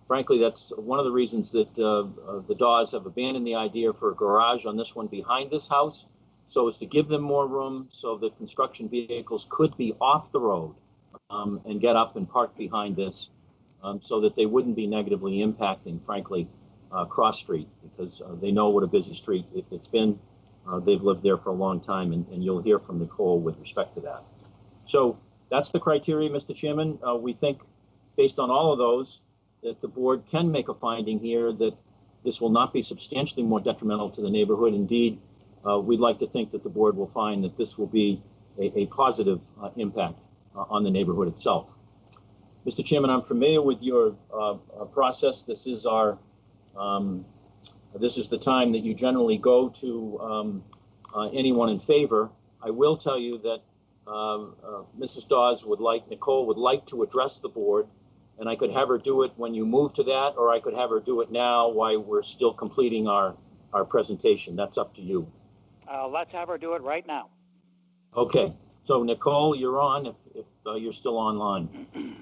Frankly, that's one of the reasons that the Dawes have abandoned the idea for a garage on this one behind this house, so as to give them more room so that construction vehicles could be off the road and get up and park behind this, so that they wouldn't be negatively impacting, frankly, Cross Street, because they know what a busy street it's been. They've lived there for a long time, and you'll hear from Nicole with respect to that. So that's the criteria, Mr. Chairman. We think, based on all of those, that the board can make a finding here that this will not be substantially more detrimental to the neighborhood. Indeed, we'd like to think that the board will find that this will be a positive impact on the neighborhood itself. Mr. Chairman, I'm familiar with your process. This is our this is the time that you generally go to anyone in favor. I will tell you that Mrs. Dawes Nicole would like to address the board, and I could have her do it when you move to that, or I could have her do it now while we're still completing our presentation. That's up to you. Let's have her do it right now. Okay, so Nicole, you're on if you're still online.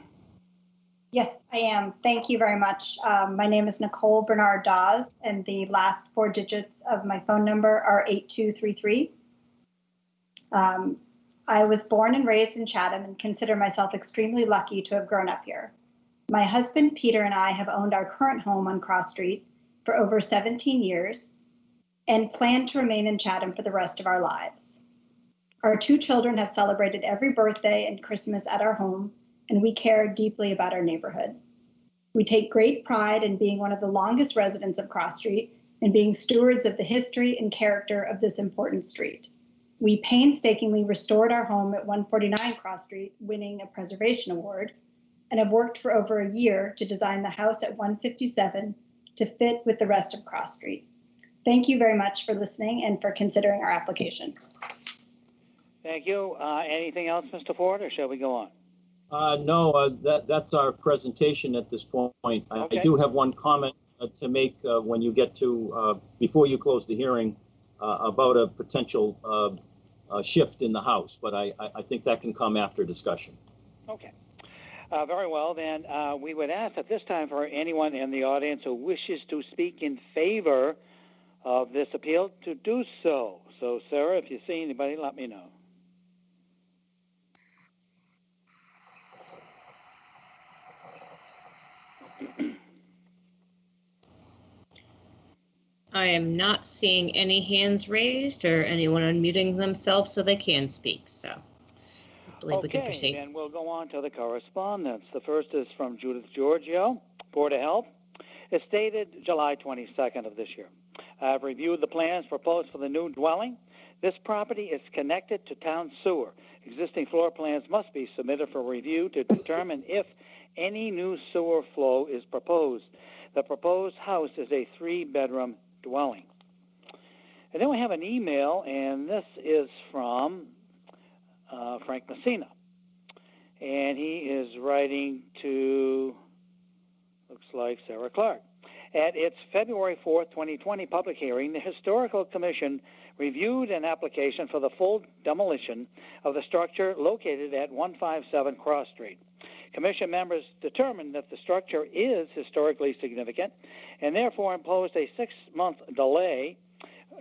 Yes, I am. Thank you very much. My name is Nicole Bernard Dawes, and the last 4 digits of my phone number are 8233. I was born and raised in Chatham and consider myself extremely lucky to have grown up here. My husband, Peter, and I have owned our current home on Cross Street for over 17 years and plan to remain in Chatham for the rest of our lives. Our 2 children have celebrated every birthday and Christmas at our home, and we care deeply about our neighborhood. We take great pride in being one of the longest residents of Cross Street and being stewards of the history and character of this important street. We painstakingly restored our home at 149 Cross Street, winning a preservation award, and have worked for over a year to design the house at 157 to fit with the rest of Cross Street. Thank you very much for listening and for considering our application. Thank you. Anything else, Mr. Ford, or shall we go on? No, that's our presentation at this point. Okay. I do have one comment to make when you get to, before you close the hearing, about a potential shift in the house, but I think that can come after discussion. Okay. Very well, then we would ask at this time for anyone in the audience who wishes to speak in favor of this appeal to do so. So, Sarah, if you see anybody, let me know. I am not seeing any hands raised or anyone unmuting themselves so they can speak. So I believe we can proceed. Okay, then we'll go on to the correspondence. The first is from Judith Giorgio, Board of Health. It's dated July 22nd of this year. I've reviewed the plans proposed for the new dwelling. This property is connected to town sewer. Existing floor plans must be submitted for review to determine if any new sewer flow is proposed. The proposed house is a 3-bedroom dwelling. And then we have an email, and this is from Frank Messina. And he is writing to, looks like Sarah Clark. At its February 4th, 2020 public hearing, the Historical Commission reviewed an application for the full demolition of the structure located at 157 Cross Street. Commission members determined that the structure is historically significant and therefore imposed a 6-month delay,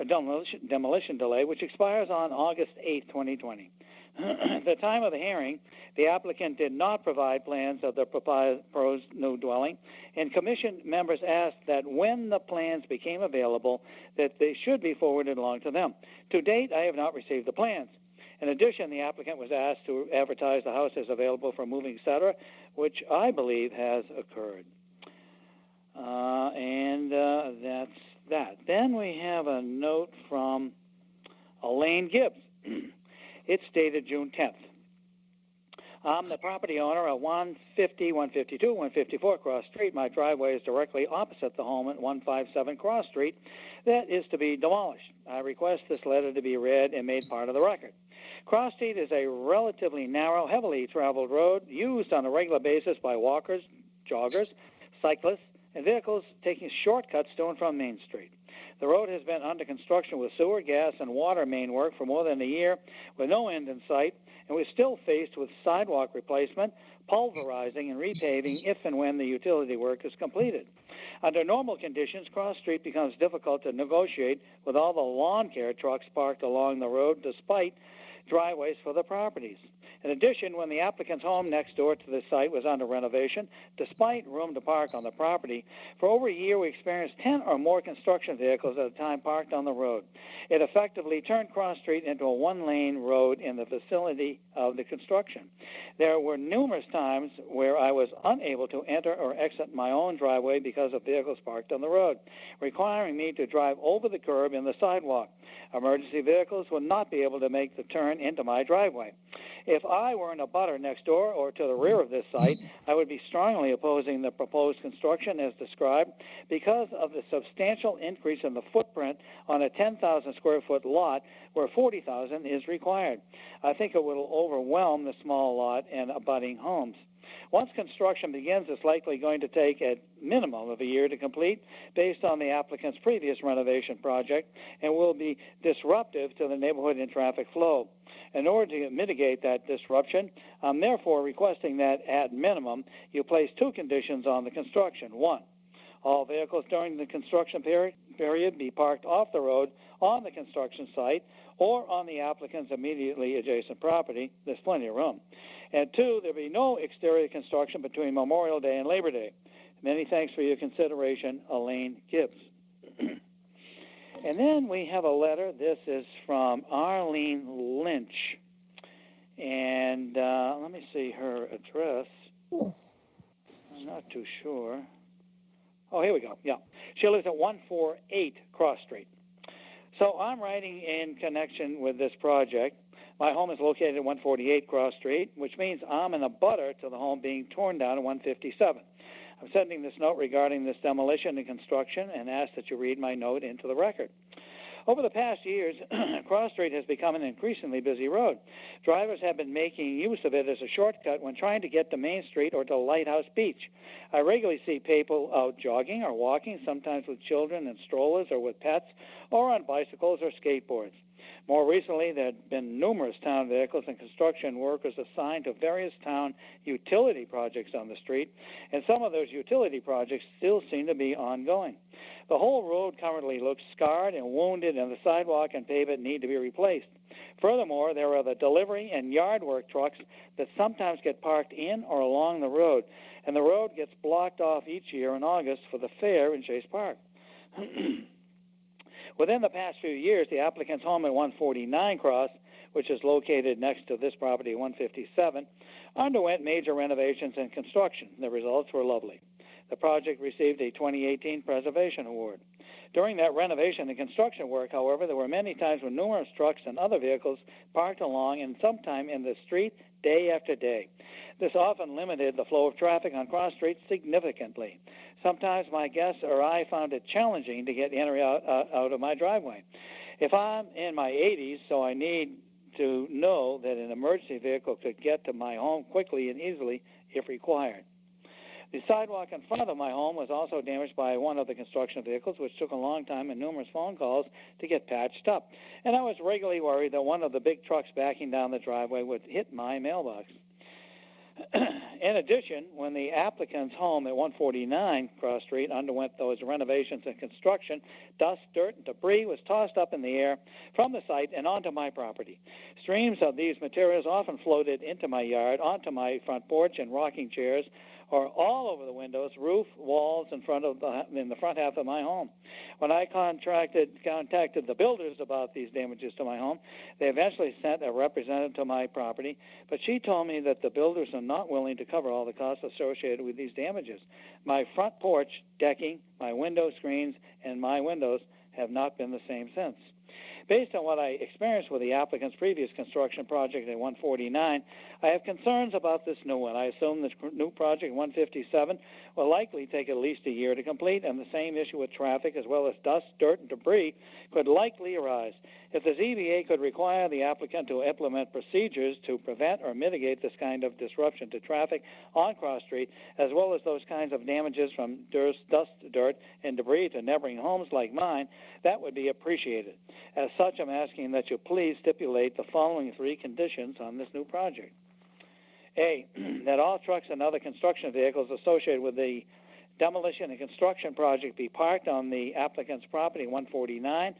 demolition delay, which expires on August 8, 2020. At the time of the hearing, the applicant did not provide plans of the proposed new dwelling, and Commission members asked that when the plans became available, that they should be forwarded along to them. To date, I have not received the plans. In addition, the applicant was asked to advertise the house as available for moving, etc., which I believe has occurred. That's that. Then we have a note from Elaine Gibbs. It's dated June 10th. I'm the property owner of 150, 152, 154 Cross Street. My driveway is directly opposite the home at 157 Cross Street that is to be demolished. I request this letter to be read and made part of the record. Cross Street is a relatively narrow, heavily traveled road used on a regular basis by walkers, joggers, cyclists, and vehicles taking shortcuts to and from Main Street. The road has been under construction with sewer, gas, and water main work for more than a year with no end in sight, and we're still faced with sidewalk replacement, pulverizing, and repaving if and when the utility work is completed. Under normal conditions, Cross Street becomes difficult to negotiate with all the lawn care trucks parked along the road despite driveways for the properties. In addition, when the applicant's home next door to the site was under renovation, despite room to park on the property, for over a year we experienced 10 or more construction vehicles at a time parked on the road. It effectively turned Cross Street into a one-lane road in the vicinity of the construction. There were numerous times where I was unable to enter or exit my own driveway because of vehicles parked on the road, requiring me to drive over the curb in the sidewalk. Emergency vehicles would not be able to make the turn into my driveway. If I were in a butter next door or to the rear of this site, I would be strongly opposing the proposed construction as described because of the substantial increase in the footprint on a 10,000 square foot lot where 40,000 is required. I think it will overwhelm the small lot and abutting homes. Once construction begins, it's likely going to take a minimum of a year to complete based on the applicant's previous renovation project and will be disruptive to the neighborhood and traffic flow. In order to mitigate that disruption, I'm therefore requesting that at minimum you place 2 conditions on the construction. 1, all vehicles during the construction period be parked off the road on the construction site or on the applicant's immediately adjacent property. There's plenty of room. And 2, there be no exterior construction between Memorial Day and Labor Day. Many thanks for your consideration, Elaine Gibbs. And then we have a letter. This is from Arlene Lynch. And let me see her address. I'm not too sure. Oh, here we go. Yeah. She lives at 148 Cross Street. So I'm writing in connection with this project. My home is located at 148 Cross Street, which means I'm in a butter to the home being torn down at 157. I'm sending this note regarding this demolition and construction and ask that you read my note into the record. Over the past years, Cross Street has become an increasingly busy road. Drivers have been making use of it as a shortcut when trying to get to Main Street or to Lighthouse Beach. I regularly see people out jogging or walking, sometimes with children and strollers or with pets, or on bicycles or skateboards. More recently, there have been numerous town vehicles and construction workers assigned to various town utility projects on the street, and some of those utility projects still seem to be ongoing. The whole road currently looks scarred and wounded, and the sidewalk and pavement need to be replaced. Furthermore, there are the delivery and yard work trucks that sometimes get parked in or along the road, and the road gets blocked off each year in August for the fair in Chase Park. Within the past few years, the applicant's home at 149 Cross, which is located next to this property, 157, underwent major renovations and construction. The results were lovely. The project received a 2018 Preservation Award. During that renovation and construction work, however, there were many times when numerous trucks and other vehicles parked along and sometime in the street day after day. This often limited the flow of traffic on Cross Street significantly. Sometimes my guests or I found it challenging to get in or out of my driveway. If I'm in my 80s, so I need to know that an emergency vehicle could get to my home quickly and easily if required. The sidewalk in front of my home was also damaged by one of the construction vehicles, which took a long time and numerous phone calls to get patched up. And I was regularly worried that one of the big trucks backing down the driveway would hit my mailbox. In addition, when the applicant's home at 149 Cross Street underwent those renovations and construction, dust, dirt, and debris was tossed up in the air from the site and onto my property. Streams of these materials often floated into my yard, onto my front porch and rocking chairs, or all over the windows, roof, walls in the front half of my home. When I contacted the builders about these damages to my home, they eventually sent a representative to my property, but she told me that the builders are not willing to cover all the costs associated with these damages. My front porch, decking, my window screens, and my windows have not been the same since. Based on what I experienced with the applicant's previous construction project at 149, I have concerns about this new one. I assume this new project, 157, will likely take at least a year to complete, and the same issue with traffic as well as dust, dirt, and debris could likely arise. If the ZBA could require the applicant to implement procedures to prevent or mitigate this kind of disruption to traffic on Cross Street, as well as those kinds of damages from dust, dirt, and debris to neighboring homes like mine, that would be appreciated. As such, I'm asking that you please stipulate the following three conditions on this new project. A, that all trucks and other construction vehicles associated with the demolition and construction project be parked on the applicant's property, 149,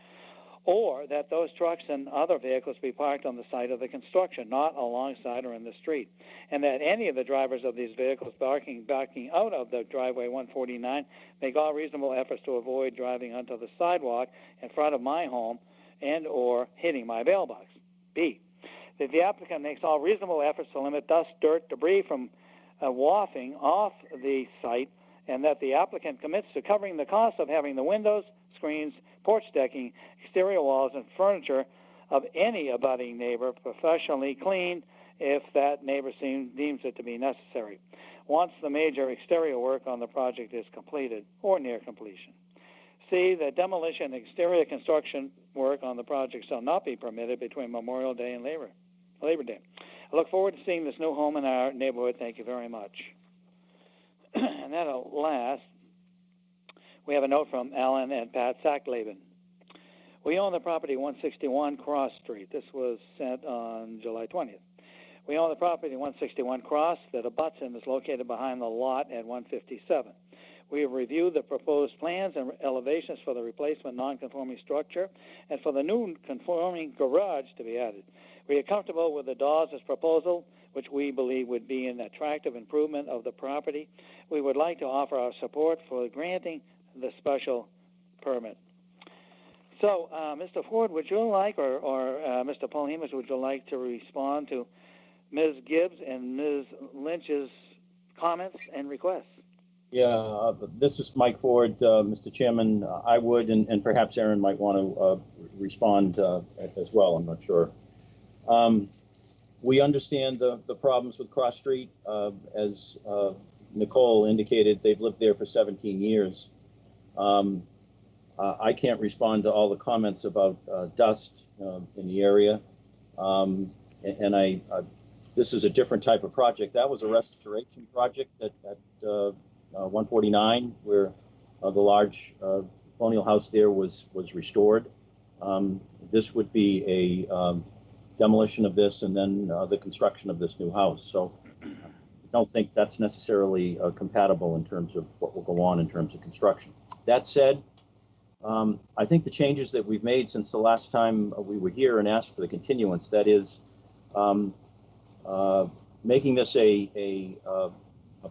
or that those trucks and other vehicles be parked on the site of the construction, not alongside or in the street, and that any of the drivers of these vehicles backing out of the driveway 149 make all reasonable efforts to avoid driving onto the sidewalk in front of my home and or hitting my mailbox. B, that the applicant makes all reasonable efforts to limit dust, dirt, debris from wafting off the site, and that the applicant commits to covering the cost of having the windows, screens, porch decking, exterior walls, and furniture of any abutting neighbor professionally cleaned if that neighbor deems it to be necessary, once the major exterior work on the project is completed or near completion. C, that demolition and exterior construction work on the project shall not be permitted between Memorial Day and Labor Day. I look forward to seeing this new home in our neighborhood. Thank you very much. And then last, we have a note from Alan and Pat Sacklaven. We own the property 161 Cross Street. This was sent on July 20th. We own the property 161 Cross that abuts and is located behind the lot at 157. We have reviewed the proposed plans and elevations for the replacement non-conforming structure and for the new conforming garage to be added. We are comfortable with the Dawes' proposal, which we believe would be an attractive improvement of the property. We would like to offer our support for granting the special permit. So, Mr. Ford, would you like, or Mr. Polhemus, would you like to respond to Ms. Gibbs and Ms. Lynch's comments and requests? Yeah, this is Mike Ford, Mr. Chairman. I would, and perhaps Aaron might want to respond as well. I'm not sure. We understand the problems with Cross Street. As Nicole indicated, they've lived there for 17 years. I can't respond to all the comments about dust in the area. This is a different type of project. That was a restoration project at 149, where the large colonial house there was restored. this would be a demolition of this and then the construction of this new house. So I don't think that's necessarily compatible in terms of what will go on in terms of construction. That said, I think the changes that we've made since the last time we were here and asked for the continuance, that is making this a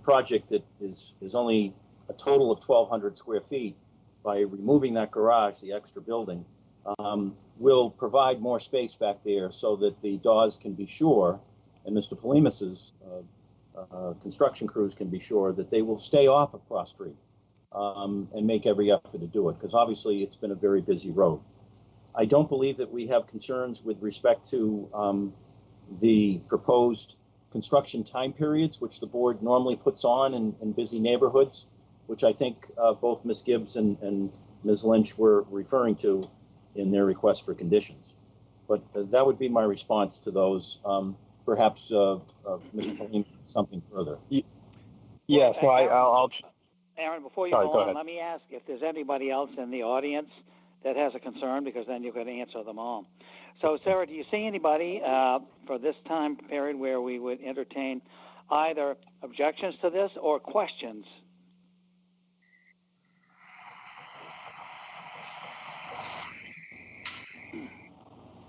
project that is only a total of 1,200 square feet, by removing that garage, the extra building, will provide more space back there so that the Dawes can be sure, and Mr. Polimas's construction crews can be sure that they will stay off of Cross Street and make every effort to do it, because obviously it's been a very busy road. I don't believe that we have concerns with respect to the proposed construction time periods, which the board normally puts on in busy neighborhoods, which I think both Ms. Gibbs and Ms. Lynch were referring to in their request for conditions. But that would be my response to those. Perhaps Mr. Pauline, something further. Yes, well, I'll. Aaron, before you Sorry, go go on, ahead. let me ask if there's anybody else in the audience that has a concern, because then you could answer them all. So, Sarah, do you see anybody for this time period where we would entertain either objections to this or questions?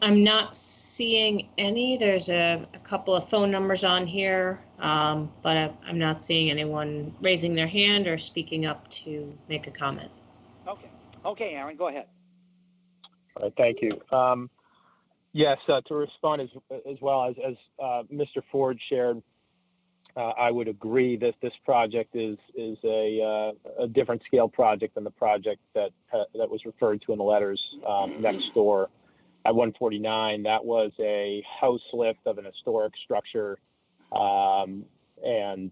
I'm not seeing any. There's a couple of phone numbers on here, but I'm not seeing anyone raising their hand or speaking up to make a comment. Okay. Okay, Aaron, go ahead. All right, thank you. Yes, to respond as well as Mr. Ford shared, I would agree that this project is a different scale project than the project that was referred to in the letters next door. At 149, that was a house lift of an historic structure, and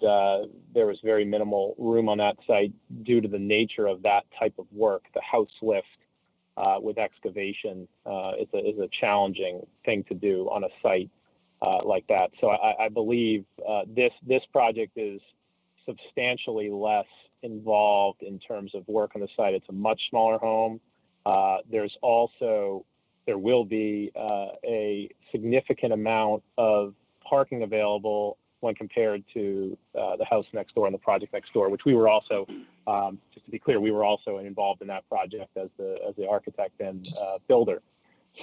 there was very minimal room on that site due to the nature of that type of work. The house lift with excavation is a challenging thing to do on a site like that. So I believe this project is substantially less involved in terms of work on the site. It's a much smaller home. There will be a significant amount of parking available when compared to the house next door and the project next door, which we were also, just to be clear, we were also involved in that project as the architect and builder.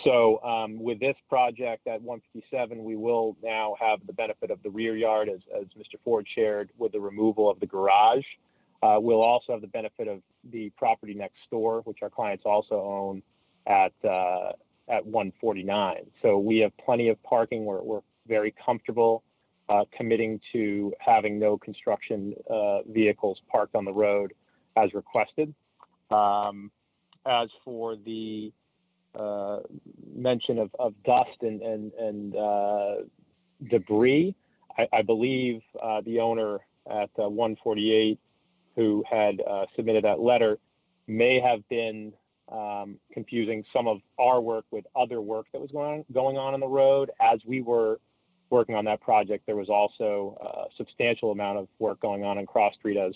So with this project at 157, we will now have the benefit of the rear yard, as Mr. Ford shared, with the removal of the garage. We'll also have the benefit of the property next door, which our clients also own at 149. So we have plenty of parking. We're very comfortable committing to having no construction vehicles parked on the road as requested. As for the mention of dust and debris, I believe the owner at 148 who had submitted that letter may have been confusing some of our work with other work that was going on the road. As we were working on that project, there was also a substantial amount of work going on Cross Street, as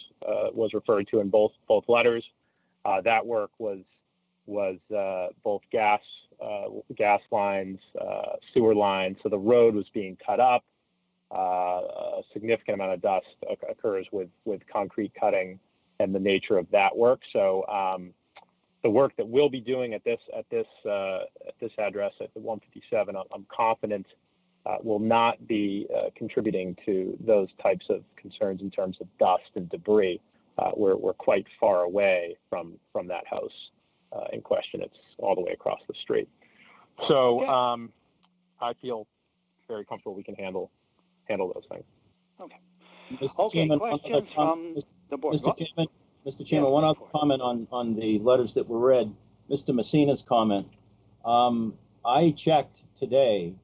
was referred to in both letters. That work was both gas lines, sewer lines. So the road was being cut up. A significant amount of dust occurs with concrete cutting and the nature of that work. So the work that we'll be doing at this address at the 157, I'm confident will not be contributing to those types of concerns in terms of dust and debris. We're quite far away from that house in question. It's all the way across the street. So I feel very comfortable we can handle those things. Okay. Mr. Chairman, questions from the board. Mr. Chairman, one other comment on the letters that were read. Mr. Messina's comment. I checked today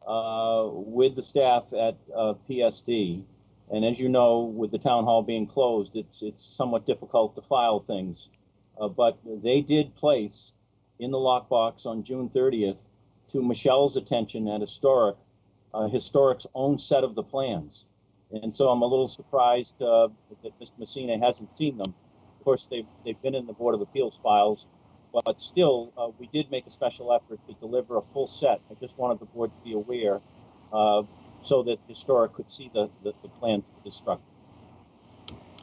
with the staff at PSD, and as you know, with the town hall being closed, it's somewhat difficult to file things. But they did place in the lockbox on June 30th to Michelle's attention at Historic's own set of the plans. And so I'm a little surprised that Mr. Messina hasn't seen them. Of course, they've been in the Board of Appeals files, but still, we did make a special effort to deliver a full set. I just wanted the board to be aware, so that Historic could see the plan for this structure.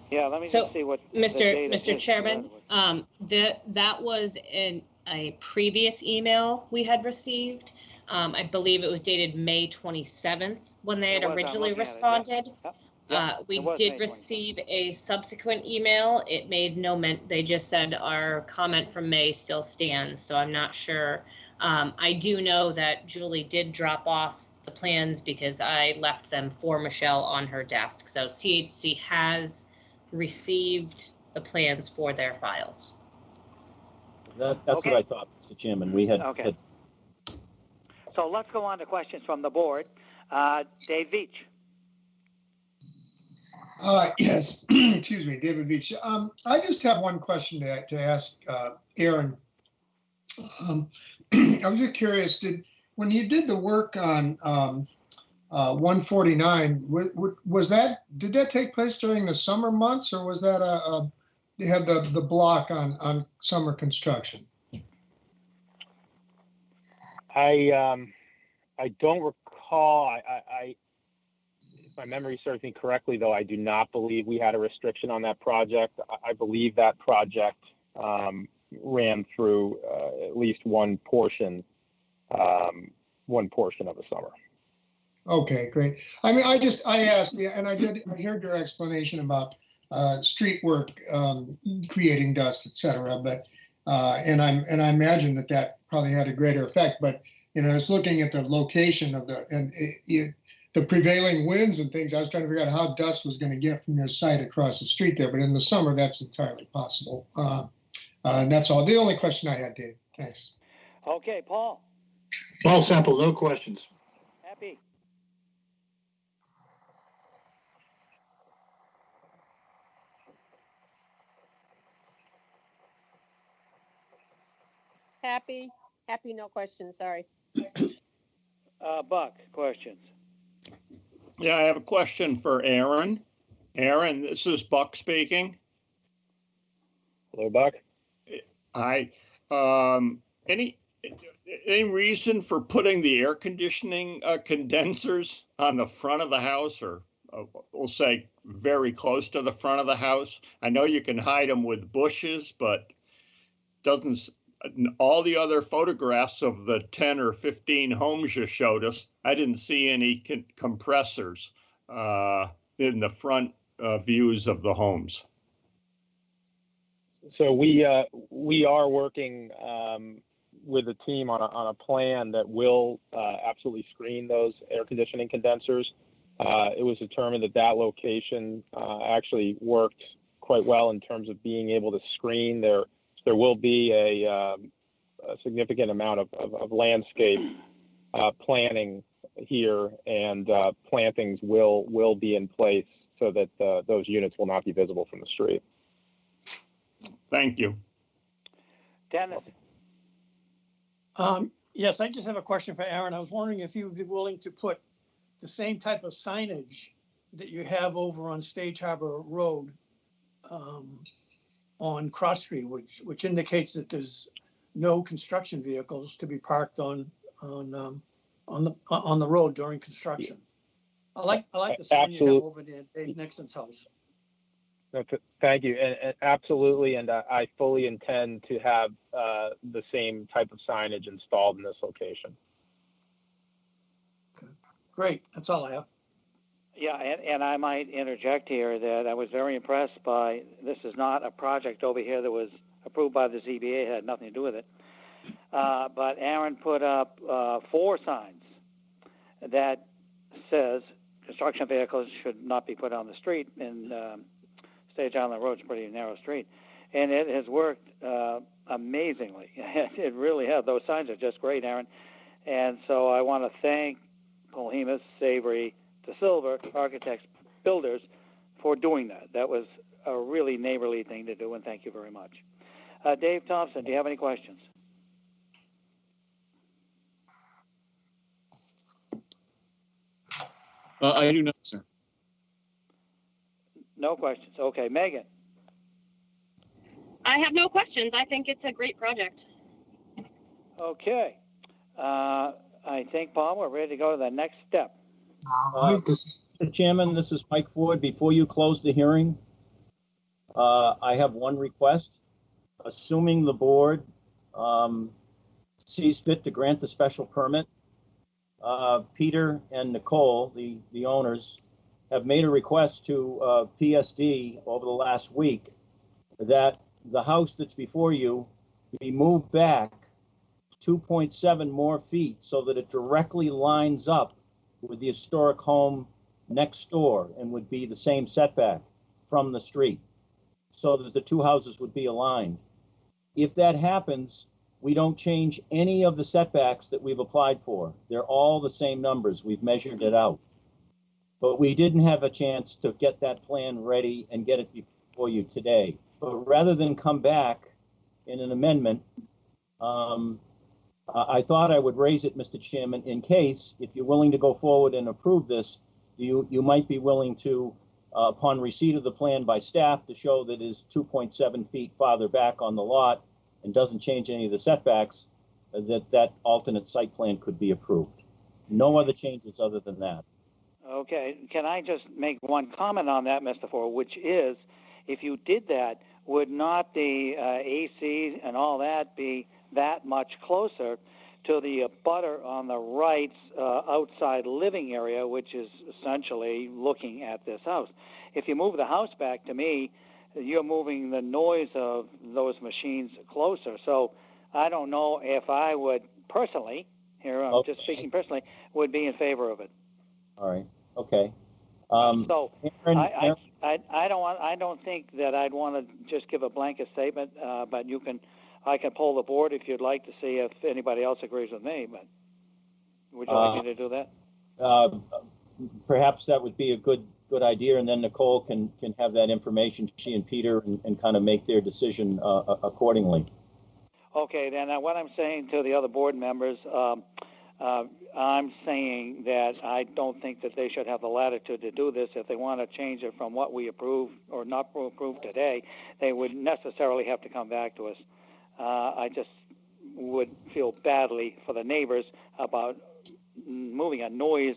Yeah, let me So, just see what. the Mr. date of Mr. his Chairman, letter was. that was in a previous email we had received. I believe it was dated May 27th when they had It was, I'm originally looking at it, responded. Yep, it We was did May 27th. receive a subsequent email. It made no they just said our comment from May still stands, so I'm not sure. I do know that Julie did drop off the plans because I left them for Michelle on her desk. So CHC has received the plans for their files. That's Okay. what I thought, Mr. Chairman. We had, Okay. So let's go on to questions from the board. Dave Veach. Yes, excuse me, David Beach. I just have one question to ask Aaron. I was just curious, when you did the work on 149, did that take place during the summer months, or was that you had the block on summer construction? I don't recall. If my memory serves me correctly, though, I do not believe we had a restriction on that project. I believe that project ran through at least one portion of the summer. Okay, great. I mean, I asked, and I heard your explanation about street work creating dust, et cetera, but and I imagine that probably had a greater effect. But I was looking at the location of the prevailing winds and things. I was trying to figure out how dust was going to get from your site across the street there. But in the summer, that's entirely possible. And that's all. The only question I had, Dave. Thanks. Okay, Paul. Paul Semple, no questions. Happy. Happy, no questions, sorry. Buck, questions. Yeah, I have a question for Aaron. Aaron, this is Buck speaking. Hello, Buck. Hi. Any reason for putting the air conditioning condensers on the front of the house, or we'll say very close to the front of the house? I know you can hide them with bushes, but doesn't all the other photographs of the 10 or 15 homes you showed us, I didn't see any compressors in the front views of the homes. So we are working with a team on a plan that will absolutely screen those air conditioning condensers. It was determined that location actually worked quite well in terms of being able to screen. There will be a significant amount of landscape planning here, and plantings will be in place so that those units will not be visible from the street. Thank you. Dennis. Yes, I just have a question for Aaron. I was wondering if you would be willing to put the same type of signage that you have over on Stage Harbor Road on Cross Street, which indicates that there's no construction vehicles to be parked on the road during construction. I like the sign you have over there, Dave Nixon's house. Thank you, and absolutely, and I fully intend to have the same type of signage installed in this location. Okay. Great, that's all I have. Yeah, and I might interject here that I was very impressed by, this is not a project over here that was approved by the ZBA, it had nothing to do with it. But Aaron put up 4 signs that says construction vehicles should not be put on the street, and Stage Island Road's a pretty narrow street. And it has worked amazingly. It really has. Those signs are just great, Aaron. And so I want to thank Polhemus, Savory, DeSilva, Architects, Builders for doing that. That was a really neighborly thing to do, and thank you very much. Dave Thompson, do you have any questions? I do not, sir. No questions. Okay, Megan. I have no questions. I think it's a great project. Okay. I think, Paul, we're ready to go to the next step. This Mr. Chairman, this is Mike Ford. Before you close the hearing, I have one request. Assuming the board sees fit to grant the special permit, Peter and Nicole, the owners, have made a request to PSD over the last week that the house that's before you be moved back 2.7 more feet so that it directly lines up with the historic home next door and would be the same setback from the street, so that the two houses would be aligned. If that happens, we don't change any of the setbacks that we've applied for. They're all the same numbers. We've measured it out. But we didn't have a chance to get that plan ready and get it before you today. But rather than come back in an amendment, I thought I would raise it, Mr. Chairman, in case, if you're willing to go forward and approve this, you might be willing to, upon receipt of the plan by staff, to show that it is 2.7 feet farther back on the lot and doesn't change any of the setbacks, that alternate site plan could be approved. No other changes other than that. Okay, can I just make one comment on that, Mr. Ford, which is, if you did that, would not the AC and all that be that much closer to the abutter on the right's outside living area, which is essentially looking at this house? If you move the house back, to me, you're moving the noise of those machines closer. So I don't know if I would personally, here I'm just speaking personally, would be in favor of it. All right. Okay. So Aaron, I don't think that I'd want to just give a blanket statement, but I can poll the board if you'd like to see if anybody else agrees with me. But would you like me to do that? Perhaps that would be a good idea, and then Nicole can have that information, she and Peter, and kind of make their decision accordingly. Okay, then what I'm saying to the other board members, I'm saying that I don't think that they should have the latitude to do this. If they want to change it from what we approve or not approve today, they would necessarily have to come back to us. I just would feel badly for the neighbors about moving a noise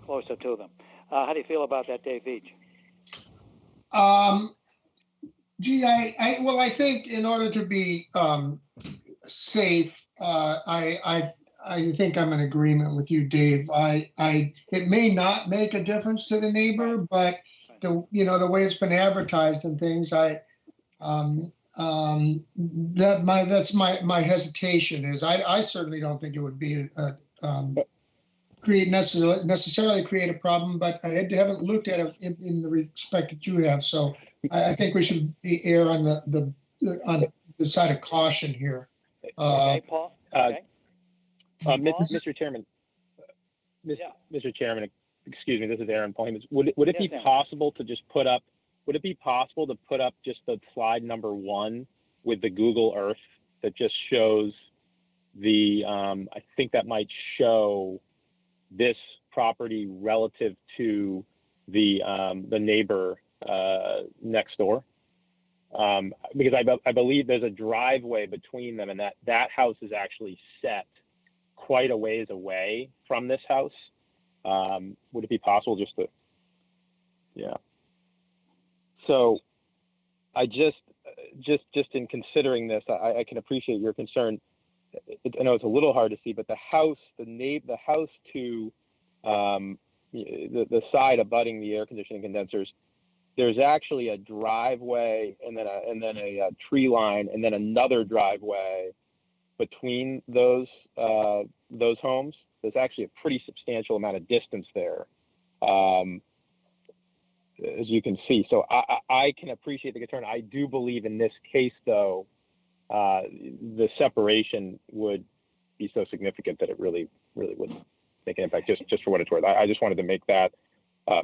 closer to them. How do you feel about that, Dave Veach? Gee, I think in order to be safe, I think I'm in agreement with you, Dave. It may not make a difference to the neighbor, but the way it's been advertised and things, that's my hesitation is I certainly don't think it would be necessarily create a problem, but I haven't looked at it in the respect that you have. So I think we should err on the side of caution here. Okay, Paul. Okay. Mr. Chairman, Mr. Chairman, excuse me, this is Aaron Paul. Would it be possible to just put up? Would it be possible to put up just the slide number 1 with the Google Earth that just shows the? I think that might show this property relative to the neighbor next door, because I believe there's a driveway between them, and that house is actually set quite a ways away from this house. Would it be possible just to? Yeah. So I just in considering this, I can appreciate your concern. I know it's a little hard to see, but the house to the side abutting the air conditioning condensers, there's actually a driveway and then a tree line and then another driveway between those homes. There's actually a pretty substantial amount of distance there, as you can see. So I can appreciate the concern. I do believe in this case, though, the separation would be so significant that it really wouldn't make an impact, just for what it's worth. I just wanted to make that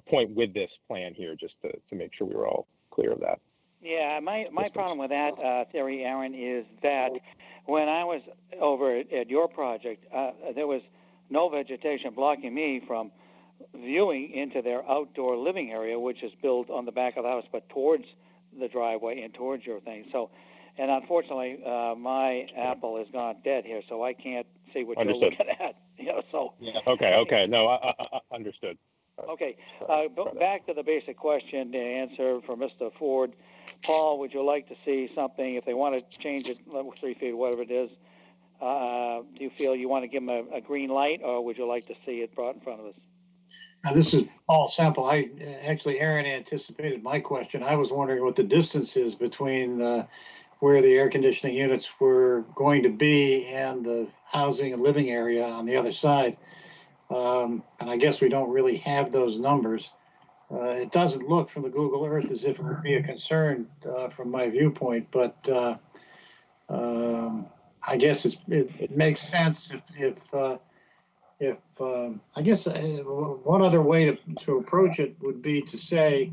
point with this plan here, just to make sure we were all clear of that. Yeah, my problem with that theory, Aaron, is that when I was over at your project, there was no vegetation blocking me from viewing into their outdoor living area, which is built on the back of the house, but towards the driveway and towards your thing. So, and unfortunately, my Apple is gone dead here, so I can't see what Understood. you're looking at. So. Yeah. Okay. No, I understood. Okay, back to the basic question to answer for Mr. Ford. Paul, would you like to see something, if they want to change it, 3 feet, whatever it is, do you feel you want to give them a green light, or would you like to see it brought in front of us? This is Paul Semple. Actually, Aaron anticipated my question. I was wondering what the distance is between where the air conditioning units were going to be and the housing and living area on the other side. And I guess we don't really have those numbers. It doesn't look from the Google Earth as if it would be a concern from my viewpoint, but I guess it makes sense if I guess one other way to approach it would be to say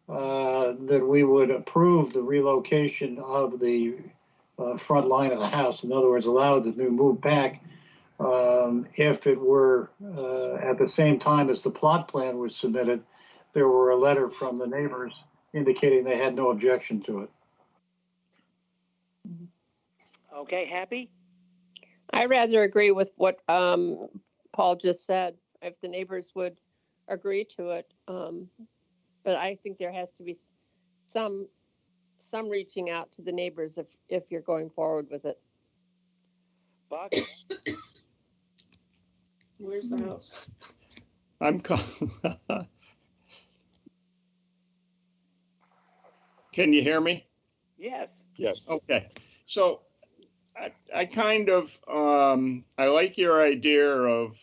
that we would approve the relocation of the front line of the house. In other words, allow it to move back if it were at the same time as the plot plan was submitted, there were a letter from the neighbors indicating they had no objection to it. Okay, happy? I rather agree with what Paul just said, if the neighbors would agree to it. But I think there has to be some reaching out to the neighbors if you're going forward with it. Buck? Where's the house? Can you hear me? Yes. Yes. Okay. So I kind of, I like your idea of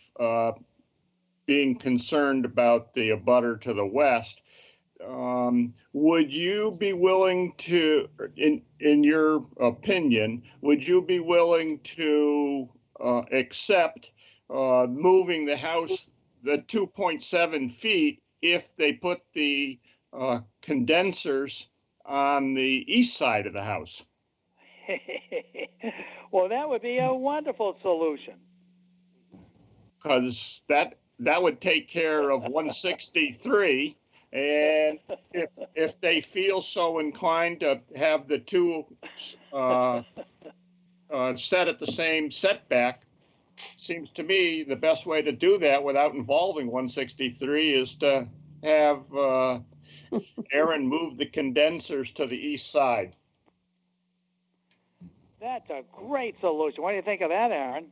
being concerned about the abutter to the west. Would you be willing to, in your opinion, would you be willing to accept moving the house the 2.7 feet if they put the condensers on the east side of the house? Well, that would be a wonderful solution. Because that would take care of 163. And if they feel so inclined to have the two set at the same setback, seems to me the best way to do that without involving 163 is to have Aaron move the condensers to the east side. That's a great solution. What do you think of that, Aaron?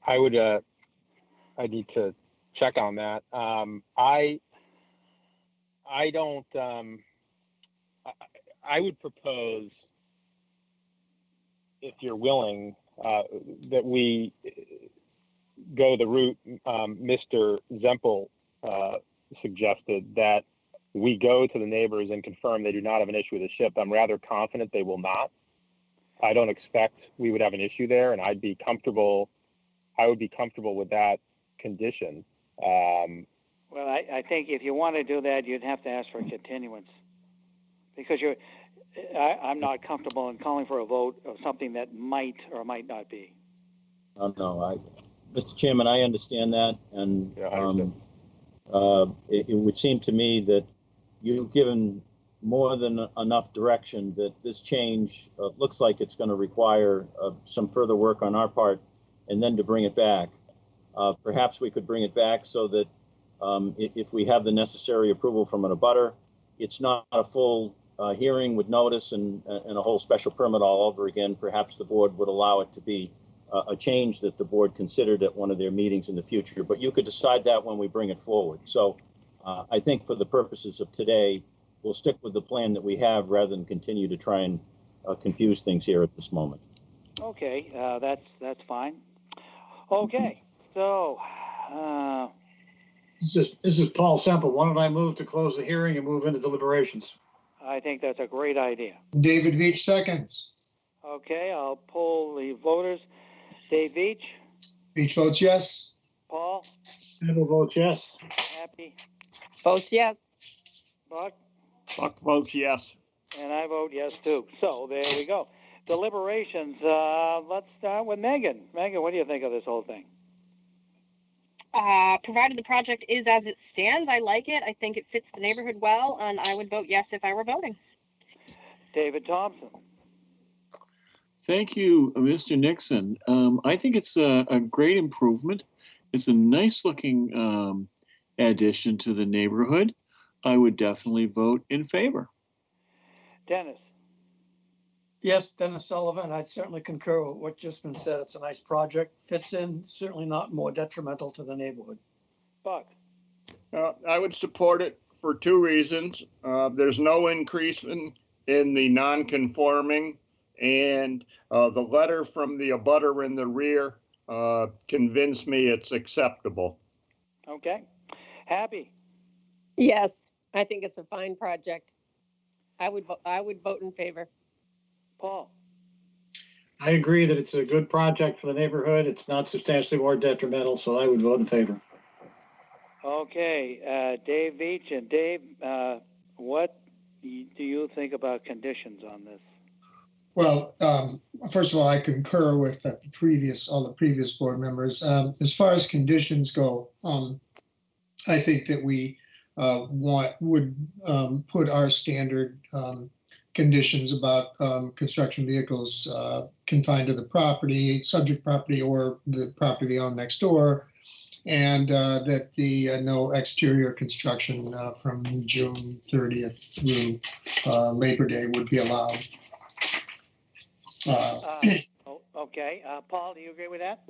I would. I need to check on that. I don't. I would propose, if you're willing, that we go the route Mr. Zempel suggested, that we go to the neighbors and confirm they do not have an issue with the ship. I'm rather confident they will not. I don't expect we would have an issue there, and I'd be comfortable. I would be comfortable with that condition. Well, I think if you want to do that, you'd have to ask for a continuance, because I'm not comfortable in calling for a vote of something that might or might not be. No, Mr. Chairman, I understand that, and it would seem to me that you've given more than enough direction that this change looks like it's going to require some further work on our part, and then to bring it back. Perhaps we could bring it back so that if we have the necessary approval from an abutter, it's not a full hearing with notice and a whole special permit all over again. Perhaps the board would allow it to be a change that the board considered at one of their meetings in the future, but you could decide that when we bring it forward. So I think for the purposes of today, we'll stick with the plan that we have rather than continue to try and confuse things here at this moment. Okay, that's fine. Okay, so This is Paul Semple. Why don't I move to close the hearing and move into deliberations? I think that's a great idea. David Veach seconds. Okay, I'll poll the voters. Dave Veach? Veach votes yes. Paul? Semple votes yes. Happy? Votes yes. Buck? Buck votes yes. And I vote yes too. So there we go. Deliberations. Let's start with Megan. Megan, what do you think of this whole thing? Provided the project is as it stands, I like it. I think it fits the neighborhood well, and I would vote yes if I were voting. David Thompson. Thank you, Mr. Nixon. I think it's a great improvement. It's a nice looking addition to the neighborhood. I would definitely vote in favor. Dennis. Yes, Dennis Sullivan, I'd certainly concur with what just been said. It's a nice project, fits in, certainly not more detrimental to the neighborhood. Buck. I would support it for two reasons. There's no increase in the non-conforming, and the letter from the abutter in the rear convinced me it's acceptable. Okay. Happy. Yes, I think it's a fine project. I would vote in favor. Paul. I agree that it's a good project for the neighborhood. It's not substantially more detrimental, so I would vote in favor. Okay, Dave Veach, and Dave, what do you think about conditions on this? Well, first of all, I concur with all the previous board members. As far as conditions go, I think that we would put our standard conditions about construction vehicles confined to the property, subject property, or the property they own next door, and that the no exterior construction from June 30th through Labor Day would be allowed. Okay, Paul, do you agree with that?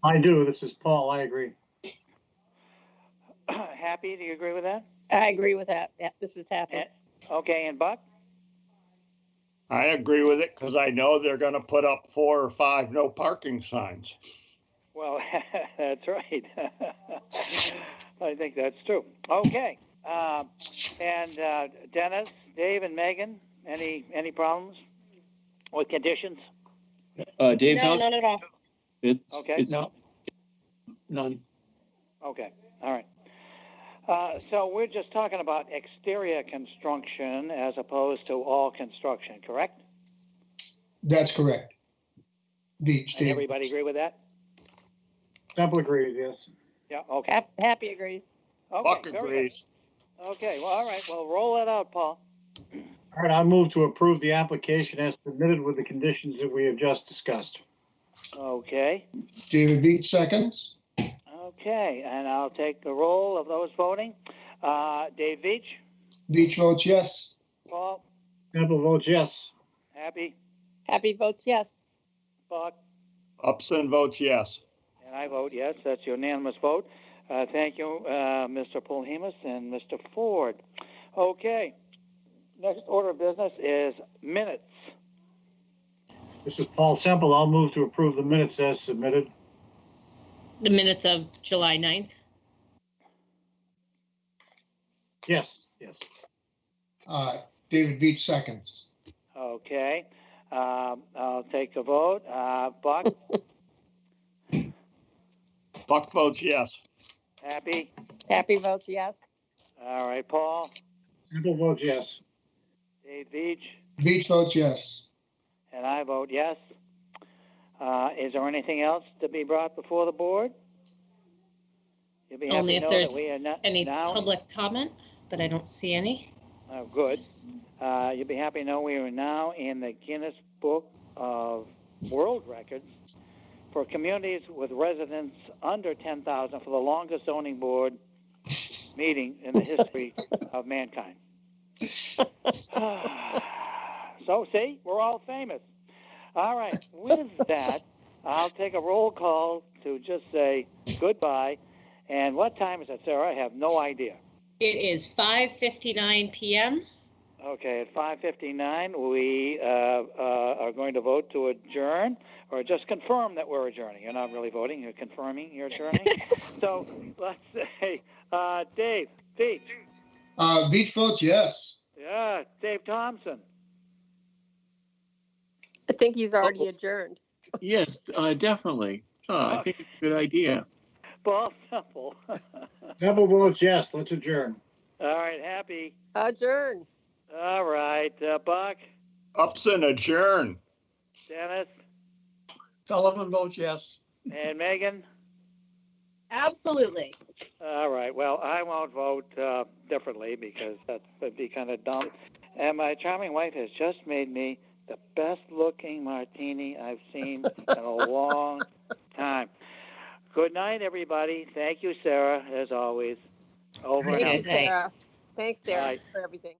I do. This is Paul. I agree. Happy, do you agree with that? I agree with that. Yeah, this is Happy. Okay, and Buck? I agree with it because I know they're going to put up 4 or 5 no parking signs. Well, that's right. I think that's true. Okay, and Dennis, Dave, and Megan, any problems with conditions? Dave No, Thompson? none at all. Okay. No, none. Okay, all right. So we're just talking about exterior construction as opposed to all construction, correct? That's correct. And everybody agree with that? Temple agrees, yes. Yeah, okay. Happy agrees. Okay, Buck very agrees. good. Okay, well, all right, well, roll that out, Paul. All right, I'll move to approve the application as submitted with the conditions that we have just discussed. Okay. David Veach seconds. Okay, and I'll take the roll of those voting. Dave Veach? Veach votes yes. Paul? Temple votes yes. Happy? Happy votes yes. Buck? Upson votes yes. And I vote yes. That's a unanimous vote. Thank you, Mr. Polhemus and Mr. Ford. Okay, next order of business is minutes. This is Paul Semple. I'll move to approve the minutes as submitted. The minutes of July 9th. Yes, yes. David Veach seconds. Okay, I'll take a vote. Buck? Buck votes yes. Happy? Happy votes yes. All right, Paul? Temple votes yes. Dave Veach? Veach votes yes. And I vote yes. Is there anything else to be brought before the board? You'll be happy Only to if know there's that we are not any now. public comment, but I don't see any. Oh, good. You'll be happy to know we are now in the Guinness Book of World Records for communities with residents under 10,000 for the longest zoning board meeting in the history of mankind. So, see, we're all famous. All right, with that, I'll take a roll call to just say goodbye. And what time is it, Sarah? I have no idea. It is 5:59 p.m. Okay, at 5:59, we are going to vote to adjourn, or just confirm that we're adjourning. You're not really voting, you're confirming you're adjourning. So let's say, Dave Veach. Veach votes yes. Yeah, Dave Thompson. I think he's already adjourned. Yes, definitely. I think it's a good idea. Paul Temple. Temple votes yes. Let's adjourn. All right, Happy. Adjourn. All right, Buck. Upson adjourn. Dennis. Sullivan votes yes. And Megan. Absolutely. All right, well, I won't vote differently because that would be kind of dumb. And my charming wife has just made me the best looking martini I've seen in a long time. Good night, everybody. Thank you, Sarah, as always. Over and Thank out. you, Sarah. Thanks, Sarah, Bye. for everything.